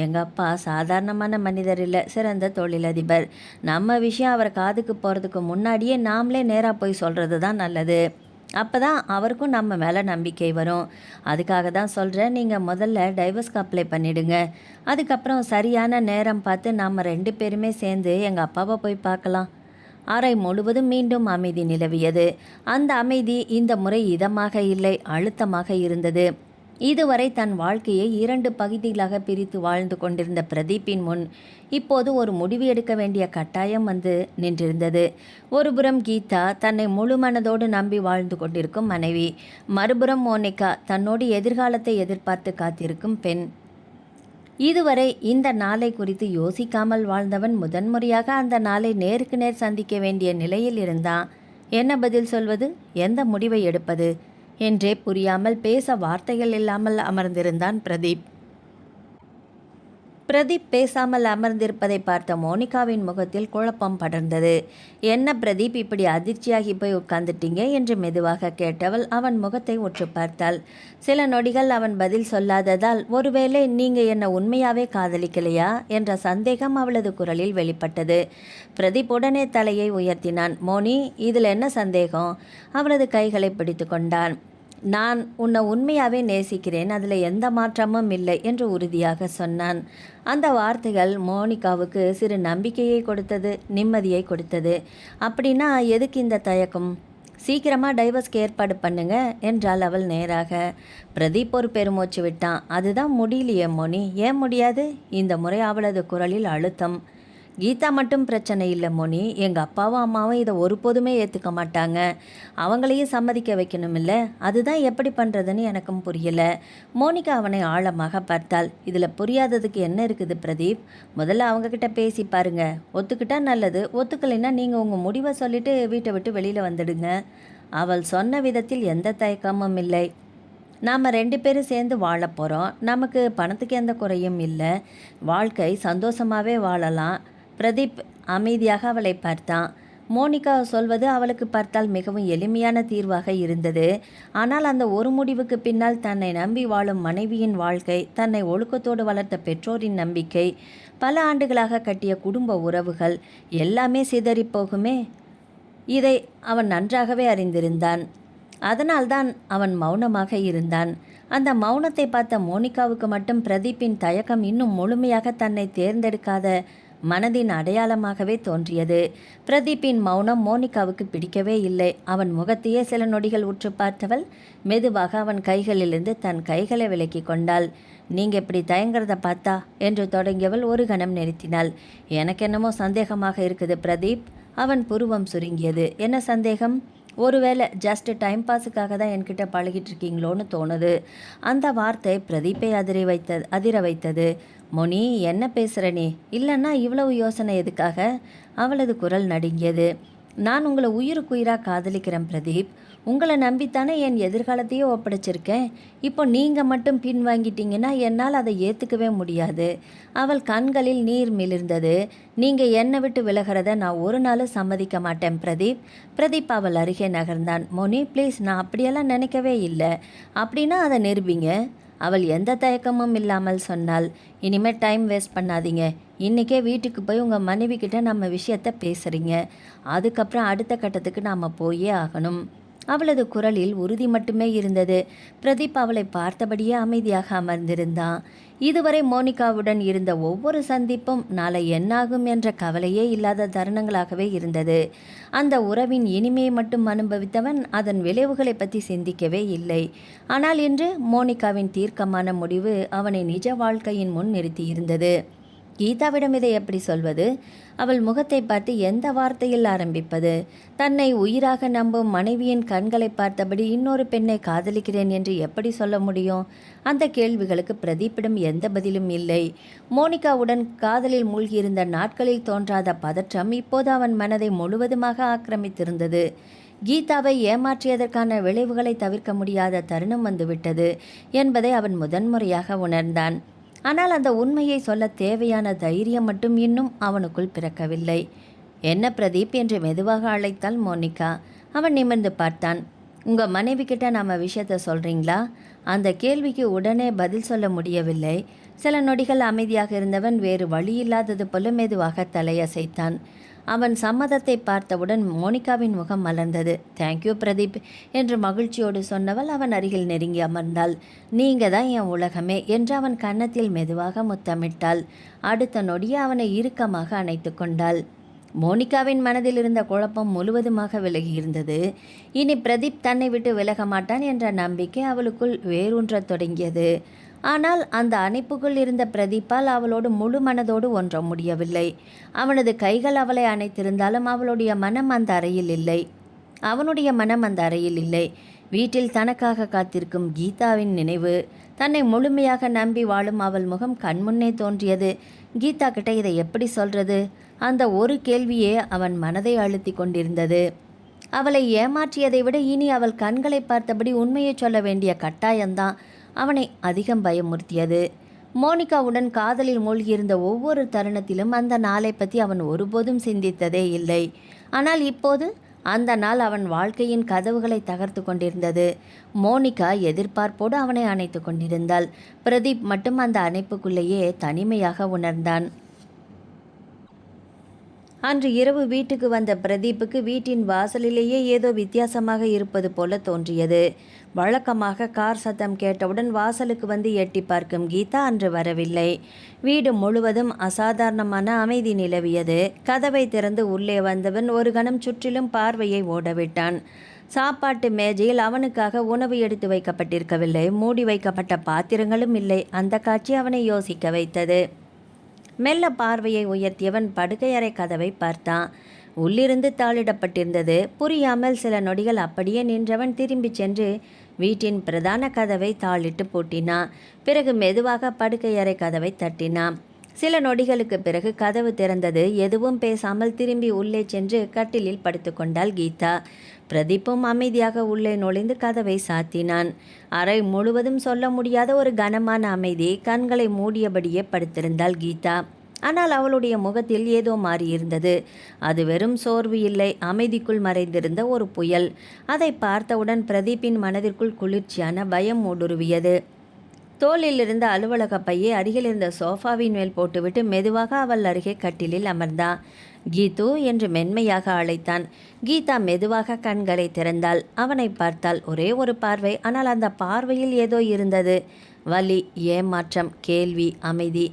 எங்கள் அப்பா சாதாரணமான மனிதர் இல்லை, சிறந்த தொழிலதிபர். நம்ம விஷயம் அவர் காதுக்கு போகிறதுக்கு முன்னாடியே நாமளே நேராக போய் சொல்கிறது தான் நல்லது. அப்போ தான் அவருக்கும் நம்ம மேலே நம்பிக்கை வரும். அதுக்காக தான் சொல்கிறேன், நீங்கள் முதல்ல டைவர்ஸ்க்கு அப்ளை பண்ணிவிடுங்க. அதுக்கப்புறம் சரியான நேரம் பார்த்து நாம் 2 பேருமே சேர்ந்து எங்கள் அப்பாவை போய் பார்க்கலாம். அறை முழுவதும் மீண்டும் அமைதி நிலவியது. அந்த அமைதி இந்த முறை இதமாக இல்லை, அழுத்தமாக இருந்தது. இதுவரை தன் வாழ்க்கையை 2 பகுதிகளாக பிரித்து வாழ்ந்து கொண்டிருந்த பிரதீப்பின் முன் இப்போது ஒரு முடிவு எடுக்க வேண்டிய கட்டாயம் வந்து நின்றிருந்தது. ஒருபுறம் கீதா, தன்னை முழு மனதோடு நம்பி வாழ்ந்து கொண்டிருக்கும் மனைவி. மறுபுறம் மோனிகா, தன்னோடு எதிர்காலத்தை எதிர்பார்த்து காத்திருக்கும் பெண். இதுவரை இந்த நாளை குறித்து யோசிக்காமல் வாழ்ந்தவன் முதன்முறையாக அந்த நாளை நேருக்கு நேர் சந்திக்க வேண்டிய நிலையில் இருந்தான். என்ன பதில் சொல்வது, எந்த முடிவை எடுப்பது என்றே புரியாமல் பேச வார்த்தைகள் இல்லாமல் அமர்ந்திருந்தான் பிரதீப். பிரதீப் பேசாமல் அமர்ந்திருப்பதை பார்த்த மோனிகாவின் முகத்தில் குழப்பம் படர்ந்தது. என்ன பிரதீப், இப்படி அதிர்ச்சியாகி போய் உட்கார்ந்துட்டீங்க என்று மெதுவாக கேட்டவள் அவன் முகத்தை உற்று பார்த்தாள். சில நொடிகள் அவன் பதில் சொல்லாததால், ஒருவேளை நீங்க என்ன உண்மையாவே காதலிக்கலையா என்ற சந்தேகம் அவளது குரலில் வெளிப்பட்டது. பிரதீப் உடனே தலையை உயர்த்தினான். மோனி, இதில் என்ன சந்தேகம்? அவளது கைகளை பிடித்து கொண்டான். நான் உன்னை உண்மையாகவே நேசிக்கிறேன், அதில் எந்த மாற்றமும் இல்லை என்று உறுதியாக சொன்னான். அந்த வார்த்தைகள் மோனிகாவுக்கு சிறு நம்பிக்கையை கொடுத்தது, நிம்மதியை கொடுத்தது. அப்படின்னா எதுக்கு இந்த தயக்கம்? சீக்கிரமாக டைவர்ஸ்க்கு ஏற்பாடு பண்ணுங்க என்றாள் அவள் நேராக. பிரதீப் ஒரு பெருமூச்சு விட்டான். அதுதான் முடியலையே மோனி. ஏன் முடியாது? இந்த முறை அவளது குரலில் அழுத்தம். கீதா மட்டும் பிரச்சனை இல்லை மோனி, எங்கள் அப்பாவும் அம்மாவும் இதை ஒருபோதுமே ஏற்றுக்க மாட்டாங்க. அவங்களையும் சம்மதிக்க வைக்கணும் இல்லை? அதுதான் எப்படி பண்ணுறதுன்னு எனக்கும் புரியலை. மோனிகா அவனை ஆழமாக பார்த்தாள். இதில் புரியாததுக்கு என்ன இருக்குது பிரதீப்? முதல்ல அவங்கக்கிட்ட பேசி பாருங்க. ஒத்துக்கிட்டா நல்லது, ஒத்துக்கலைன்னா நீங்கள் உங்கள் முடிவை சொல்லிவிட்டு வீட்டை விட்டு வெளியில் வந்துடுங்க. அவள் சொன்ன விதத்தில் எந்த தயக்கமும் இல்லை. நாம் 2 பேரும் சேர்ந்து வாழ போகிறோம். நமக்கு பணத்துக்கு எந்த குறையும் இல்லை. வாழ்க்கை சந்தோஷமாகவே வாழலாம். பிரதீப் அமைதியாக அவளை பார்த்தான். மோனிகா சொல்வது அவளுக்கு பார்த்தால் மிகவும் எளிமையான தீர்வாக இருந்தது. ஆனால் அந்த ஒரு முடிவுக்கு பின்னால் தன்னை நம்பி வாழும் மனைவியின் வாழ்க்கை, தன்னை ஒழுக்கத்தோடு வளர்த்த பெற்றோரின் நம்பிக்கை, பல ஆண்டுகளாக கட்டிய குடும்ப உறவுகள் எல்லாமே சிதறிப்போகுமே. இதை அவன் நன்றாகவே அறிந்திருந்தான். அதனால்தான் அவன் மௌனமாக இருந்தான். அந்த மௌனத்தை பார்த்த மோனிகாவுக்கு மட்டும் பிரதீப்பின் தயக்கம் இன்னும் முழுமையாக தன்னை தேர்ந்தெடுக்காத மனதின் அடையாளமாகவே தோன்றியது. பிரதீப்பின் மௌனம் மோனிகாவுக்கு பிடிக்கவே இல்லை. அவன் முகத்தையே சில நொடிகள் உற்று பார்த்தவள் மெதுவாக அவன் கைகளிலிருந்து தன் கைகளை விலக்கி கொண்டாள். நீங்கள் இப்படி தயங்குறத பார்த்தா என்று தொடங்கியவள் ஒரு கணம் நிறுத்தினாள். எனக்கு என்னமோ சந்தேகமாக இருக்குது பிரதீப். அவன் புருவம் சுருங்கியது. என்ன சந்தேகம்? ஒருவேளை ஜஸ்ட் டைம் பாஸுக்காக தான் என்கிட்ட பழகிட்டு இருக்கீங்களோன்னு தோணுது. அந்த வார்த்தை பிரதீப்பை அதிர வைத்தது. மோனி, என்ன பேசுகிற நீ? இல்லைன்னா இவ்வளவு யோசனை எதுக்காக? அவளது குரல் நடுங்கியது. நான் உங்களை உயிருக்குயிராக காதலிக்கிறேன் பிரதீப். உங்களை நம்பித்தானே என் எதிர்காலத்தையே ஒப்படைச்சிருக்கேன். இப்போ நீங்கள் மட்டும் பின்வாங்கிட்டீங்கன்னா என்னால் அதை ஏற்றுக்கவே முடியாது. அவள் கண்களில் நீர் மிளிர்ந்தது. நீங்கள் என்னை விட்டு விலகிறத நான் ஒரு நாளும் சம்மதிக்க மாட்டேன் பிரதீப். பிரதீப் அவள் அருகே நகர்ந்தான். மோனி ப்ளீஸ், நான் அப்படியெல்லாம் நினைக்கவே இல்லை. அப்படின்னா அதை நிரூபிங்க. அவள் எந்த தயக்கமும் இல்லாமல் சொன்னாள். இனிமேல் டைம் வேஸ்ட் பண்ணாதீங்க. இன்றைக்கே வீட்டுக்கு போய் உங்கள் மனைவி கிட்ட நம்ம விஷயத்த பேசுகிறீங்க. அதுக்கப்புறம் அடுத்த கட்டத்துக்கு நாம் போயே ஆகணும். அவளது குரலில் உறுதி மட்டுமே இருந்தது. பிரதீப் அவளை பார்த்தபடியே அமைதியாக அமர்ந்திருந்தான். இதுவரை மோனிகாவுடன் இருந்த ஒவ்வொரு சந்திப்பும் நாளை என்னாகும் என்ற கவலையே இல்லாத தருணங்களாகவே இருந்தது. அந்த உறவின் இனிமையை மட்டும் அனுபவித்தவன் அதன் விளைவுகளை பற்றி சிந்திக்கவே இல்லை. ஆனால் இன்று மோனிகாவின் தீர்க்கமான முடிவு அவனை நிஜ வாழ்க்கையின் முன் நிறுத்தியிருந்தது. கீதாவிடம் இதை எப்படி சொல்வது? அவள் முகத்தை பார்த்து எந்த வார்த்தையில் ஆரம்பிப்பது? தன்னை உயிராக நம்பும் மனைவியின் கண்களை பார்த்தபடி இன்னொரு பெண்ணை காதலிக்கிறேன் என்று எப்படி சொல்ல முடியும்? அந்த கேள்விகளுக்கு பிரதீப்பிடம் எந்த பதிலும் இல்லை. மோனிகாவுடன் காதலில் மூழ்கியிருந்த நாட்களில் தோன்றாத பதற்றம் இப்போது அவன் மனதை முழுவதுமாக ஆக்கிரமித்திருந்தது. கீதாவை ஏமாற்றியதற்கான விளைவுகளை தவிர்க்க முடியாத தருணம் வந்துவிட்டது என்பதை அவன் முதன்முறையாக உணர்ந்தான். ஆனால் அந்த உண்மையை சொல்ல தேவையான தைரியம் மட்டும் இன்னும் அவனுக்குள் பிறக்கவில்லை. என்ன பிரதீப் என்று மெதுவாக அழைத்தாள் மோனிகா. அவன் நிமிர்ந்து பார்த்தான். உங்கள் மனைவி கிட்ட நம்ம விஷயத்த சொல்கிறீங்களா? அந்த கேள்விக்கு உடனே பதில் சொல்ல முடியவில்லை. சில நொடிகள் அமைதியாக இருந்தவன் வேறு வழியில்லாதது போல மெதுவாக தலையசைத்தான். அவன் சம்மதத்தை பார்த்தவுடன் மோனிகாவின் முகம் மலர்ந்தது. தேங்க்யூ பிரதீப் என்று மகிழ்ச்சியோடு சொன்னவள் அவன் அருகில் நெருங்கி அமர்ந்தாள். நீங்க தான் என் உலகமே என்று அவன் கன்னத்தில் மெதுவாக முத்தமிட்டாள். அடுத்த நொடியே அவனை இறுக்கமாக அணைத்து கொண்டாள். மோனிகாவின் மனதில் இருந்த குழப்பம் முழுவதுமாக விலகியிருந்தது. இனி பிரதீப் தன்னை விட்டு விலக மாட்டான் என்ற நம்பிக்கை அவளுக்குள் வேரூன்றத் தொடங்கியது. ஆனால் அந்த அணைப்புக்குள் இருந்த பிரதீப்பால் அவளோடு முழு மனதோடு ஒன்ற முடியவில்லை. அவனது கைகள் அவளை அணைத்திருந்தாலும் அவளுடைய மனம் அந்த அறையில் இல்லை. அவனுடைய மனம் அந்த அறையில் இல்லை. வீட்டில் தனக்காக காத்திருக்கும் கீதாவின் நினைவு. தன்னை முழுமையாக நம்பி வாழும் அவள் முகம் கண்முன்னே தோன்றியது. கீதா கிட்ட இதை எப்படி சொல்றது? அந்த ஒரு கேள்வியே அவன் மனதை அழுத்தி கொண்டிருந்தது. அவளை ஏமாற்றியதை விட இனி அவள் கண்களை பார்த்தபடி உண்மையை சொல்ல வேண்டிய கட்டாயம்தான் அவனை அதிகம் பயமுறுத்தியது. மோனிகாவுடன் காதலில் மூழ்கியிருந்த ஒவ்வொரு தருணத்திலும் அந்த நாளை பற்றி அவன் ஒருபோதும் சிந்தித்ததே இல்லை. ஆனால் இப்போது அந்த நாள் அவன் வாழ்க்கையின் கதவுகளை தகர்த்து கொண்டிருந்தது. மோனிகா எதிர்பார்ப்போடு அவனை அணைத்து கொண்டிருந்தாள். பிரதீப் மட்டும் அந்த அணைப்புக்குள்ளேயே தனிமையாக உணர்ந்தான். அன்று இரவு வீட்டுக்கு வந்த பிரதீப்புக்கு வீட்டின் வாசலிலேயே ஏதோ வித்தியாசமாக இருப்பது போல தோன்றியது. வழக்கமாக கார் சத்தம் கேட்டவுடன் வாசலுக்கு வந்து எட்டி பார்க்கும் கீதா அன்று வரவில்லை. வீடு முழுவதும் அசாதாரணமான அமைதி நிலவியது. கதவை திறந்து உள்ளே வந்தவன் ஒரு கணம் சுற்றிலும் பார்வையை ஓடவிட்டான். சாப்பாட்டு மேஜையில் அவனுக்காக உணவு எடுத்து வைக்கப்பட்டிருக்கவில்லை. மூடி வைக்கப்பட்ட பாத்திரங்களும் இல்லை. அந்த காட்சி அவனை யோசிக்க வைத்தது. மெல்ல பார்வையை உயர்த்தியவன் படுக்கையறை கதவை பார்த்தான். உள்ளிருந்து தாளிடப்பட்டிருந்தது. புரியாமல் சில நொடிகள் அப்படியே நின்றவன் திரும்பி சென்று வீட்டின் பிரதான கதவை தாளிட்டு பூட்டினான். பிறகு மெதுவாக படுக்கையறை கதவை தட்டினான். சில நொடிகளுக்கு பிறகு கதவு திறந்தது. எதுவும் பேசாமல் திரும்பி உள்ளே சென்று கட்டிலில் படுத்துக்கொண்டாள் கீதா. பிரதீப்பும் அமைதியாக உள்ளே நுழைந்து கதவை சாத்தினான். அறை முழுவதும் சொல்ல முடியாத ஒரு கனமான அமைதி. கண்களை மூடியபடியே படுத்திருந்தாள் கீதா. ஆனால் அவளுடைய முகத்தில் ஏதோ மாறியிருந்தது. அது வெறும் சோர்வு இல்லை, அமைதிக்குள் மறைந்திருந்த ஒரு புயல். அதை பார்த்தவுடன் பிரதீப்பின் மனதிற்குள் குளிர்ச்சியான பயம் ஊடுருவியது. தோளில் இருந்த அலுவலக பையை அருகில் இருந்த சோஃபாவின் மேல் போட்டுவிட்டு மெதுவாக அவள் அருகே கட்டிலில் அமர்ந்தான். கீது என்று மென்மையாக அழைத்தான். கீதா மெதுவாக கண்களை திறந்தாள். அவனை பார்த்தாள். ஒரே ஒரு பார்வை. ஆனால் அந்த பார்வையில் ஏதோ இருந்தது. வலி, ஏமாற்றம், கேள்வி, அமைதி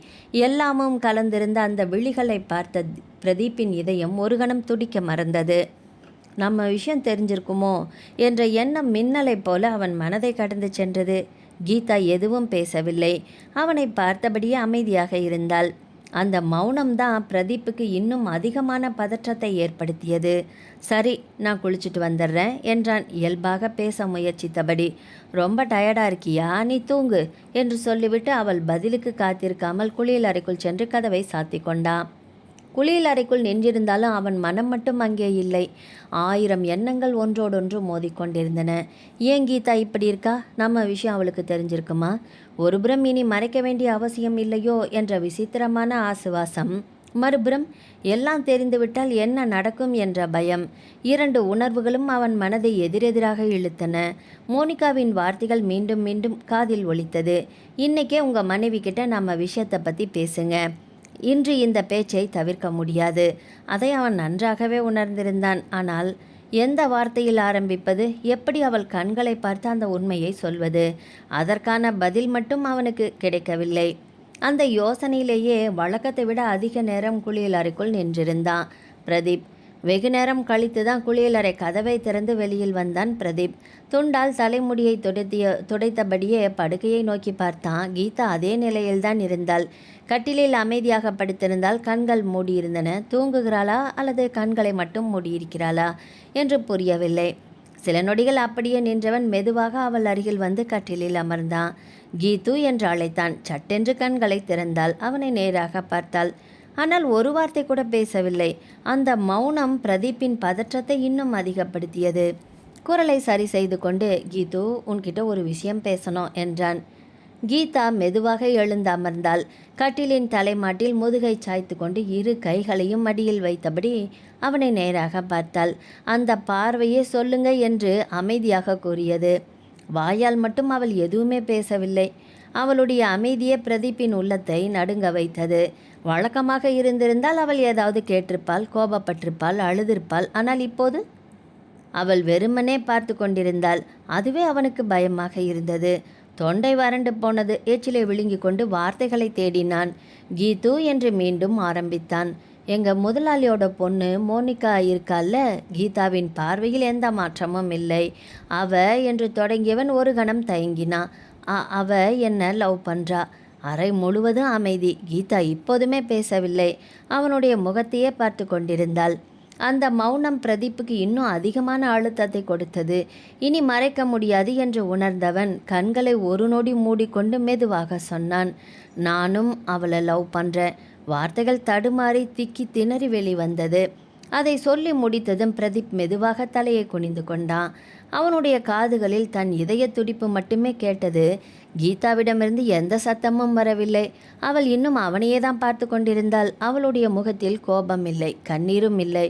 எல்லாமும் கலந்திருந்த அந்த விழிகளை பார்த்த பிரதீப்பின் இதயம் ஒரு கணம் துடிக்க மறந்தது. நம்ம விஷயம் தெரிஞ்சிருக்குமோ என்ற எண்ணம் மின்னலைப் போல அவன் மனதை கடந்து சென்றது. கீதா எதுவும் பேசவில்லை. அவனை பார்த்தபடியே அமைதியாக இருந்தாள். அந்த மௌனம்தான் பிரதீப்புக்கு இன்னும் அதிகமான பதற்றத்தை ஏற்படுத்தியது. சரி, நான் குளிச்சுட்டு வந்துடுறேன் என்றான் இயல்பாக பேச முயற்சித்தபடி. ரொம்ப டயர்டாக இருக்கியா? நீ தூங்கு என்று சொல்லிவிட்டு அவள் பதிலுக்கு காத்திருக்காமல் குளியல் அறைக்குள் சென்று கதவை சாத்தி கொண்டான். குளியல் அறைக்குள் நின்றிருந்தாலும் அவன் மனம் மட்டும் அங்கே இல்லை. 1000 எண்ணங்கள் ஒன்றோடொன்று மோதிக்கொண்டிருந்தன. ஏன் கீதா இப்படி இருக்கா? நம்ம விஷயம் அவளுக்கு தெரிஞ்சிருக்குமா? ஒருபுறம் இனி மறைக்க வேண்டிய அவசியம் இல்லையோ என்ற விசித்திரமான ஆசுவாசம். மறுபுறம் எல்லாம் தெரிந்துவிட்டால் என்ன நடக்கும் என்ற பயம். 2 உணர்வுகளும் அவன் மனதை எதிரெதிராக இழுத்தன. மோனிகாவின் வார்த்தைகள் மீண்டும் மீண்டும் காதில் ஒலித்தது. இன்னைக்கே உங்கள் மனைவி கிட்ட நம்ம விஷயத்தை பற்றி பேசுங்க. இன்று இந்த பேச்சை தவிர்க்க முடியாது. அதை அவன் நன்றாகவே உணர்ந்திருந்தான். ஆனால் எந்த வார்த்தையில் ஆரம்பிப்பது? எப்படி அவள் கண்களை பார்த்து அந்த உண்மையை சொல்வது? அதற்கான பதில் மட்டும் அவனுக்கு கிடைக்கவில்லை. அந்த யோசனையிலேயே வழக்கத்தை விட அதிக நேரம் குளியல் அறைக்குள் நின்றிருந்தான் பிரதீப். வெகு நேரம் கழித்து தான் குளியலறை கதவை திறந்து வெளியில் வந்தான் பிரதீப். துண்டால் தலைமுடியை துடைத்தபடியே படுக்கையை நோக்கி பார்த்தான். கீதா அதே நிலையில்தான் இருந்தாள். கட்டிலில் அமைதியாக படுத்திருந்தால். கண்கள் மூடியிருந்தன. தூங்குகிறாளா அல்லது கண்களை மட்டும் மூடியிருக்கிறாளா என்று புரியவில்லை. சில நொடிகள் அப்படியே நின்றவன் மெதுவாக அவள் அருகில் வந்து கட்டிலில் அமர்ந்தான். கீது என்று அழைத்தான். சட்டென்று கண்களை திறந்தாள். அவனை நேராக பார்த்தாள். ஆனால் ஒரு வார்த்தை கூட பேசவில்லை. அந்த மௌனம் பிரதீப்பின் பதற்றத்தை இன்னும் அதிகப்படுத்தியது. குரலை சரி செய்து கொண்டு, கீது, உன்கிட்ட ஒரு விஷயம் பேசணும் என்றான். கீதா மெதுவாக எழுந்து அமர்ந்தாள். கட்டிலின் தலைமாட்டில் முதுகை சாய்த்து கொண்டு இரு கைகளையும் மடியில் வைத்தபடி அவனை நேராக பார்த்தாள். அந்த பார்வையே சொல்லுங்க என்று அமைதியாக கூறியது. வாயால் மட்டும் அவள் எதுவுமே பேசவில்லை. அவளுடைய அமைதியே பிரதீப்பின் உள்ளத்தை நடுங்க வைத்தது. வழக்கமாக இருந்திருந்தால் அவள் ஏதாவது கேட்டிருப்பாள், கோபப்பட்டிருப்பாள், அழுதிருப்பாள். ஆனால் இப்போது அவள் வெறுமனே பார்த்து கொண்டிருந்தாள். அதுவே அவனுக்கு பயமாக இருந்தது. தொண்டை வறண்டு போனது. எச்சிலை விழுங்கி கொண்டு வார்த்தைகளை தேடினான். கீது என்று மீண்டும் ஆரம்பித்தான். எங்க முதலாளியோட பொண்ணு மோனிகா இருக்கால்ல? கீதாவின் பார்வையில் எந்த மாற்றமும் இல்லை. அவ என்று தொடங்கியவன் ஒரு கணம் தயங்கினான். அவ என்ன லவ் பண்ணுறா. அறை முழுவதும் அமைதி. கீதா இப்போதுமே பேசவில்லை. அவனுடைய முகத்தையே பார்த்து கொண்டிருந்தாள். அந்த மௌனம் பிரதீப்புக்கு இன்னும் அதிகமான அழுத்தத்தை கொடுத்தது. இனி மறைக்க முடியாது என்று உணர்ந்தவன் கண்களை ஒரு நொடி மூடிக்கொண்டு மெதுவாக சொன்னான், நானும் அவளை லவ் பண்ணுறேன். வார்த்தைகள் தடுமாறி திக்கி திணறி வெளிவந்தது. அதை சொல்லி முடித்ததும் பிரதீப் மெதுவாக தலையை குனிந்து கொண்டான். அவனுடைய காதுகளில் தன் இதய துடிப்பு மட்டுமே கேட்டது. கீதாவிடமிருந்து எந்த சத்தமும் வரவில்லை. அவள் இன்னும் அவனையே தான் பார்த்து கொண்டிருந்தாள். அவளுடைய முகத்தில் கோபம் இல்லை, கண்ணீரும் இல்லை,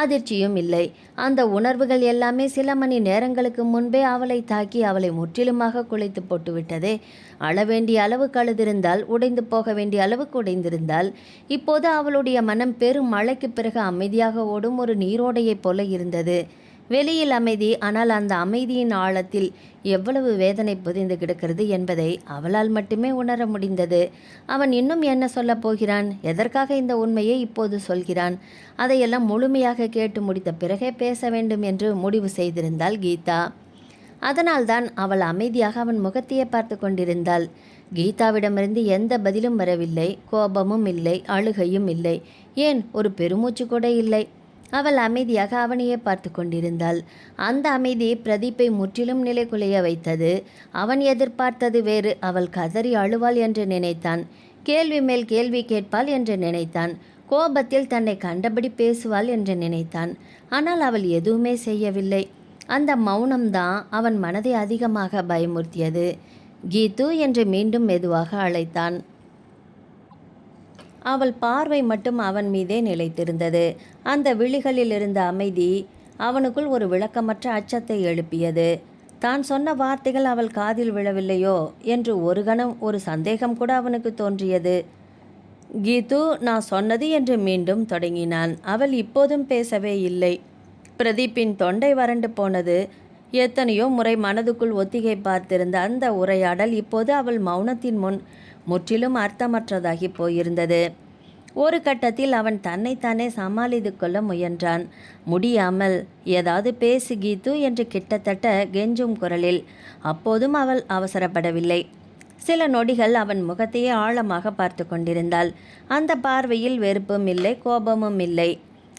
அதிர்ச்சியும் இல்லை. அந்த உணர்வுகள் எல்லாமே சில மணி நேரங்களுக்கு முன்பே அவளை தாக்கி அவளை முற்றிலுமாக குலைத்து போட்டுவிட்டதே. அழவேண்டிய அளவுக்கு அழுதிருந்தால், உடைந்து போக வேண்டிய அளவுக்கு உடைந்திருந்தால். இப்போது அவளுடைய மனம் பெரும் மழைக்கு பிறகு அமைதியாக ஓடும் ஒரு நீரோடையைப் போல இருந்தது. வெளியில் அமைதி, ஆனால் அந்த அமைதியின் ஆழத்தில் எவ்வளவு வேதனை புதைந்து கிடக்கிறது என்பதை அவளால் மட்டுமே உணர முடிந்தது. அவன் இன்னும் என்ன சொல்லப் போகிறான்? எதற்காக இந்த உண்மையை இப்போது சொல்கிறான்? அதையெல்லாம் முழுமையாக கேட்டு முடித்த பிறகே பேச வேண்டும் என்று முடிவு செய்திருந்தாள் கீதா. அதனால்தான் அவள் அமைதியாக அவன் முகத்தையே பார்த்து கொண்டிருந்தாள். கீதாவிடமிருந்து எந்த பதிலும் வரவில்லை. கோபமும் இல்லை, அழுகையும் இல்லை, ஏன் ஒரு பெருமூச்சு கூட இல்லை. அவள் அமைதியாக அவனையே பார்த்து கொண்டிருந்தாள். அந்த அமைதி பிரதீப்பை முற்றிலும் நிலைகுலைய வைத்தது. அவன் எதிர்பார்த்தது வேறு. அவள் கதறி அழுவாள் என்று நினைத்தான். கேள்வி மேல் கேள்வி கேட்பாள் என்று நினைத்தான். கோபத்தில் தன்னை கண்டபடி பேசுவாள் என்று நினைத்தான். ஆனால் அவள் எதுவுமே செய்யவில்லை. அந்த மௌனம்தான் அவன் மனதை அதிகமாக பயமுறுத்தியது. கீது என்று மீண்டும் மெதுவாக அழைத்தான். அவள் பார்வை மட்டும் அவன் மீதே நிலைத்திருந்தது. அந்த விழிகளில் இருந்த அமைதி அவனுக்குள் ஒரு விளக்கமற்ற அச்சத்தை எழுப்பியது. தான் சொன்ன வார்த்தைகள் அவள் காதில் விழவில்லையோ என்று ஒரு கணம் ஒரு சந்தேகம் கூட அவனுக்கு தோன்றியது. கீது, நான் சொன்னது என்று மீண்டும் தொடங்கினான். அவள் இப்போதும் பேசவே இல்லை. பிரதீப்பின் தொண்டை வறண்டு போனது. எத்தனையோ முறை மனதுக்குள் ஒத்திகை பார்த்திருந்த அந்த உரையாடல் இப்போது அவள் மௌனத்தின் முன் முற்றிலும் அர்த்தமற்றதாகி போயிருந்தது. ஒரு கட்டத்தில் அவன் தன்னைத்தானே சமாளித்து கொள்ள முயன்றான். முடியாமல், ஏதாவது பேசு கீது என்று கிட்டத்தட்ட கெஞ்சும் குரலில். அப்போதும் அவள் அவசரப்படவில்லை. சில நொடிகள் அவன் முகத்தையே ஆழமாக பார்த்து கொண்டிருந்தாள். அந்த பார்வையில் வெறுப்பும் இல்லை, கோபமும் இல்லை.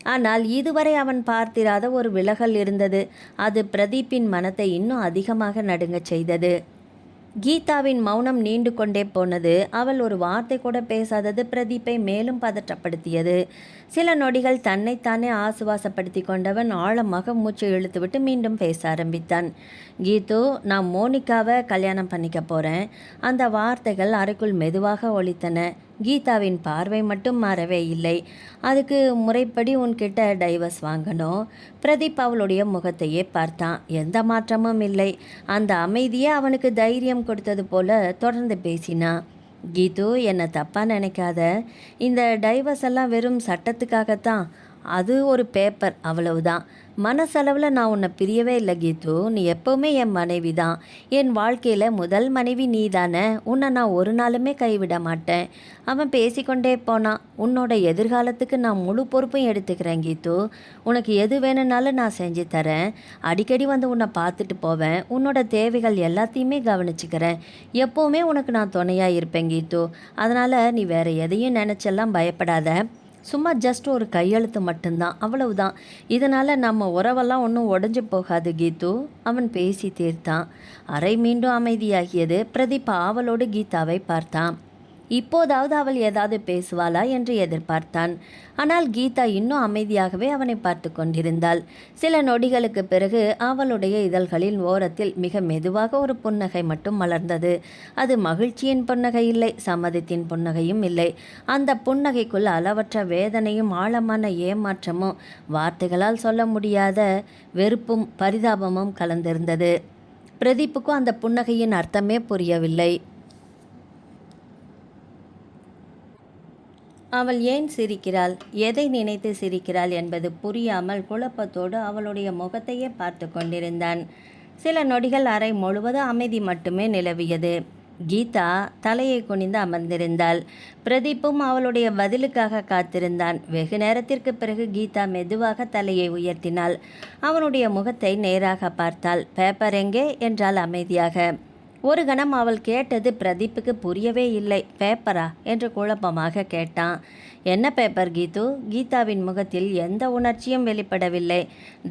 ஆனால் இதுவரை அவன் பார்த்திராத ஒரு விலகல் இருந்தது. அது பிரதீப்பின் மனத்தை இன்னும் அதிகமாக நடுங்கச் செய்தது. கீதாவின் மௌனம் நீண்டு கொண்டே போனது. அவள் ஒரு வார்த்தை கூட பேசாதது பிரதீப்பை மேலும் பதற்றப்படுத்தியது. சில நொடிகள் தன்னைத்தானே ஆசுவாசப்படுத்தி கொண்டவன் ஆழமாக மூச்சை இழுத்துவிட்டு மீண்டும் பேச ஆரம்பித்தான். கீது, நான் மோனிகாவை கல்யாணம் பண்ணிக்க போகிறேன். அந்த வார்த்தைகள் அறைக்குள் மெதுவாக ஒலித்தன. கீதாவின் பார்வை மட்டும் மாறவே இல்லை. அதுக்கு முறைப்படி உன்கிட்ட டைவர்ஸ் வாங்கணும். பிரதீப் அவளுடைய முகத்தையே பார்த்தான். எந்த மாற்றமும் இல்லை. அந்த அமைதியே அவனுக்கு தைரியம் கொடுத்தது போல தொடர்ந்து பேசினான். கீது, என்னை தப்பாக நினைக்காத. இந்த டைவர்ஸ் எல்லாம் வெறும் சட்டத்துக்காகத்தான். அது ஒரு பேப்பர், அவ்வளவுதான். மனசளவில் நான் உன்னை பிரியவே இல்லை கீது. நீ எப்போவுமே என் மனைவி தான். என் வாழ்க்கையில் முதல் மனைவி நீ தானே. உன்னை நான் ஒரு நாளுமே கைவிட மாட்டேன். அவன் பேசிக்கொண்டே போனான். உன்னோட எதிர்காலத்துக்கு நான் முழு பொறுப்பையும் எடுத்துக்கிறேன் கீது. உனக்கு எது வேணும்னாலும் நான் செஞ்சு தரேன். அடிக்கடி வந்து உன்னை பார்த்துட்டு போவேன். உன்னோட தேவைகள் எல்லாத்தையுமே கவனிச்சுக்கிறேன். எப்போவுமே உனக்கு நான் துணையாக இருப்பேன் கீது. அதனால் நீ வேறு எதையும் நினச்செல்லாம் பயப்படாத. சும்மா ஜஸ்ட் ஒரு கையெழுத்து மட்டும்தான், அவ்வளவுதான். இதனால் நம்ம உறவெல்லாம் ஒன்றும் உடஞ்சி போகாது கீது. அவன் பேசி தீர்த்தான். அறை மீண்டும் அமைதியாகியது. பிரதீப் ஆவலோடு கீதாவை பார்த்தான். இப்போதாவது அவள் ஏதாவது பேசுவாளா என்று எதிர்பார்த்தான். ஆனால் கீதா இன்னும் அமைதியாகவே அவனை பார்த்து கொண்டிருந்தாள். சில நொடிகளுக்கு பிறகு அவளுடைய இதழ்களின் ஓரத்தில் மிக மெதுவாக ஒரு புன்னகை மட்டும் மலர்ந்தது. அது மகிழ்ச்சியின் புன்னகை இல்லை, சம்மதத்தின் புன்னகையும் இல்லை. அந்த புன்னகைக்குள் அளவற்ற வேதனையும் ஆழமான ஏமாற்றமும் வார்த்தைகளால் சொல்ல முடியாத வெறுப்பும் பரிதாபமும் கலந்திருந்தது. பிரதீப்புக்கும் அந்த புன்னகையின் அர்த்தமே புரியவில்லை. அவள் ஏன் சிரிக்கிறாள், எதை நினைத்து சிரிக்கிறாள் என்பது புரியாமல் குழப்பத்தோடு அவளுடைய முகத்தையே பார்த்து கொண்டிருந்தான். சில நொடிகள் அறை முழுவதும் அமைதி மட்டுமே நிலவியது. கீதா தலையை குனிந்து அமர்ந்திருந்தாள். பிரதீப்பும் அவளுடைய பதிலுக்காக காத்திருந்தான். வெகு நேரத்திற்கு பிறகு கீதா மெதுவாக தலையை உயர்த்தினாள். அவனுடைய முகத்தை நேராக பார்த்தாள். பேப்பர் எங்கே என்றாள் அமைதியாக. ஒரு கணம் அவள் கேட்டது பிரதீப்புக்கு புரியவே இல்லை. பேப்பரா என்று குழப்பமாக கேட்டான். என்ன பேப்பர் கீது? கீதாவின் முகத்தில் எந்த உணர்ச்சியும் வெளிப்படவில்லை.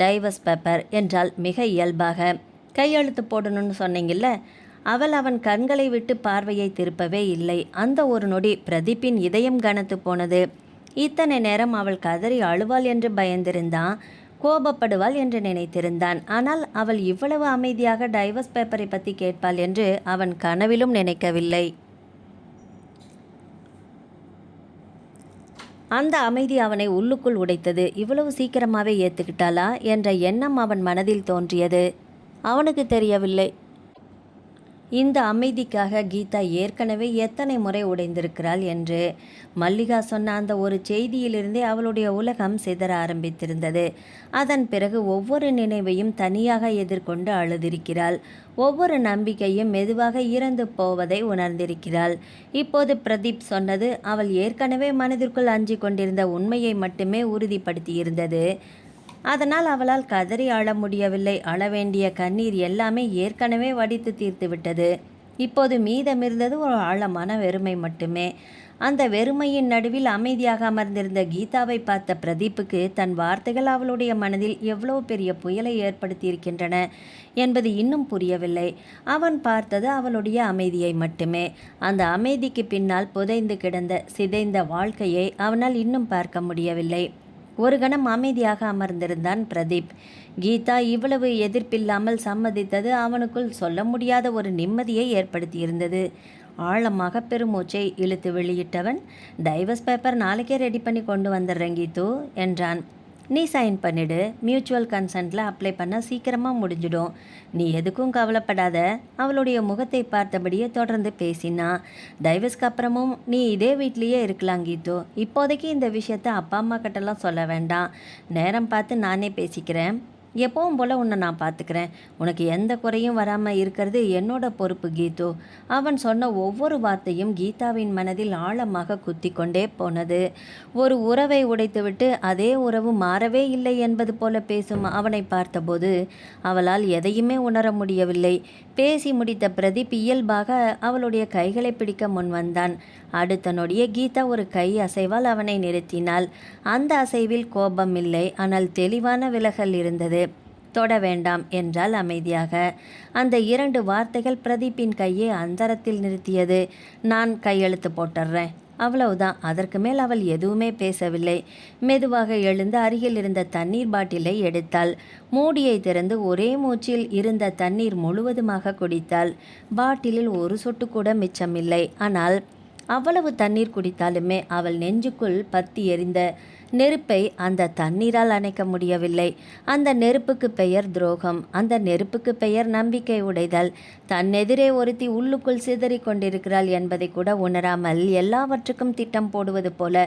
டைவர்ஸ் பேப்பர் என்றால் மிக இயல்பாக. கையெழுத்து போடணும்னு சொன்னீங்கல்ல. அவள் அவன் கண்களை விட்டு பார்வையை திருப்பவே இல்லை. அந்த ஒரு நொடி பிரதீப்பின் இதயம் கனத்து போனது. இத்தனை நேரம் அவள் கதறி அழுவாள் என்று பயந்திருந்தான். கோபப்படுவாள் என்று நினைத்திருந்தான். ஆனால் அவள் இவ்வளவு அமைதியாக டைவர்ஸ் பேப்பரை பற்றி கேட்பாள் என்று அவன் கனவிலும் நினைக்கவில்லை. அந்த அமைதி அவனை உள்ளுக்குள் உடைத்தது. இவ்வளவு சீக்கிரமாகவே ஏற்றுக்கிட்டாளா என்ற எண்ணம் அவன் மனதில் தோன்றியது. அவனுக்கு தெரியவில்லை இந்த அமைதிக்காக கீதா ஏற்கனவே எத்தனை முறை உடைந்திருக்கிறாள் என்று. மல்லிகா சொன்ன அந்த ஒரு செய்தியிலிருந்தே அவளுடைய உலகம் சிதற ஆரம்பித்திருந்தது. அதன் பிறகு ஒவ்வொரு நினைவையும் தனியாக எதிர்கொண்டு அழுதிருக்கிறாள். ஒவ்வொரு நம்பிக்கையும் மெதுவாக இறந்து போவதை உணர்ந்திருக்கிறாள். இப்போது பிரதீப் சொன்னது அவள் ஏற்கனவே மனதிற்குள் அஞ்சி கொண்டிருந்த உண்மையை மட்டுமே உறுதிப்படுத்தியிருந்தது. அதனால் அவளால் கதறி அழ முடியவில்லை. அழ வேண்டிய கண்ணீர் எல்லாமே ஏற்கனவே வடித்து தீர்த்து விட்டது. இப்போது மீதமிருந்தது ஒரு ஆழமான வெறுமை மட்டுமே. அந்த வெறுமையின் நடுவில் அமைதியாக அமர்ந்திருந்த கீதாவை பார்த்த பிரதீப்புக்கு தன் வார்த்தைகள் அவளுடைய மனதில் எவ்வளவு பெரிய புயலை ஏற்படுத்தியிருக்கின்றன என்பது இன்னும் புரியவில்லை. அவன் பார்த்தது அவளுடைய அமைதியை மட்டுமே. அந்த அமைதிக்கு பின்னால் புதைந்து கிடந்த சிதைந்த வாழ்க்கையை அவனால் இன்னும் பார்க்க முடியவில்லை. ஒரு கணம் அமைதியாக அமர்ந்திருந்தான் பிரதீப். கீதா இவ்வளவு எதிர்ப்பில்லாமல் சம்மதித்தது அவனுக்குள் சொல்ல முடியாத ஒரு நிம்மதியை ஏற்படுத்தியிருந்தது. ஆழமாக பெருமூச்சை இழுத்து வெளியிட்டவன், டைவர்ஸ் பேப்பர் நாளைக்கே ரெடி பண்ணி கொண்டு வந்துடுறேன் கீது என்றான். நீ சைன் பண்ணிவிடு. மியூச்சுவல் கன்சென்ட்டில் அப்ளை பண்ணால் சீக்கிரமாக முடிஞ்சிடும். நீ எதுக்கும் கவலைப்படாத. அவளுடைய முகத்தை பார்த்தபடியே தொடர்ந்து பேசினா. டைவர்ஸ்க்கு அப்புறமும் நீ இதே வீட்லேயே இருக்கலாம் கீது. இப்போதைக்கு இந்த விஷயத்த அப்பா அம்மா கிட்டலாம் சொல்ல வேண்டாம். நேரம் பார்த்து நானே பேசிக்கிறேன். எப்பவும் போல் உன்னை நான் பார்த்துக்கிறேன். உனக்கு எந்த குறையும் வராமல் இருக்கிறது என்னோட பொறுப்பு கீது. அவன் சொன்ன ஒவ்வொரு வார்த்தையும் கீதாவின் மனதில் ஆழமாக குத்தி கொண்டே போனது. ஒரு உறவை உடைத்துவிட்டு அதே உறவு மாறவே இல்லை என்பது போல பேசும் அவனை பார்த்தபோது அவளால் எதையுமே உணர முடியவில்லை. பேசி முடித்த பிரதீப் இயல்பாக அவளுடைய கைகளை பிடிக்க முன் வந்தான். அடுத்த நொடியே கீதா ஒரு கை அசைவால் அவனை நிறுத்தினாள். அந்த அசைவில் கோபம் இல்லை, ஆனால் தெளிவான விலகல் இருந்தது. தொட வேண்டாம் என்றால் அமைதியாக. அந்த 2 வார்த்தைகள் பிரதீப்பின் கையை அந்தரத்தில் நிறுத்தியது. நான் கையெழுத்து போட்டுறேன், அவ்வளவுதான். அதற்கு மேல் அவள் எதுவுமே பேசவில்லை. மெதுவாக எழுந்து அருகில் இருந்த தண்ணீர் பாட்டிலை எடுத்தாள். மூடியை திறந்து ஒரே மூச்சில் இருந்த தண்ணீர் முழுவதுமாக குடித்தாள். பாட்டிலில் ஒரு சொட்டு கூட மிச்சமில்லை. ஆனால் அவ்வளவு தண்ணீர் குடித்தாலுமே அவள் நெஞ்சுக்குள் பற்றி எரிந்த நெருப்பை அந்த தண்ணீரால் அணைக்க முடியவில்லை. அந்த நெருப்புக்கு பெயர் துரோகம். அந்த நெருப்புக்கு பெயர் நம்பிக்கை உடைதல். தன்னெதிரே ஒருத்தி உள்ளுக்குள் சிதறி கொண்டிருக்கிறாள் என்பதை கூட உணராமல் எல்லாவற்றுக்கும் திட்டம் போடுவது போல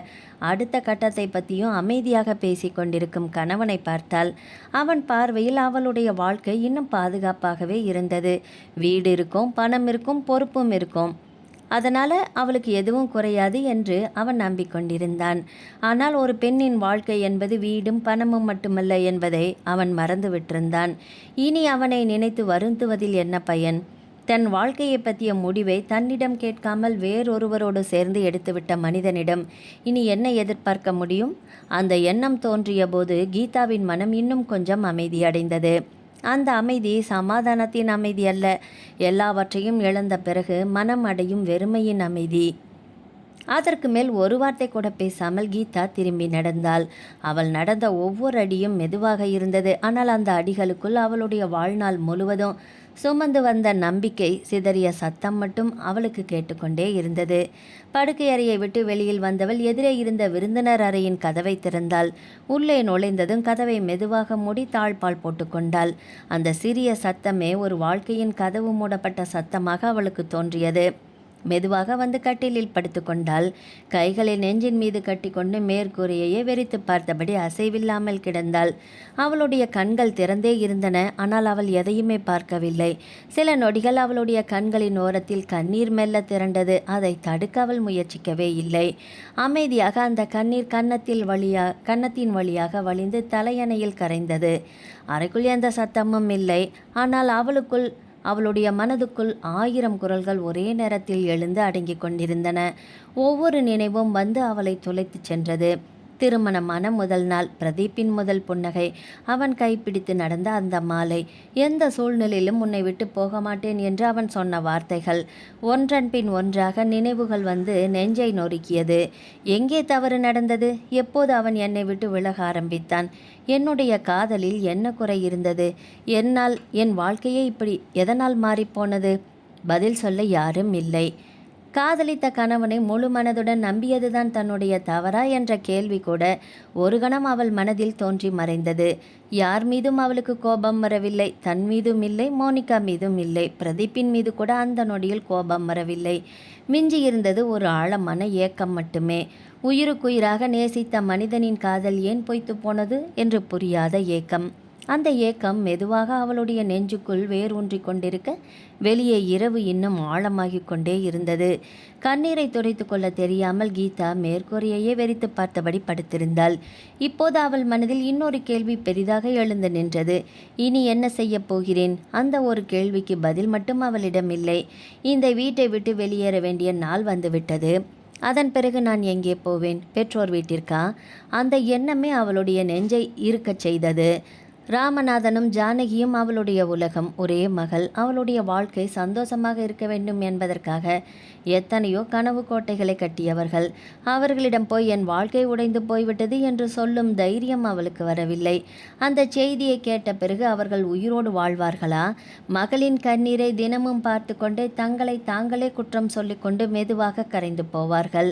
அடுத்த கட்டத்தை பற்றியும் அமைதியாக பேசி கொண்டிருக்கும் கணவனை பார்த்தாள். அவன் பார்வையில் அவளுடைய வாழ்க்கை இன்னும் பாதுகாப்பாகவே இருந்தது. வீடு இருக்கும், பணம் இருக்கும், பொறுப்பும் இருக்கும். அதனால் அவளுக்கு எதுவும் குறையாது என்று அவன் நம்பிக்கொண்டிருந்தான். ஆனால் ஒரு பெண்ணின் வாழ்க்கை என்பது வீடும் பணமும் மட்டுமல்ல என்பதை அவன் மறந்து விட்டிருந்தான். இனி அவனை நினைத்து வருந்துவதில் என்ன பயன்? தன் வாழ்க்கையை பற்றிய முடிவை தன்னிடம் கேட்காமல் வேறொருவரோடு சேர்ந்து எடுத்துவிட்ட மனிதனிடம் இனி என்ன எதிர்பார்க்க முடியும்? அந்த எண்ணம் தோன்றிய போது கீதாவின் மனம் இன்னும் கொஞ்சம் அமைதியடைந்தது. அந்த அமைதி சமாதானத்தின் அமைதி அல்ல, எல்லாவற்றையும் இழந்த பிறகு மனம் அடையும் வெறுமையின் அமைதி. அதற்கு மேல் ஒரு வார்த்தை கூட பேசாமல் கீதா திரும்பி நடந்தாள். அவள் நடந்த ஒவ்வொரு அடியும் மெதுவாக இருந்தது. ஆனால் அந்த அடிகளுக்குள் அவளுடைய வாழ்நாள் முழுவதும் சுமந்து வந்த நம்பிக்கை சிதறிய சத்தம் மட்டும் அவளுக்கு கேட்டுக்கொண்டே இருந்தது. படுக்கை அறையை விட்டு வெளியில் வந்தவள் எதிரே இருந்த விருந்தினர் அறையின் கதவை திறந்தாள். உள்ளே நுழைந்ததும் கதவை மெதுவாக மூடி தாழ்பால் போட்டுக்கொண்டாள். அந்த சிறிய சத்தமே ஒரு வாழ்க்கையின் கதவு மூடப்பட்ட சத்தமாக அவளுக்கு தோன்றியது. மெதுவாக வந்து கட்டிலில் படுத்துக்கொண்டாள். கைகளை நெஞ்சின் மீது கட்டிக்கொண்டு மேற்கூரையே வெறித்து பார்த்தபடி அசைவில்லாமல் கிடந்தாள். அவளுடைய கண்கள் திறந்தே இருந்தன. ஆனால் அவள் எதையுமே பார்க்கவில்லை. சில நொடிகள் அவளுடைய கண்களின் ஓரத்தில் கண்ணீர் மெல்ல திரண்டது. அதை தடுக்க அவள் முயற்சிக்கவே இல்லை. அமைதியாக அந்த கண்ணீர் கன்னத்தின் வழியாக வழிந்து தலையணையில் கரைந்தது. அறைக்குள் எந்த சத்தமும் இல்லை. ஆனால் அவளுடைய மனதுக்குள் 1000 குரல்கள் ஒரே நேரத்தில் எழுந்து அடங்கிக் கொண்டிருந்தன. ஒவ்வொரு நினைவும் வந்து அவளை துளைத்துச் சென்றது. திருமணமான முதல் நாள், பிரதீப்பின் முதல் புன்னகை, அவன் கைப்பிடித்து நடந்த அந்த மாலை, எந்த சூழ்நிலையிலும் உன்னை விட்டு போக மாட்டேன் என்று அவன் சொன்ன வார்த்தைகள், ஒன்றன் பின் ஒன்றாக நினைவுகள் வந்து நெஞ்சை நொறுக்கியது. எங்கே தவறு நடந்தது? எப்போது அவன் என்னை விட்டு விலக ஆரம்பித்தான்? என்னுடைய காதலில் என்ன குறை இருந்தது? என் வாழ்க்கையே இப்படி எதனால் மாறிப்போனது? பதில் சொல்ல யாரும் இல்லை. காதலித்த கணவனை முழு மனதுடன் நம்பியதுதான் தன்னுடைய தவறா என்ற கேள்வி கூட ஒரு கணம் அவள் மனதில் தோன்றி மறைந்தது. யார் மீதும் அவளுக்கு கோபம் வரவில்லை. தன் மீதும் இல்லை, மோனிகா மீதும் இல்லை, பிரதீப்பின் மீது கூட அந்த நொடியில் கோபம் வரவில்லை. மிஞ்சி இருந்தது ஒரு ஆழமான ஏக்கம் மட்டுமே. உயிருக்குயிராக நேசித்த மனிதனின் காதல் ஏன் பொய்த்து போனது என்று புரியாத ஏக்கம். அந்த ஏக்கம் மெதுவாக அவளுடைய நெஞ்சுக்குள் வேரூன்றி கொண்டிருக்க வெளியே இரவு இன்னும் ஆழமாகிக் கொண்டே இருந்தது. கண்ணீரை துடைத்து கொள்ள தெரியாமல் கீதா மேற்கூரையே வெறித்து பார்த்தபடி படுத்திருந்தாள். இப்போது அவள் மனதில் இன்னொரு கேள்வி பெரிதாக எழுந்து நின்றது. இனி என்ன செய்ய போகிறேன்? அந்த ஒரு கேள்விக்கு பதில் மட்டும் அவளிடம் இல்லை. இந்த வீட்டை விட்டு வெளியேற வேண்டிய நாள் வந்துவிட்டது. அதன் பிறகு நான் எங்கே போவேன்? பெற்றோர் வீட்டிற்கா? அந்த எண்ணமே அவளுடைய நெஞ்சை இருக்கச் செய்தது. ராமநாதனும் ஜானகியும் அவளுடைய உலகம். ஒரே மகள். அவளுடைய வாழ்க்கை சந்தோஷமாக இருக்க வேண்டும் என்பதற்காக எத்தனையோ கனவு கோட்டைகளை கட்டியவர்கள். அவர்களிடம் போய் என் வாழ்க்கை உடைந்து போய்விட்டது என்று சொல்லும் தைரியம் அவளுக்கு வரவில்லை. அந்த செய்தியை கேட்ட பிறகு அவர்கள் உயிரோடு வாழ்வார்களா? மகளின் கண்ணீரை தினமும் பார்த்து கொண்டே தங்களை தாங்களே குற்றம் சொல்லிக்கொண்டு மெதுவாக கரைந்து போவார்கள்.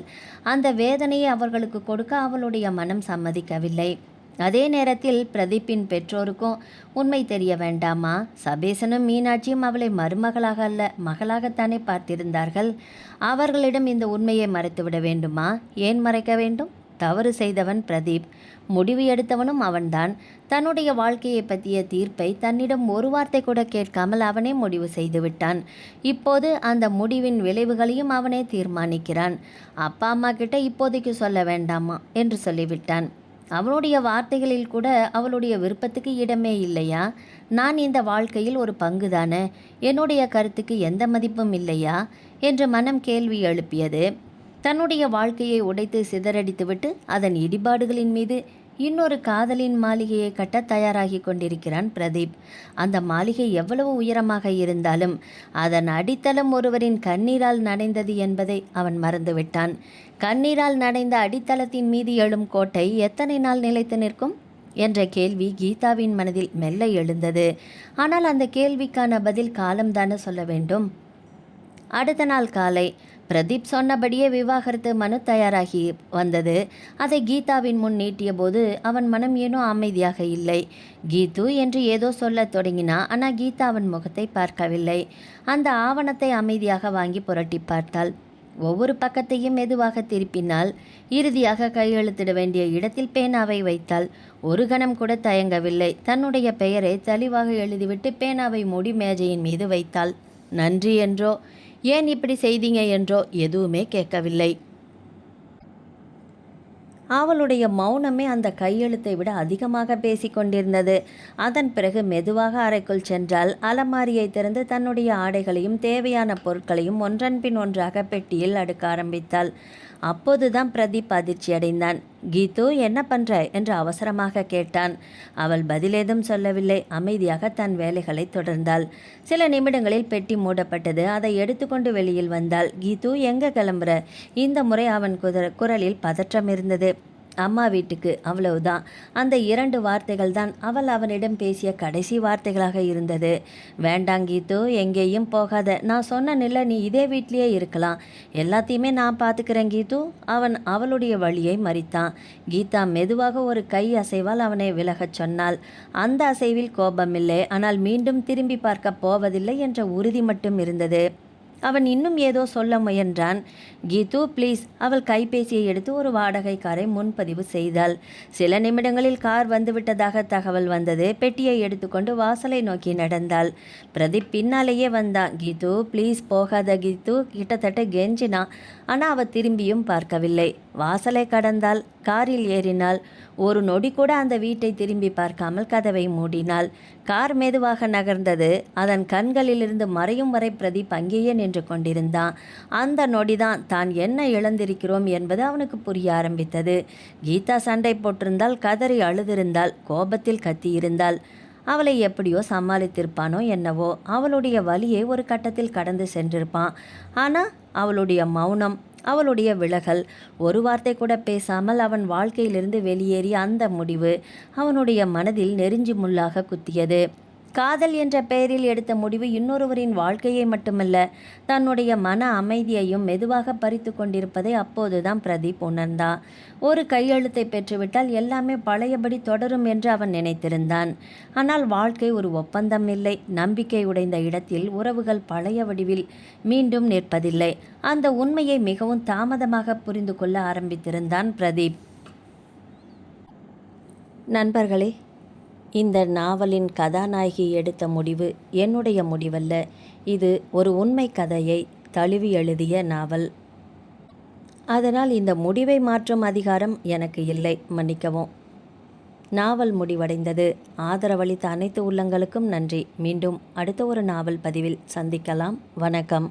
அந்த வேதனையை அவர்களுக்கு கொடுக்க அவளுடைய மனம் சம்மதிக்கவில்லை. அதே நேரத்தில் பிரதீப்பின் பெற்றோருக்கும் உண்மை தெரிய வேண்டாமா? சபேசனும் மீனாட்சியும் அவளை மருமகளாக அல்ல, மகளாகத்தானே பார்த்திருந்தார்கள். அவர்களிடம் இந்த உண்மையை மறைத்துவிட வேண்டுமா? ஏன் மறைக்க வேண்டும்? தவறு செய்தவன் பிரதீப். முடிவு எடுத்தவனும் அவன்தான். தன்னுடைய வாழ்க்கையை பற்றிய தீர்ப்பை தன்னிடம் ஒரு வார்த்தை கூட கேட்காமல் அவனே முடிவு செய்து விட்டான். இப்போது அந்த முடிவின் விளைவுகளையும் அவனே தீர்மானிக்கிறான். அப்பா அம்மா கிட்ட இப்போதைக்கு சொல்ல வேண்டாமா என்று சொல்லிவிட்டான். அவனுடைய வார்த்தைகளில் கூட அவளுடைய விருப்பத்துக்கு இடமே இல்லையா? நான் இந்த வாழ்க்கையில் ஒரு பங்கு தானே, என்னுடைய கருத்துக்கு எந்த மதிப்பும் இல்லையா என்று மனம் கேள்வி எழுப்பியது. தன்னுடைய வாழ்க்கையை உடைத்து சிதறடித்துவிட்டு அதன் இடிபாடுகளின் மீது இன்னொரு காதலின் மாளிகையை கட்ட தயாராகி கொண்டிருக்கிறான் பிரதீப். அந்த மாளிகை எவ்வளவு உயரமாக இருந்தாலும் அதன் அடித்தளம் ஒருவரின் கண்ணீரால் நனைந்தது என்பதை அவன் மறந்துவிட்டான். கண்ணீரால் நனைந்த அடித்தளத்தின் மீது எழும் கோட்டை எத்தனை நாள் நிலைத்து நிற்கும் என்ற கேள்வி கீதாவின் மனதில் மெல்ல எழுந்தது. ஆனால் அந்த கேள்விக்கான பதில் காலம்தானே சொல்ல வேண்டும். அடுத்த நாள் காலை பிரதீப் சொன்னபடியே விவாகரத்து மனு தயாராகி வந்தது. அதை கீதாவின் முன் நீட்டிய போது அவன் மனம் ஏனோ அமைதியாக இல்லை. கீது என்று ஏதோ சொல்லத் தொடங்கினா. ஆனால் கீதா அவன் முகத்தை பார்க்கவில்லை. அந்த ஆவணத்தை அமைதியாக வாங்கி புரட்டி பார்த்தாள். ஒவ்வொரு பக்கத்தையும் மெதுவாக திருப்பினாள். இறுதியாக கையெழுத்திட வேண்டிய இடத்தில் பேனாவை வைத்தாள். ஒரு கணம் கூட தயங்கவில்லை. தன்னுடைய பெயரை தெளிவாக எழுதிவிட்டு பேனாவை மூடி மேஜையின் மீது வைத்தாள். நன்றி என்றோ ஏன் இப்படி செய்தீங்க என்றோ எதுவுமே கேட்கவில்லை. அவளுடைய மௌனமே அந்த கையெழுத்தை விட அதிகமாக பேசிக்கொண்டிருந்தது. அதன் பிறகு மெதுவாக அறைக்குள் சென்றால் அலமாரியை திறந்து தன்னுடைய ஆடைகளையும் தேவையான பொருட்களையும் ஒன்றன் பின் ஒன்றாக பெட்டியில் அடுக்க ஆரம்பித்தாள். அப்போதுதான் பிரதீப் அதிர்ச்சியடைந்தான். கீது, என்ன பண்ற என்று அவசரமாக கேட்டான். அவள் பதிலேதும் சொல்லவில்லை. அமைதியாக தன் வேலைகளை தொடர்ந்தாள். சில நிமிடங்களில் பெட்டி மூடப்பட்டது. அதை எடுத்துக்கொண்டு வெளியில் வந்தாள். கீது, எங்க கிளம்புற? இந்த முறை அவன் குரலில் பதற்றம் இருந்தது. அம்மா வீட்டுக்கு, அவ்வளவுதான். அந்த 2 வார்த்தைகள் தான் அவள் அவனிடம் பேசிய கடைசி வார்த்தைகளாக இருந்தது. வேண்டாங் கீது, எங்கேயும் போகாத. நான் சொன்னேன்ல, நீ இதே வீட்லேயே இருக்கலாம். எல்லாத்தையுமே நான் பார்த்துக்கிறேன் கீது. அவன் அவளுடைய வழியை மறித்தான். கீதா மெதுவாக ஒரு கை அசைவால் அவனை விலகச் சொன்னாள். அந்த அசைவில் கோபமில்லை, ஆனால் மீண்டும் திரும்பி பார்க்க போவதில்லை என்ற உறுதி மட்டும் இருந்தது. அவன் இன்னும் ஏதோ சொல்ல முயன்றான். கீது ப்ளீஸ். அவள் கைபேசியை எடுத்து ஒரு வாடகை காரை முன்பதிவு செய்தாள். சில நிமிடங்களில் கார் வந்துவிட்டதாக தகவல் வந்தது. பெட்டியை எடுத்துக்கொண்டு வாசலை நோக்கி நடந்தாள். பிரதீப் பின்னாலேயே வந்தான். கீது ப்ளீஸ் போகாத கீது, கிட்டத்தட்ட கெஞ்சினான். ஆனால் அவள் திரும்பியும் பார்க்கவில்லை. வாசலை கடந்தாள். காரில் ஏறினாள். ஒரு நொடி கூட அந்த வீட்டை திரும்பி பார்க்காமல் கதவை மூடினாள். கார் மெதுவாக நகர்ந்தது. அதன் கண்களிலிருந்து மறையும் வரை பிரதீப் அங்கேயே நின்று கொண்டிருந்தான். அந்த நொடிதான் தான் என்ன இழந்திருக்கிறோம் என்பது அவனுக்கு புரிய ஆரம்பித்தது. கீதா சண்டை போட்டிருந்தால், கதறி அழுதிருந்தாள், கோபத்தில் கத்தியிருந்தாள். அவளை எப்படியோ சமாளித்திருப்பானோ என்னவோ. அவளுடைய வலியை ஒரு கட்டத்தில் கடந்து சென்றிருப்பான். ஆனால் அவளுடைய மௌனம், அவளுடைய விலகல், ஒரு வார்த்தை கூட பேசாமல் அவன் வாழ்க்கையிலிருந்து வெளியேறிய அந்த முடிவு அவனுடைய மனதில் நெருஞ்சி முள்ளாக குத்தியது. காதல் என்ற பெயரில் எடுத்த முடிவு இன்னொருவரின் வாழ்க்கையை மட்டுமல்ல, தன்னுடைய மன அமைதியையும் மெதுவாக பறித்து கொண்டிருப்பதை அப்போதுதான் பிரதீப் உணர்ந்தான். ஒரு கையெழுத்தை பெற்றுவிட்டால் எல்லாமே பழையபடி தொடரும் என்று அவன் நினைத்திருந்தான். ஆனால் வாழ்க்கை ஒரு ஒப்பந்தம் இல்லை. நம்பிக்கை உடைந்த இடத்தில் உறவுகள் பழைய வடிவில் மீண்டும் நிற்பதில்லை. அந்த உண்மையை மிகவும் தாமதமாக புரிந்து கொள்ள ஆரம்பித்திருந்தான் பிரதீப். நண்பர்களே, இந்த நாவலின் கதாநாயகி எடுத்த முடிவு என்னுடைய முடிவல்ல. இது ஒரு உண்மை கதையை தழுவி எழுதிய நாவல். அதனால் இந்த முடிவை மாற்றும் அதிகாரம் எனக்கு இல்லை, மன்னிக்கவும். நாவல் முடிவடைந்தது. ஆதரவளித்த அனைத்து உள்ளங்களுக்கும் நன்றி. மீண்டும் அடுத்த ஒரு நாவல் பதிவில் சந்திக்கலாம். வணக்கம்.